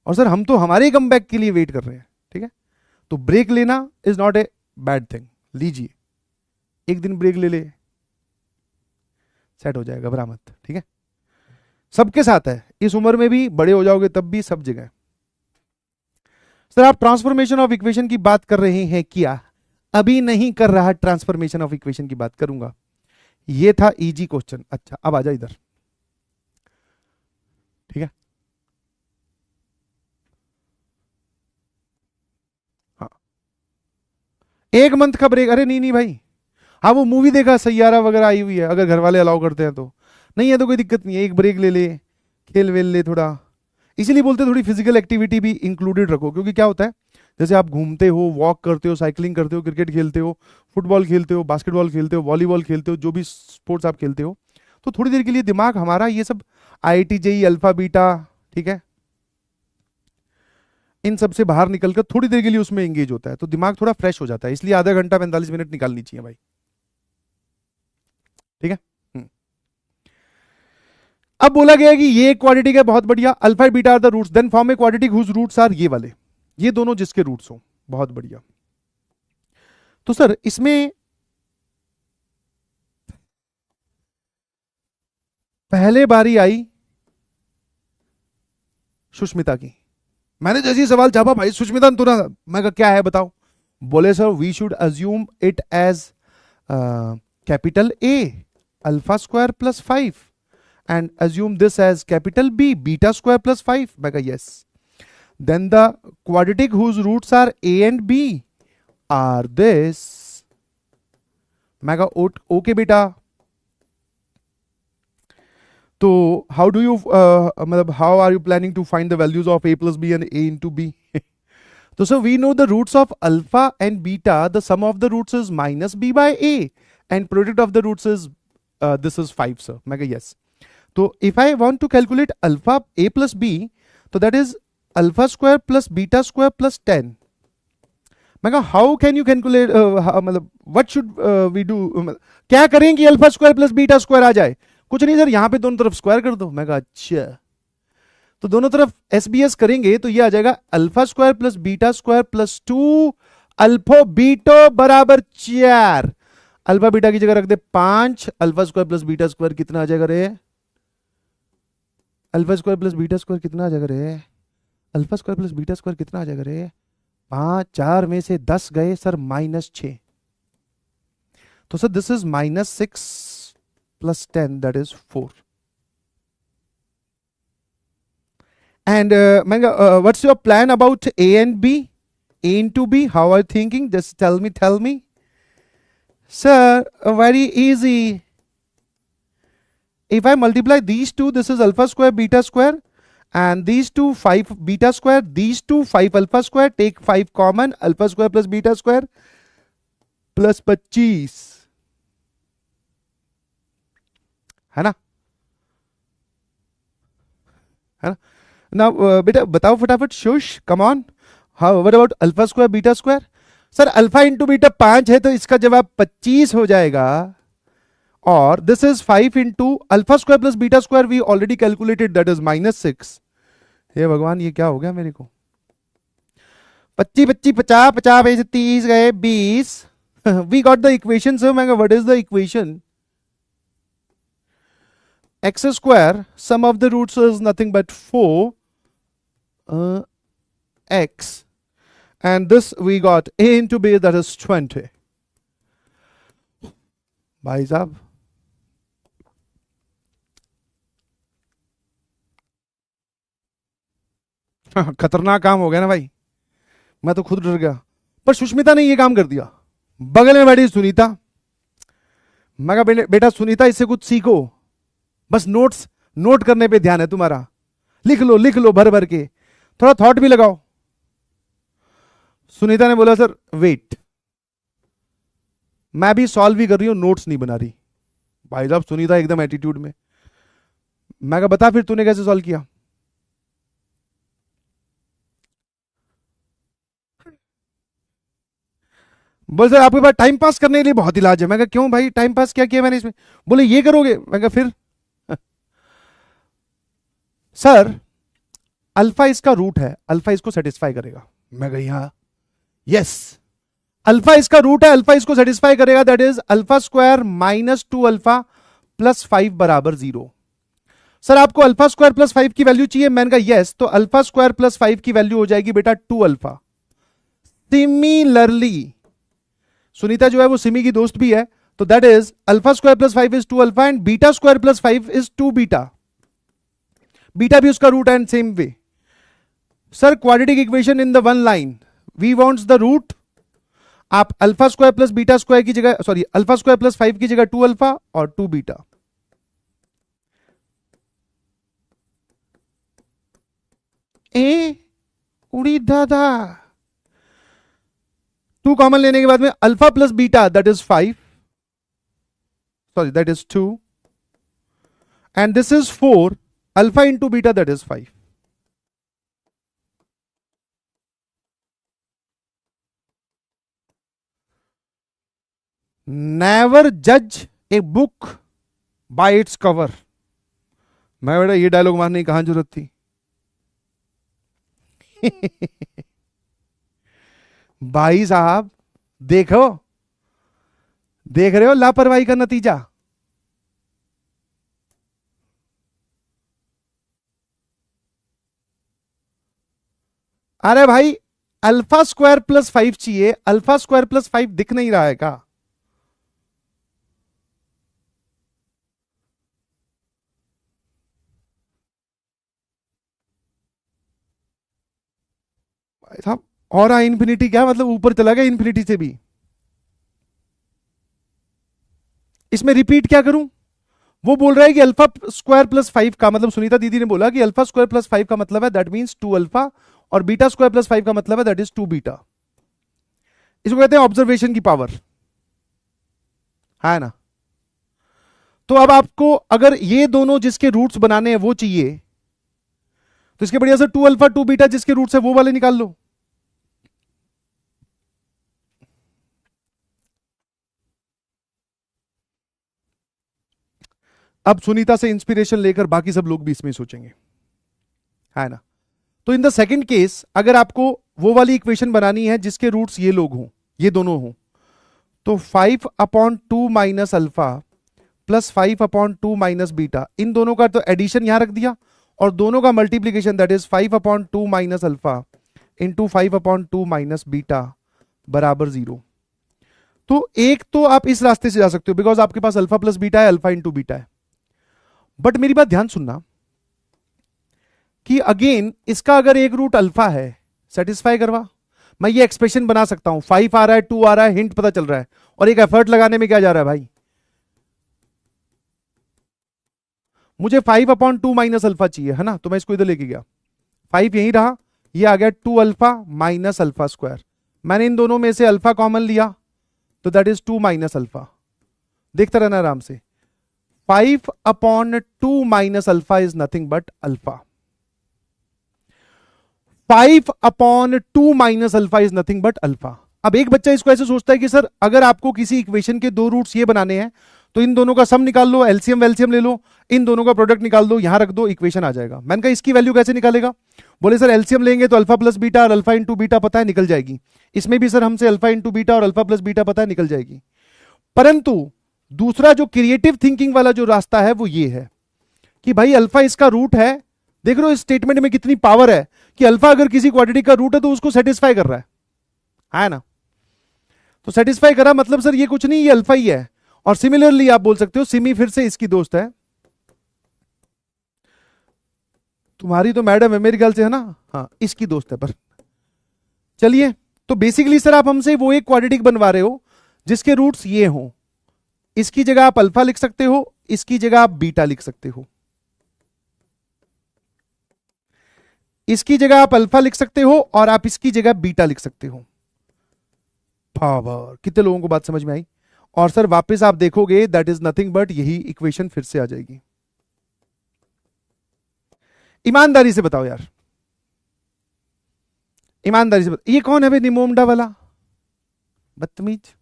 और सर हम तो हमारे कम बैक के लिए वेट कर रहे हैं, ठीक है? तो ब्रेक लेना is not a bad thing, लीजिए, एक दिन ब्रेक ले ले, सेट हो जाएगा, घबरा मत, ठीक है? सबके साथ है, इस उम्र में भी, बड़े हो जाओगे तब भी, सब जगह। सर आप ट्रांसफॉर्मेशन ऑफ इक्वेशन की बात कर रहे हैं क्या? अभी नहीं कर रहा, ट्रांसफॉर्मेशन ऑफ इक्वेशन की बात करूंगा। ये था इजी क्वेश्चन। अच्छा अब आ जा इधर, ठीक है। हाँ, एक मंथ का ब्रेक, अरे नहीं नहीं भाई, हाँ वो मूवी देखा सैयारा वगैरह आई हुई है, अगर घर वाले अलाउ करते हैं तो। नहीं है तो कोई दिक्कत नहीं है, एक ब्रेक ले ले, खेल वेल ले थोड़ा। इसीलिए बोलते हैं थोड़ी फिजिकल एक्टिविटी भी इंक्लूडेड रखो, क्योंकि क्या होता है, जैसे आप घूमते हो, वॉक करते हो, साइकिलिंग करते हो, क्रिकेट खेलते हो, फुटबॉल खेलते हो, बास्केटबॉल खेलते हो, वॉलीबॉल खेलते हो, जो भी स्पोर्ट्स आप खेलते हो, तो थोड़ी देर के लिए दिमाग हमारा ये सब IIT JEE अल्फा बीटा, ठीक है, इन सब से बाहर निकलकर थोड़ी देर के लिए उसमें एंगेज होता है, तो दिमाग थोड़ा फ्रेश हो जाता है, इसलिए आधा घंटा 45 मिनट निकालनी चाहिए भाई, ठीक है। अब बोला गया कि ये क्वाड्रेटिक है, बहुत बढ़िया, alpha beta are the roots, then form a quadratic whose roots are ये वाले, ये दोनों जिसके रूट्स हो, बहुत बढ़िया। तो सर इसमें पहले बारी आई सुष्मिता की, मैंने जैसे ही सवाल छापा भाई सुष्मिता ने तुरंत, मैं कहा क्या है बताओ, बोले sir we should assume it as capital A alpha square plus 5 and assume this as capital B beta square plus 5, मैं कहा yes, then the quadratic whose roots are A and B are this, मैं कहा okay बेटा। तो how do you मतलब how are you planning to find the values of A plus B and A into B? तो so we know the roots of alpha and beta, the sum of the roots is minus B by A and product of the roots is this is 5 sir, मैं कहा yes। तो if I want to calculate alpha a plus b, तो that is alpha square plus beta square plus 10। मैं कहा how can you calculate, मतलब what should we do, क्या करें कि alpha square plus beta square आ जाए? कुछ नहीं सर, यहां पे दोनों तरफ स्क्वायर कर दो। मैं कहा अच्छा, तो दोनों तरफ SBS करेंगे तो ये आ जाएगा alpha square plus beta square plus 2 अल्फो बीटो बराबर 4। अल्फा बीटा की जगह रख दे 5, alpha square plus beta square कितना आ जाएगा रे? Alpha square plus beta square कितना आ जाएगा रे? Alpha square plus beta square कितना आ जाएगा रे? 5, 4 में से 10 गए सर, -6। तो sir this is -6 plus 10 that is 4। And what's your plan about A and B, A into B, how are you thinking? Just tell me. Sir, very easy. If I multiply these two, this is alpha square beta square, and these two 5 beta square, these two 5 alpha square, take 5 common, alpha square plus beta square plus 25, है ना? Now बेटा बताओ फटाफट, shush come on, how what about alpha square beta square? Sir alpha into beta 5 है, तो इसका जवाब 25 हो जाएगा, और this is 5 into alpha square plus beta square we already calculated, that is -6। हे भगवान ये क्या हो गया मेरे को? 25 25 50 50 में से 30 गए 20। We got the equation sir. मैं what is the equation? x square sum of the roots is nothing but 4 x, and this we got a into b, that is 20। भाई साहब खतरनाक काम हो गया ना भाई, मैं तो खुद डर गया। पर सुष्मिता ने ये काम कर दिया, बगल में बैठी सुनीता। मैं कहा बेटा सुनीता इससे कुछ सीखो, बस नोट करने पे ध्यान है तुम्हारा, लिख लो भर भर के, थोड़ा थॉट भी लगाओ। सुनीता ने बोला सर वेट, मैं भी सॉल्व भी कर रही हूं, नोट्स नहीं बना रही। भाई साहब सुनीता एकदम एटीट्यूड में। मैं कहा बता फिर तूने कैसे सॉल्व किया? बोले सर आपके पास टाइम पास करने के लिए बहुत इलाज है। मैं कहा क्यों भाई, टाइम पास क्या किया मैंने इसमें? बोले ये करोगे। मैं कहा फिर सर अल्फा इसका रूट है, अल्फा इसको सेटिस्फाई करेगा। मैं कहा हाँ यस, अल्फा इसका रूट है, अल्फा इसको सेटिस्फाई करेगा, that is alpha square -2 alpha plus 5 बराबर 0। सर आपको अल्फा स्क्वायर प्लस 5 की वैल्यू चाहिए? मैंने कहा यस, तो अल्फा स्क्वायर प्लस 5 की वैल्यू हो जाएगी बेटा 2 अल्फा। सिमिलरली सुनीता जो है वो सिमी की दोस्त भी है, तो that is alpha square plus 5 is 2 alpha and beta square plus 5 is 2 beta. Beta भी उसका रूट है and same way. Sir quadratic equation in the one line, we wants the root. आप alpha square plus beta square की जगह, sorry alpha square plus 5 की जगह 2 alpha और 2 beta. ए उड़ी दादा. 2 कॉमन लेने के बाद में alpha plus beta that is 5, sorry that is 2 and this is 4. Alpha into beta that is 5. Never जज a book by its cover. मैं बेटा ये डायलॉग मारने की कहां जरूरत थी. भाई साहब देखो, देख रहे हो लापरवाही का नतीजा. अरे भाई अल्फा स्क्वायर प्लस 5 चाहिए, अल्फा स्क्वायर प्लस 5 दिख नहीं रहा है का. भाई साहब और इंफिनिटी क्या मतलब, ऊपर चला गया इंफिनिटी से भी. इसमें रिपीट क्या करूं. वो बोल रहा है कि अल्फा स्क्वायर प्लस 5 का मतलब, सुनीता दीदी ने बोला कि अल्फा स्क्वायर प्लस 5 का मतलब है दैट मींस 2 अल्फा और बीटा स्क्वायर प्लस 5 का मतलब है दैट इज 2 बीटा. इसको कहते हैं ऑब्जर्वेशन की पावर, है ना. तो अब आपको अगर ये दोनों जिसके रूट्स बनाने हैं वो चाहिए, तो इसके बढ़िया से 2 अल्फा 2 बीटा जिसके रूट्स है वो वाले निकाल लो. अब सुनीता से इंस्पिरेशन लेकर बाकी सब लोग भी इसमें सोचेंगे, है ना. तो इन द सेकंड केस अगर आपको वो वाली इक्वेशन बनानी है जिसके रूट्स ये लोग हों, ये दोनों हों, तो 5/2 माइनस अल्फा प्लस 5/2 माइनस बीटा, इन दोनों का तो एडिशन यहां रख दिया और दोनों का multiplication that is 5/2 minus alpha into 5/2 minus beta बराबर 0. तो एक तो आप इस रास्ते से जा सकते हो बिकॉज आपके पास अल्फा प्लस बीटा है, अल्फा इंटू बीटा है. बट मेरी बात ध्यान सुनना कि अगेन इसका अगर एक रूट अल्फा है, सेटिस्फाई करवा, मैं ये एक्सप्रेशन बना सकता हूं. 5 आ रहा है, 2 आ रहा है, हिंट पता चल रहा है, और एक एफर्ट लगाने में क्या जा रहा है भाई, मुझे 5/2 माइनस अल्फा चाहिए, है ना. तो मैं इसको इधर लेके गया, 5 यहीं रहा, ये आ गया 2 अल्फा माइनस अल्फा स्क्वायर. मैंने इन दोनों में से अल्फा कॉमन लिया तो दैट इज 2 माइनस अल्फा. देखते रहना आराम से. 5/2 minus alpha is nothing but alpha. 5/2 minus alpha is nothing but alpha. अब एक बच्चा इसको ऐसे सोचता है कि सर अगर आपको किसी इक्वेशन के दो रूट्स ये बनाने हैं तो इन दोनों का सम निकाल लो, एलसीएम वेलसीएम ले लो, इन दोनों का प्रोडक्ट निकाल दो, यहां रख दो, इक्वेशन आ जाएगा. मैंने कहा इसकी वैल्यू कैसे निकालेगा. बोले सर एलसीएम लेंगे तो अल्फा प्लस बीटा और अल्फा इंटू बीटा पता है, निकल जाएगी. इसमें भी सर हमसे अल्फा इंटू बीटा और अल्फा प्लस बीटा पता है, निकल जाएगी. परंतु दूसरा जो क्रिएटिव थिंकिंग वाला जो रास्ता है वो ये है कि भाई अल्फा इसका रूट है. देख रहे हो इस स्टेटमेंट में कितनी पावर है कि अल्फा अगर किसी क्वाड्रेटिक का रूट है तो उसको सेटिस्फाई कर रहा है ना. तो सेटिस्फाई करा मतलब सर ये कुछ नहीं, ये अल्फा ही है. और सिमिलरली आप बोल सकते हो सिमी फिर से इसकी दोस्त है. तुम्हारी तो मैडम है मेरे ख्याल से, है ना. हाँ इसकी दोस्त है. पर चलिए, तो बेसिकली सर आप हमसे वो एक क्वाड्रेटिक बनवा रहे हो जिसके रूट्स ये हों. इसकी जगह आप अल्फा लिख सकते हो, इसकी जगह आप बीटा लिख सकते हो, इसकी जगह आप अल्फा लिख सकते हो और आप इसकी जगह बीटा लिख सकते हो. पावर. कितने लोगों को बात समझ में आई. और सर वापस आप देखोगे दैट इज नथिंग बट यही इक्वेशन फिर से आ जाएगी. ईमानदारी से बताओ यार, ईमानदारी से बताओ, ये कौन है भाई निमोमडा वाला बदतमीज.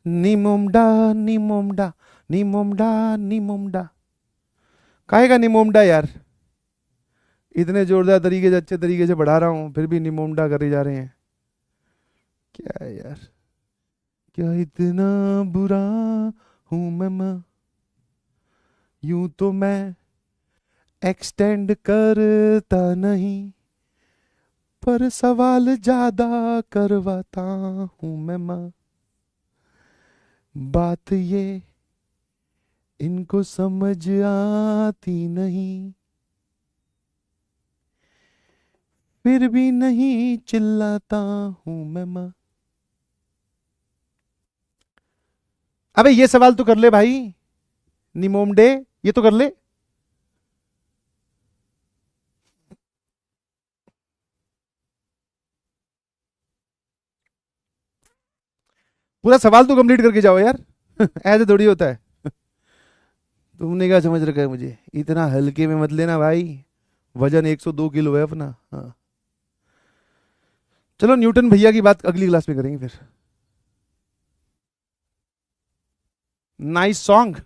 निमोमडा निमोमडा निमोमडा निमोमडा. काहेगा निमोमडा यार, इतने जोरदार तरीके से अच्छे तरीके से बढ़ा रहा हूं फिर भी निमोमडा करे जा रहे हैं. क्या है यार, क्या इतना बुरा हूं मैं, यूं तो मैं एक्सटेंड करता नहीं पर सवाल ज्यादा करवाता हूं मैं. बात ये इनको समझ आती नहीं, फिर भी नहीं चिल्लाता हूं मैं मां। अबे ये सवाल तो कर ले भाई, निमोमडे, ये तो कर ले। पूरा सवाल तो कंप्लीट करके जाओ यार। ऐसे थोड़ी होता है। तुमने क्या समझ रखा है मुझे, इतना हल्के में मत लेना भाई, वजन 102 किलो है अपना। हाँ चलो, न्यूटन भैया की बात अगली क्लास में करेंगे फिर। Nice song.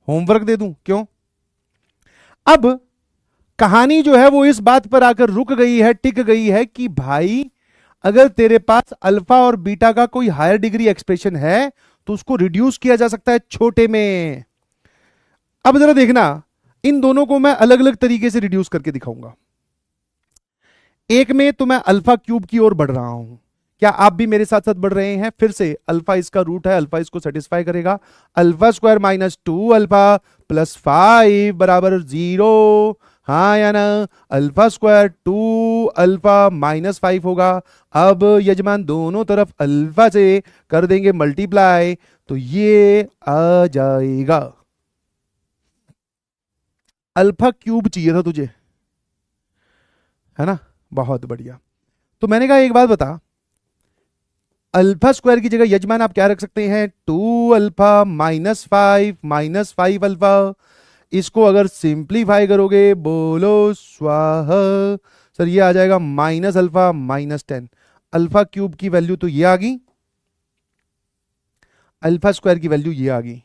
होमवर्क दे दूं क्यों? अब कहानी जो है वो इस बात पर आकर रुक गई है, टिक गई है कि भाई अगर तेरे पास अल्फा और बीटा का कोई हायर डिग्री एक्सप्रेशन है तो उसको रिड्यूस किया जा सकता है छोटे में। अब जरा देखना, इन दोनों को मैं अलग अलग तरीके से रिड्यूस करके दिखाऊंगा। एक में तो मैं अल्फा क्यूब की ओर बढ़ रहा हूं, क्या आप भी मेरे साथ साथ बढ़ रहे हैं? फिर से अल्फा इसका रूट है, अल्फा इसको सेटिस्फाई करेगा। Alpha square minus 2 alpha plus 5 बराबर 0, हाँ या ना? अल्फा स्क्वायर 2 अल्फा माइनस 5 होगा। अब यजमान दोनों तरफ अल्फा से कर देंगे मल्टीप्लाई, तो ये आ जाएगा। अल्फा क्यूब चाहिए था तुझे, है ना? बहुत बढ़िया। तो मैंने कहा एक बात बता, अल्फा स्क्वायर की जगह यजमान आप क्या रख सकते हैं? 2 अल्फा माइनस 5 अल्फा। इसको अगर सिंप्लीफाई करोगे, बोलो स्वाहा, सर ये आ जाएगा minus alpha minus 10। Alpha cube की वैल्यू तो ये आ गई, अल्फा स्क्वायर की वैल्यू ये आ गई।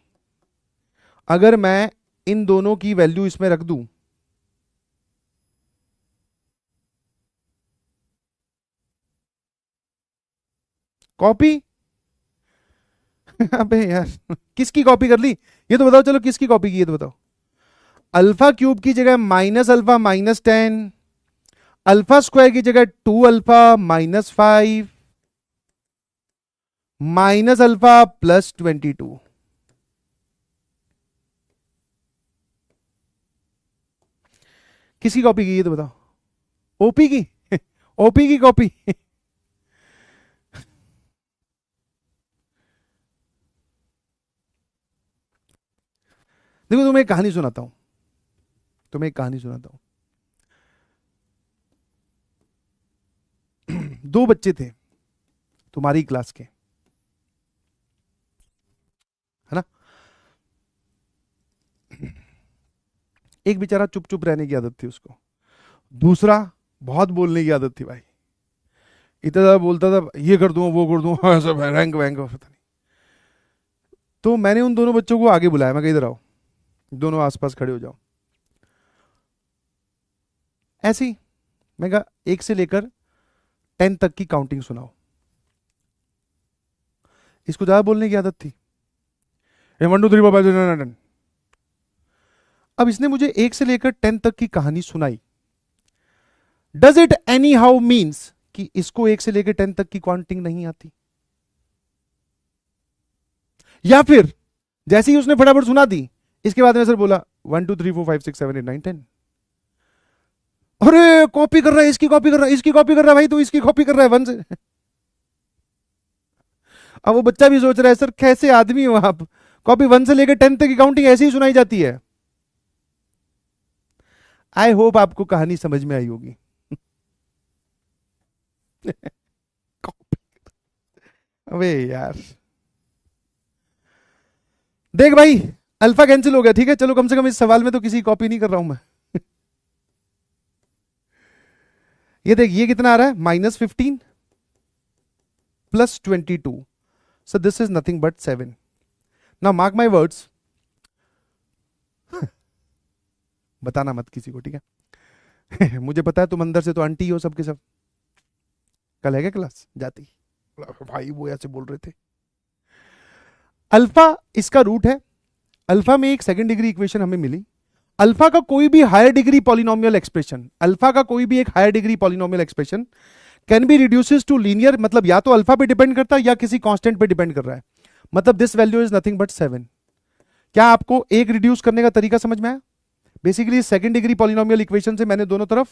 अगर मैं इन दोनों की वैल्यू इसमें रख दूं, कॉपी। अबे यार, किसकी कॉपी कर ली ये तो बताओ, चलो किसकी कॉपी की ये तो बताओ। अल्फा क्यूब की जगह minus alpha minus 10, alpha square की जगह 2 alpha minus 5 minus alpha plus 22। किसकी कॉपी की ये तो बताओ? ओपी की। ओपी की कॉपी। देखो तुम्हें एक कहानी सुनाता हूं, तुम्हें एक कहानी सुनाता हूं। दो बच्चे थे तुम्हारी क्लास के, है ना? एक बेचारा चुप चुप रहने की आदत थी उसको, दूसरा बहुत बोलने की आदत थी भाई। इतना ज्यादा बोलता था, ये कर दूं वो कर दूं, ऐसा रैंक वैंक पता नहीं। तो मैंने उन दोनों बच्चों को आगे बुलाया, मैं कहा इधर आओ, दोनों आसपास खड़े हो जाओ। ऐसे ही मैं कहा 1 से लेकर 10 तक की काउंटिंग सुनाओ। इसको ज्यादा बोलने की आदत थी, 1 2 3 4 5 6 7 8। अब इसने मुझे 1 से लेकर 10 तक की कहानी सुनाई। Does it any how means कि इसको 1 से लेकर 10 तक की काउंटिंग नहीं आती? या फिर जैसे ही उसने फटाफट सुना दी, इसके बाद में सर बोला 1 2 3 4 5 6 7 8 9 10। अरे कॉपी कर रहा है, इसकी कॉपी कर रहा है, इसकी कॉपी कर रहा है भाई, तो इसकी कॉपी कर रहा है 1 से। अब वो बच्चा भी सोच रहा है सर कैसे आदमी हो आप, कॉपी 1 से लेकर 10 तक की काउंटिंग ऐसे ही सुनाई जाती है। आई होप आपको कहानी समझ में आई होगी। अबे यार, देख भाई, अल्फा कैंसिल हो गया, ठीक है? चलो कम से कम इस सवाल में तो किसी कॉपी नहीं कर रहा हूं मैं। ये देख, ये कितना आ रहा है? -15 plus 22, so this is nothing but 7. Now mark my words. बताना मत किसी को, ठीक है? मुझे पता है तुम अंदर से तो आंटी हो सबके सब। कल है क्या क्लास जाती? भाई वो ऐसे बोल रहे थे। अल्फा इसका रूट है, अल्फा में एक सेकंड डिग्री इक्वेशन हमें मिली। अल्फा का कोई भी higher degree polynomial expression, alpha का कोई भी एक higher degree polynomial expression can be reduces to linear, मतलब या तो अल्फा पे डिपेंड करता है या किसी कांस्टेंट पे डिपेंड कर रहा है। मतलब this value is nothing but 7। क्या आपको एक रिड्यूस करने का तरीका समझ में आया? Basically second degree polynomial equation से मैंने दोनों तरफ,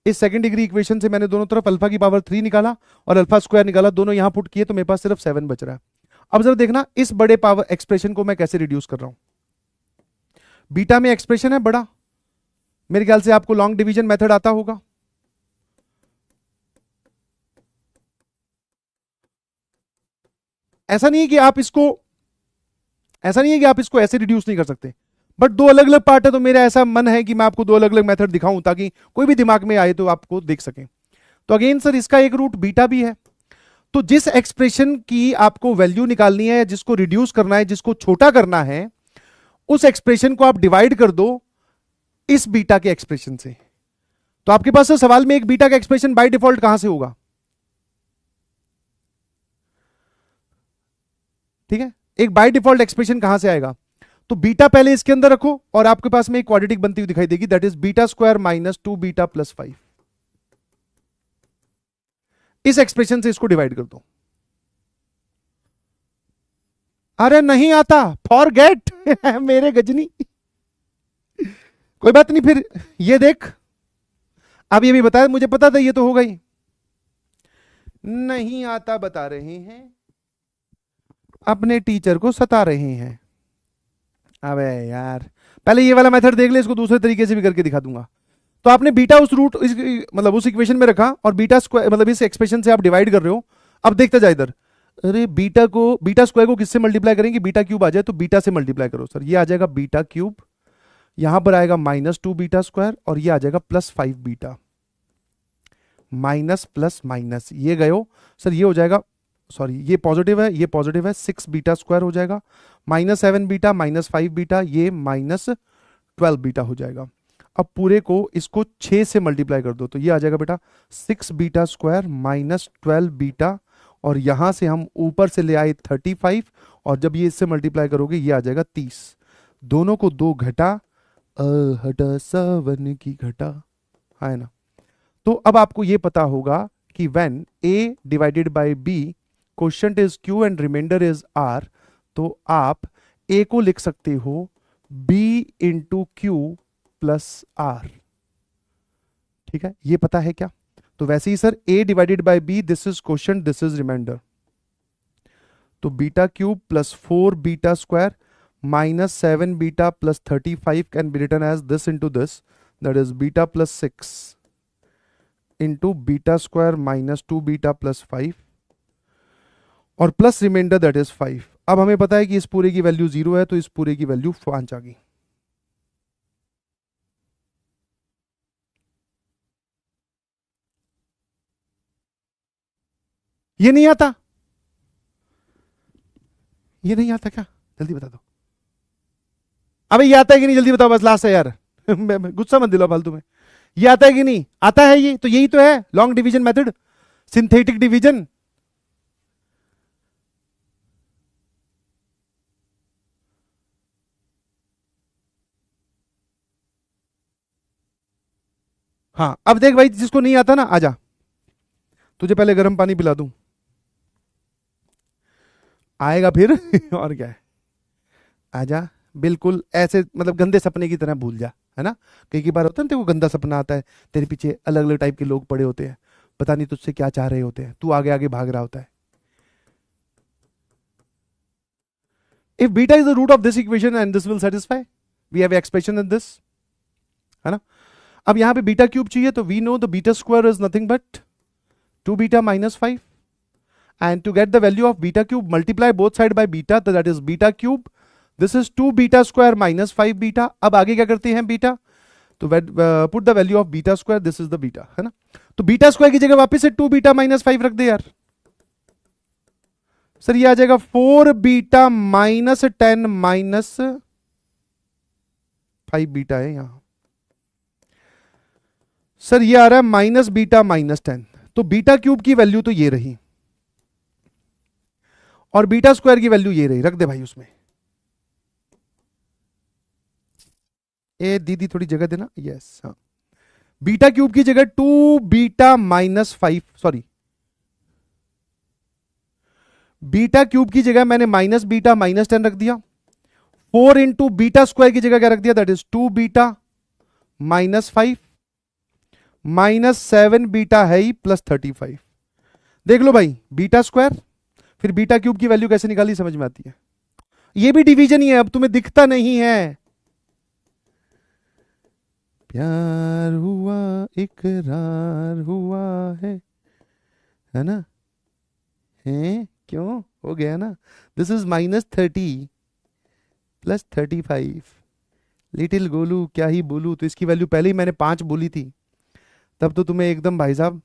इस सेकंड डिग्री इक्वेशन से मैंने दोनों तरफ अल्फा की पावर 3 निकाला और अल्फा स्क्वायर निकाला, दोनों यहां पुट किए तो मेरे पास सिर्फ 7 बच रहा है। अब जरा देखना इस बड़े पावर एक्सप्रेशन को मैं कैसे रिड्यूस कर रहा हूं। बीटा में एक्सप्रेशन है बड़ा, मेरे ख्याल से आपको लॉन्ग डिवीजन मेथड आता होगा। ऐसा नहीं है कि आप इसको ऐसे रिड्यूस नहीं कर सकते, बट दो अलग अलग पार्ट है, तो मेरा ऐसा मन है कि मैं आपको दो अलग अलग मेथड दिखाऊं ताकि कोई भी दिमाग में आए तो आपको देख सकें। तो अगेन सर इसका एक रूट बीटा भी है, तो जिस एक्सप्रेशन की आपको वैल्यू निकालनी है, जिसको रिड्यूस करना है, जिसको छोटा करना है, उस एक्सप्रेशन को आप डिवाइड कर दो इस बीटा के एक्सप्रेशन से। तो आपके पास सवाल में एक बीटा का एक्सप्रेशन बाय डिफॉल्ट कहां से होगा? ठीक है, एक बाय डिफॉल्ट एक्सप्रेशन कहां से आएगा? तो बीटा पहले इसके अंदर रखो और आपके पास में एक क्वाड्रेटिक बनती हुई दिखाई देगी, that is beta square minus 2 beta plus 5। इस एक्सप्रेशन से इसको डिवाइड कर दो। अरे नहीं आता, फॉरगेट मेरे गजनी। कोई बात नहीं, फिर ये देख, अब ये भी बताया, मुझे पता था ये तो होगा ही। नहीं आता बता रहे हैं, अपने टीचर को सता रहे हैं। अबे यार, पहले ये वाला मेथड देख ले, इसको दूसरे तरीके से भी करके दिखा दूंगा। तो आपने बीटा उस रूट मतलब उस इक्वेशन में रखा और बीटा स्क्वायर मतलब इस एक्सप्रेशन से आप डिवाइड कर रहे हो। अब देखते जाए इधर, अरे बीटा स्क्वायर को किससे मल्टीप्लाई करेंगे? बीटा क्यूब आ जाए तो बीटा से मल्टीप्लाई करो सर, ये आ जाएगा बीटा क्यूब, यहां पर आएगा माइनस 2 बीटा स्क्वायर और ये आ जाएगा plus 5 beta. Minus plus minus ये गयो सर, ये हो जाएगा, सॉरी ये पॉजिटिव है, ये पॉजिटिव है, 6 बीटा स्क्वायर हो जाएगा, माइनस 7 बीटा माइनस 5 बीटा, ये माइनस 12 बीटा हो जाएगा। अब पूरे को इसको 6 से मल्टीप्लाई कर दो तो ये आ जाएगा बेटा 6 बीटा स्क्वायर माइनस 12 बीटा, और यहां से हम ऊपर से ले आए 35, और जब ये इससे मल्टीप्लाई करोगे ये आ जाएगा 30। दोनों को दो घटा, हटा सावन की घटा, है ना? तो अब आपको ये पता होगा कि when a divided by b quotient is q and remainder is r, तो आप a को लिख सकते हो b into q plus r। ठीक है, ये पता है क्या? तो वैसे ही sir a divided by b, this is quotient, this is remainder, तो beta cube plus 4 beta square minus 7 beta plus 35 can be written as this into this, that is beta plus 6 into beta square minus 2 beta plus 5 और plus remainder that is 5। अब हमें पता है कि इस पूरे की वैल्यू 0 है, तो इस पूरे की वैल्यू 5 आ गई। ये नहीं आता, ये नहीं आता क्या? जल्दी बता दो। अबे ये आता है कि नहीं, जल्दी बताओ, बस लास्ट है यार गुस्सा मत दिलाओ फालतू में। ये आता है कि नहीं? आता है, ये तो यही तो है long division method, synthetic division. हाँ अब देख भाई, जिसको नहीं आता ना आजा, तुझे पहले गर्म पानी पिला दूं, आएगा फिर और क्या है, आजा। बिल्कुल ऐसे मतलब गंदे सपने की तरह भूल जा, है ना? कई बार होता है ना, तेरे को गंदा सपना आता है, तेरे पीछे अलग अलग टाइप के लोग पड़े होते हैं, पता नहीं तुझसे क्या चाह रहे होते हैं, तू आगे आगे भाग रहा होता है। If beta is the root of this equation and this will satisfy, we have expression in this, है ना? अब यहां पे बीटा क्यूब चाहिए, तो we know the beta square is nothing but 2 beta minus 5, and to get the value of beta cube multiply both side by beta, तो that is beta cube, this is 2 beta square minus 5 beta। अब आगे क्या करते हैं beta, तो put the value of beta square, this is the beta, है ना? तो बीटा स्क्वायर की जगह वापस से 2 बीटा माइनस 5 रख दे यार। सर ये आ जाएगा 4 बीटा माइनस 10 माइनस 5 बीटा है यहां। सर ये आ रहा है माइनस बीटा माइनस 10, तो बीटा क्यूब की वैल्यू तो ये रही और बीटा स्क्वायर की वैल्यू ये रही, रख दे भाई उसमें। ए दीदी थोड़ी जगह देना, यस हाँ। बीटा क्यूब की जगह 2 beta minus 5, sorry beta cube की जगह मैंने माइनस बीटा माइनस 10 रख दिया। 4 इंटू बीटा स्क्वायर की जगह क्या रख दिया, that is 2 beta minus 5 minus 7 beta है ही प्लस 35। देख लो भाई, बीटा स्क्वायर फिर बीटा क्यूब की वैल्यू कैसे निकाली समझ में आती है। ये भी डिवीजन ही है, अब तुम्हें दिखता नहीं है। प्यार हुआ इकरार हुआ है ना, है क्यों हो गया ना। This is minus 30 plus 35। Little Golu क्या ही बोलू, तो इसकी वैल्यू पहले ही मैंने 5 बोली थी, तब तो तुम्हें एकदम भाई साहब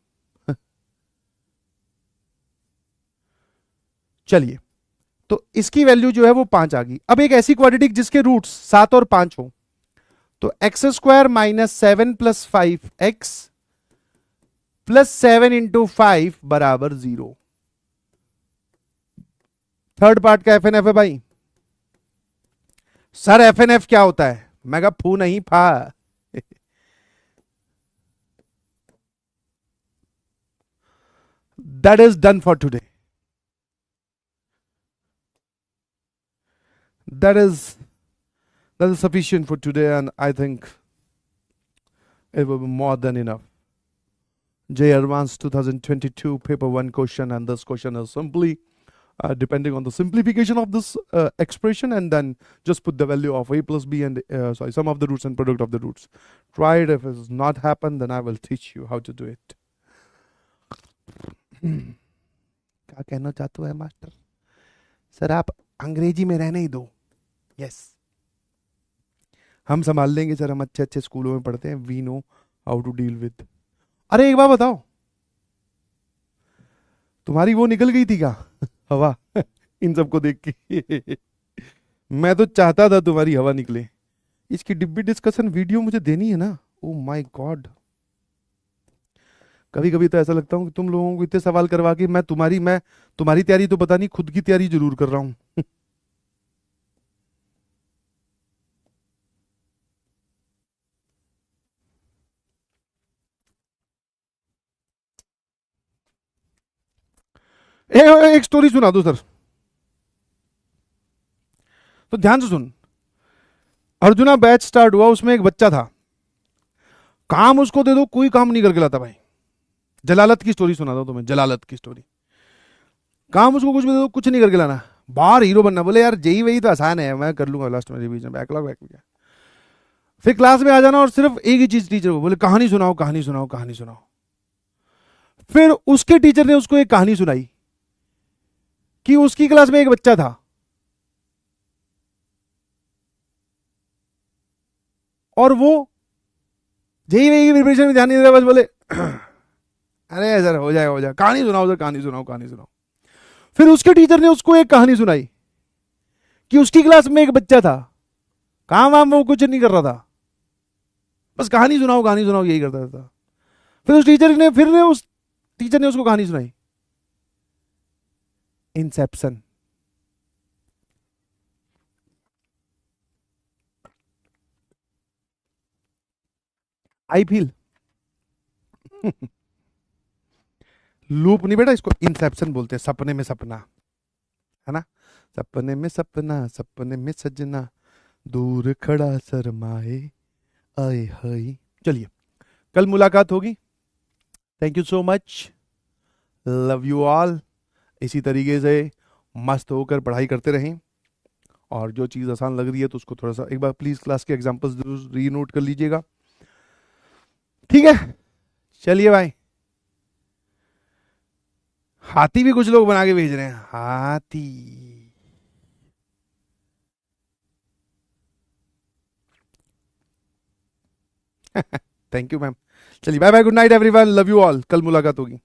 चलिए, तो इसकी वैल्यू जो है वो 5 आ गई। अब एक ऐसी क्वाड्रेटिक जिसके रूट्स 7 और 5 हो, तो x square minus 7 plus 5 x plus 7 into 5 बराबर 0। थर्ड पार्ट का एफ एन एफ है भाई। सर एफ एन एफ क्या होता है, मैं कहा फू नहीं फा। That is done for today. That is sufficient for today, and I think it will be more than enough. J Advanced 2022 paper 1 question, and this question is simply depending on the simplification of this expression, and then just put the value of a plus b and sum of the roots and product of the roots. Try it. If it does not happen, then I will teach you how to do it. क्या कहना चाहते हो master? Sir आप अंग्रेजी में रहने ही दो। Yes, हम संभाल लेंगे सर, हम अच्छे अच्छे स्कूलों में पढ़ते हैं, we know how to deal with. अरे एक बात बताओ, तुम्हारी वो निकल गई थी क्या हवा इन सबको देख के? मैं तो चाहता था तुम्हारी हवा निकले। इसकी डिब्बी डिस्कशन वीडियो मुझे देनी है ना। ओ माय गॉड, कभी कभी तो ऐसा लगता हूँ कि तुम लोगों को इतने सवाल करवा के मैं तुम्हारी तैयारी तो पता नहीं, खुद की तैयारी जरूर कर रहा हूं। एक स्टोरी सुना दो सर, तो ध्यान से सुन। अर्जुना बैच स्टार्ट हुआ, उसमें एक बच्चा था, काम उसको दे दो कोई काम नहीं करके लाता भाई। जलालत की स्टोरी सुना दो तुम्हें, जलालत की स्टोरी। काम उसको कुछ भी दे दो, कुछ नहीं करके लाना, बाहर हीरो बनना। बोले यार जेई वही तो आसान है, मैं कर लूंगा लास्ट में रिवीजन, बैकलॉग बैक गया। फिर क्लास में आ जाना और सिर्फ एक ही चीज टीचर को बोले, कहानी सुनाओ कहानी सुनाओ कहानी सुनाओ। फिर उसके टीचर ने उसको एक कहानी सुनाई कि उसकी क्लास में एक बच्चा था, और वो जेई वही की प्रिपरेशन में ध्यान नहीं दे रहा, बस बोले अरे सर हो जाएगा हो जाएगा, कहानी सुनाओ सर, कहानी सुनाओ कहानी सुनाओ। फिर उसके टीचर ने उसको एक कहानी सुनाई कि उसकी क्लास में एक बच्चा था, काम वाम वो कुछ नहीं कर रहा था, बस कहानी सुनाओ यही करता था। फिर उस टीचर ने उसको कहानी सुनाई, इंसेप्शन। आई फील लूप नहीं बेटा, इसको इंसेप्शन बोलते हैं, सपने में सपना, है ना। सपने में सपना सपने में सजना, दूर खड़ा शर्माए आए हाय। चलिए, कल मुलाकात होगी। Thank you so much, love you all. इसी तरीके से मस्त होकर पढ़ाई करते रहें, और जो चीज़ आसान लग रही है तो उसको थोड़ा सा एक बार प्लीज़ क्लास के एग्जाम्पल्स जरूर री नोट कर लीजिएगा, ठीक है। चलिए भाई, हाथी भी कुछ लोग बना के भेज रहे हैं, हाथी। Thank you ma'am. चलिए bye bye, good night everyone, love you all, कल मुलाकात होगी।